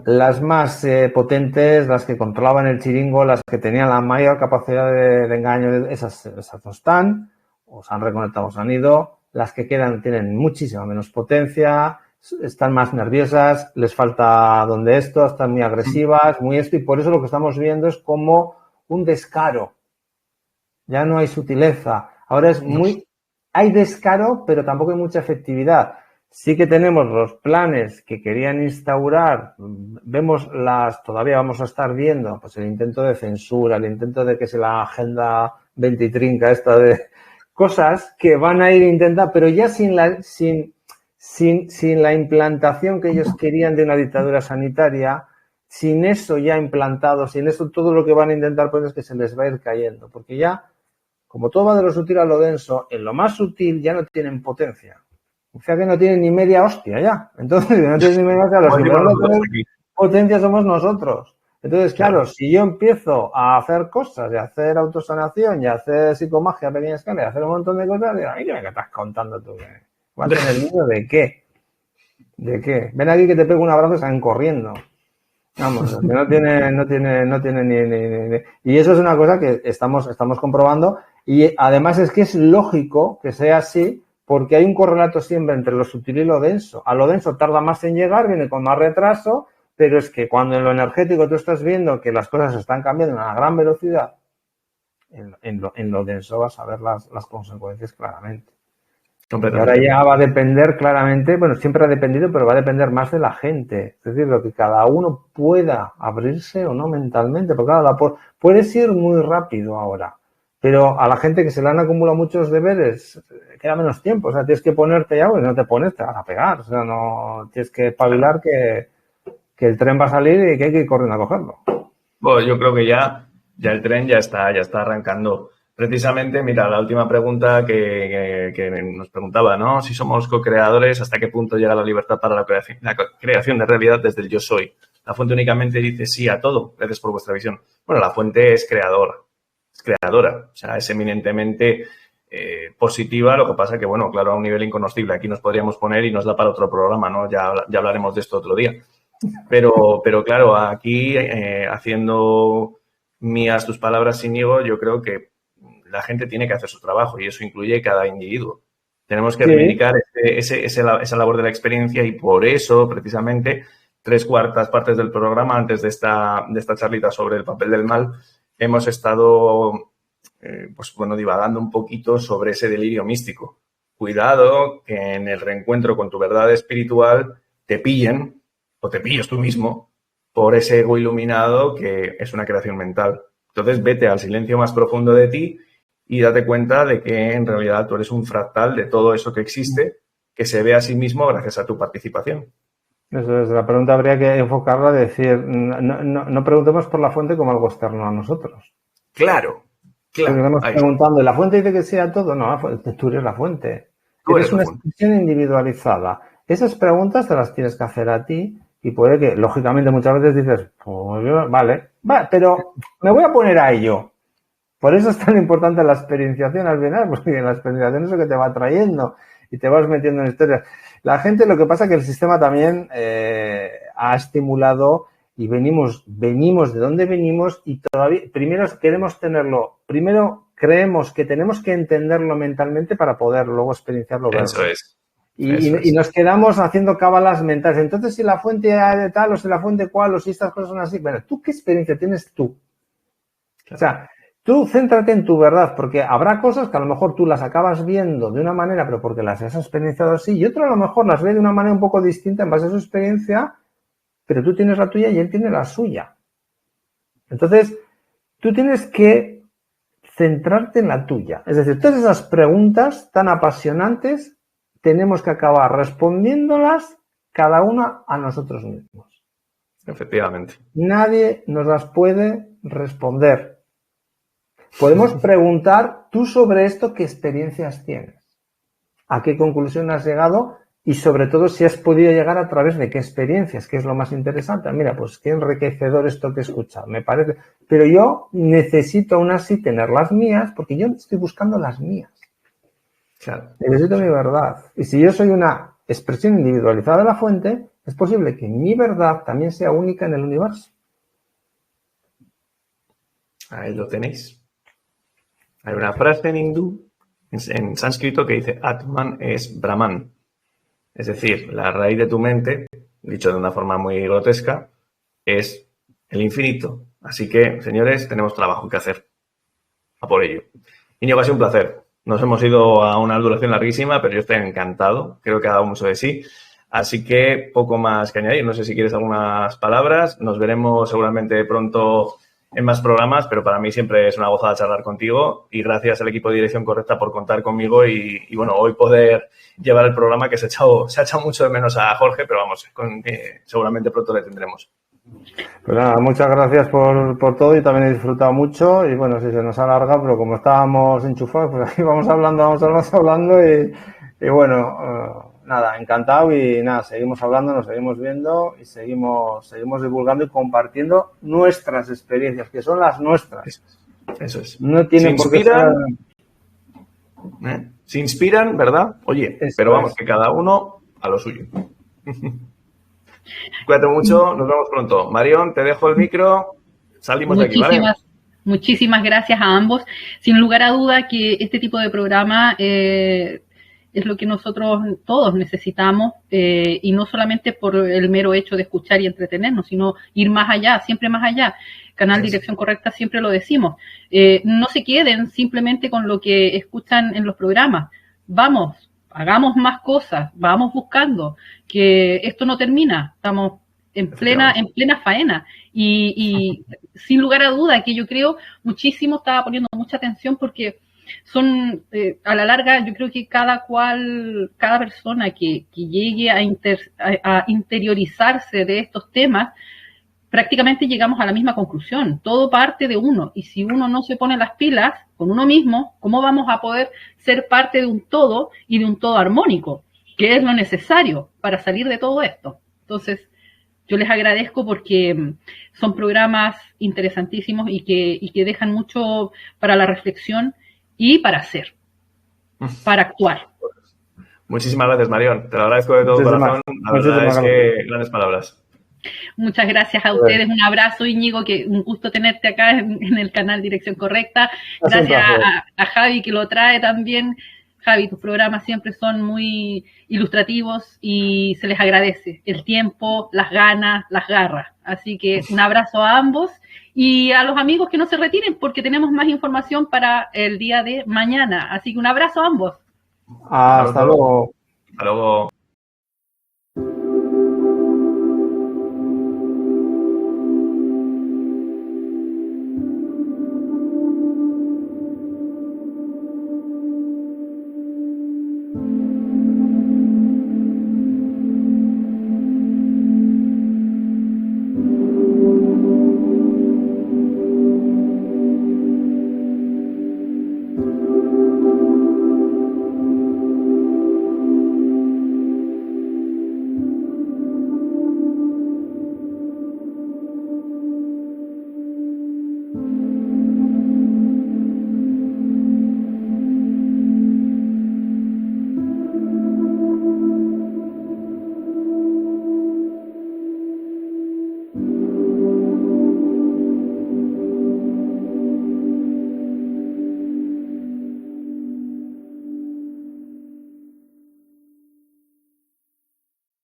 Las más potentes, las que controlaban el chiringo, las que tenían la mayor capacidad de engaño, esas no están, o se han reconectado o se han ido. Las que quedan tienen muchísima menos potencia, están más nerviosas, les falta donde esto, están muy agresivas, muy esto, y por eso lo que estamos viendo es como un descaro. Ya no hay sutileza. Ahora es hay descaro, pero tampoco hay mucha efectividad. Sí que tenemos los planes que querían instaurar, todavía vamos a estar viendo, pues el intento de censura, el intento de que se la agenda 20 y trinca esta de cosas que van a ir a intentar, pero ya sin la implantación que ellos querían de una dictadura sanitaria, sin eso ya implantado, sin eso todo lo que van a intentar pues es que se les va a ir cayendo, porque ya, como todo va de lo sutil a lo denso, en lo más sutil ya no tienen potencia. O sea que no tienen ni media hostia ya. Entonces, no tienen ni media hostia, los que no tenemos potencia somos nosotros. Entonces, claro, si yo empiezo a hacer cosas y a hacer autosanación y a hacer psicomagia a pequeña escala y a hacer un montón de cosas, digo, ¿qué me estás contando tú? ¿Vas a tener miedo de qué? ¿De qué? Ven aquí que te pego un abrazo y salen corriendo. Vamos, que no tiene ni. Y eso es una cosa que estamos comprobando y además es que es lógico que sea así porque hay un correlato siempre entre lo sutil y lo denso. A lo denso tarda más en llegar, viene con más retraso, pero es que cuando en lo energético tú estás viendo que las cosas están cambiando a una gran velocidad, en lo denso vas a ver las consecuencias claramente. Y ahora ya va a depender claramente, bueno, siempre ha dependido, pero va a depender más de la gente. Es decir, lo que cada uno pueda abrirse o no mentalmente, porque claro, puedes ir muy rápido ahora, pero a la gente que se le han acumulado muchos deberes, queda menos tiempo. O sea, tienes que ponerte ya, pues no te pones, te van a pegar. O sea, no tienes que espabilar que el tren va a salir y que hay que ir corriendo a cogerlo. Bueno, yo creo que ya el tren ya está arrancando. Precisamente, mira, la última pregunta que nos preguntaba, ¿no? Si somos co-creadores, ¿hasta qué punto llega la libertad para la creación de realidad desde el yo soy? La fuente únicamente dice sí a todo. Gracias por vuestra visión. Bueno, la fuente es creadora. O sea, es eminentemente positiva. Lo que pasa que, bueno, claro, a un nivel inconocible. Aquí nos podríamos poner y nos da para otro programa, ¿no? Ya hablaremos de esto otro día. Pero claro, aquí haciendo mías tus palabras, Íñigo, yo creo que la gente tiene que hacer su trabajo y eso incluye cada individuo. Tenemos que reivindicar esa labor de la experiencia y por eso, precisamente, 3/4 partes del programa, antes de esta charlita sobre el papel del mal, hemos estado, divagando un poquito sobre ese delirio místico. Cuidado que en el reencuentro con tu verdad espiritual te pillen o te pilles tú mismo por ese ego iluminado que es una creación mental. Entonces, vete al silencio más profundo de ti y date cuenta de que en realidad tú eres un fractal de todo eso que existe, que se ve a sí mismo gracias a tu participación. Eso es, la pregunta habría que enfocarla a decir, no preguntemos por la fuente como algo externo a nosotros. Claro. Estamos preguntando, ¿la fuente dice que sea todo? No, tú eres la fuente. Eres una expresión individualizada. Esas preguntas te las tienes que hacer a ti y puede que, lógicamente, muchas veces dices, pues vale, pero me voy a poner a ello. Por eso es tan importante la experienciación al final, porque la experienciación es lo que te va trayendo y te vas metiendo en historias. La gente, lo que pasa es que el sistema también ha estimulado y venimos de donde venimos y todavía, primero queremos tenerlo, primero creemos que tenemos que entenderlo mentalmente para poder luego experienciarlo. Eso es. Y nos quedamos haciendo cábalas mentales. Entonces, si la fuente de tal o si la fuente cual o si estas cosas son así, bueno, ¿tú qué experiencia tienes tú? Claro. O sea, tú céntrate en tu verdad, porque habrá cosas que a lo mejor tú las acabas viendo de una manera, pero porque las has experienciado así, y otro a lo mejor las ve de una manera un poco distinta en base a su experiencia, pero tú tienes la tuya y él tiene la suya. Entonces, tú tienes que centrarte en la tuya. Es decir, todas esas preguntas tan apasionantes tenemos que acabar respondiéndolas cada una a nosotros mismos. Efectivamente. Nadie nos las puede responder. Podemos preguntar, tú sobre esto, ¿qué experiencias tienes? ¿A qué conclusión has llegado? Y sobre todo, si has podido llegar a través de qué experiencias, que es lo más interesante. Mira, pues qué enriquecedor esto que he escuchado, me parece. Pero yo necesito aún así tener las mías, porque yo estoy buscando las mías. Claro. Necesito mi verdad. Y si yo soy una expresión individualizada de la fuente, es posible que mi verdad también sea única en el universo. Ahí lo tenéis. Hay una frase en hindú, en sánscrito, que dice Atman es Brahman. Es decir, la raíz de tu mente, dicho de una forma muy grotesca, es el infinito. Así que, señores, tenemos trabajo que hacer. A por ello. Íñigo, ha sido un placer. Nos hemos ido a una duración larguísima, pero yo estoy encantado. Creo que ha dado mucho de sí. Así que poco más que añadir. No sé si quieres algunas palabras. Nos veremos seguramente pronto en más programas, pero para mí siempre es una gozada charlar contigo y gracias al equipo de Dirección Correcta por contar conmigo y bueno, hoy poder llevar el programa que se ha echado mucho de menos a Jorge, pero vamos, seguramente pronto le tendremos. Pues nada, muchas gracias por todo y también he disfrutado mucho y bueno, si se nos ha alargado, pero como estábamos enchufados, pues aquí vamos hablando y bueno, nada, encantado y nada, seguimos hablando, nos seguimos viendo y seguimos divulgando y compartiendo nuestras experiencias, que son las nuestras. Eso es. No tienen por qué ser... Se inspiran, ¿verdad? Oye, eso pero vamos, que cada uno a lo suyo. Cuídate mucho, nos vemos pronto. Marión, te dejo el micro, salimos de aquí, ¿vale? Muchísimas gracias a ambos. Sin lugar a duda que este tipo de programa es lo que nosotros todos necesitamos y no solamente por el mero hecho de escuchar y entretenernos, sino ir más allá, siempre más allá. Canal Dirección Correcta siempre lo decimos. No se queden simplemente con lo que escuchan en los programas. Vamos, hagamos más cosas, vamos buscando, que esto no termina, estamos en plena faena y sin lugar a duda que yo creo muchísimo, estaba poniendo mucha atención porque son, a la larga, yo creo que cada persona que llegue a interiorizarse de estos temas, prácticamente llegamos a la misma conclusión. Todo parte de uno. Y si uno no se pone las pilas con uno mismo, ¿cómo vamos a poder ser parte de un todo y de un todo armónico? Que es lo necesario para salir de todo esto. Entonces, yo les agradezco porque son programas interesantísimos y que dejan mucho para la reflexión y para hacer, para actuar. Muchísimas gracias, Marión. Te lo agradezco de todo corazón. La verdad es que grandes palabras. Muchas gracias a ustedes, un abrazo, Íñigo, que un gusto tenerte acá en el canal Dirección Correcta. Gracias a Javi que lo trae también. Javi, tus programas siempre son muy ilustrativos y se les agradece el tiempo, las ganas, las garras. Así que un abrazo a ambos y a los amigos que no se retiren porque tenemos más información para el día de mañana. Así que un abrazo a ambos. Hasta luego. Hasta luego.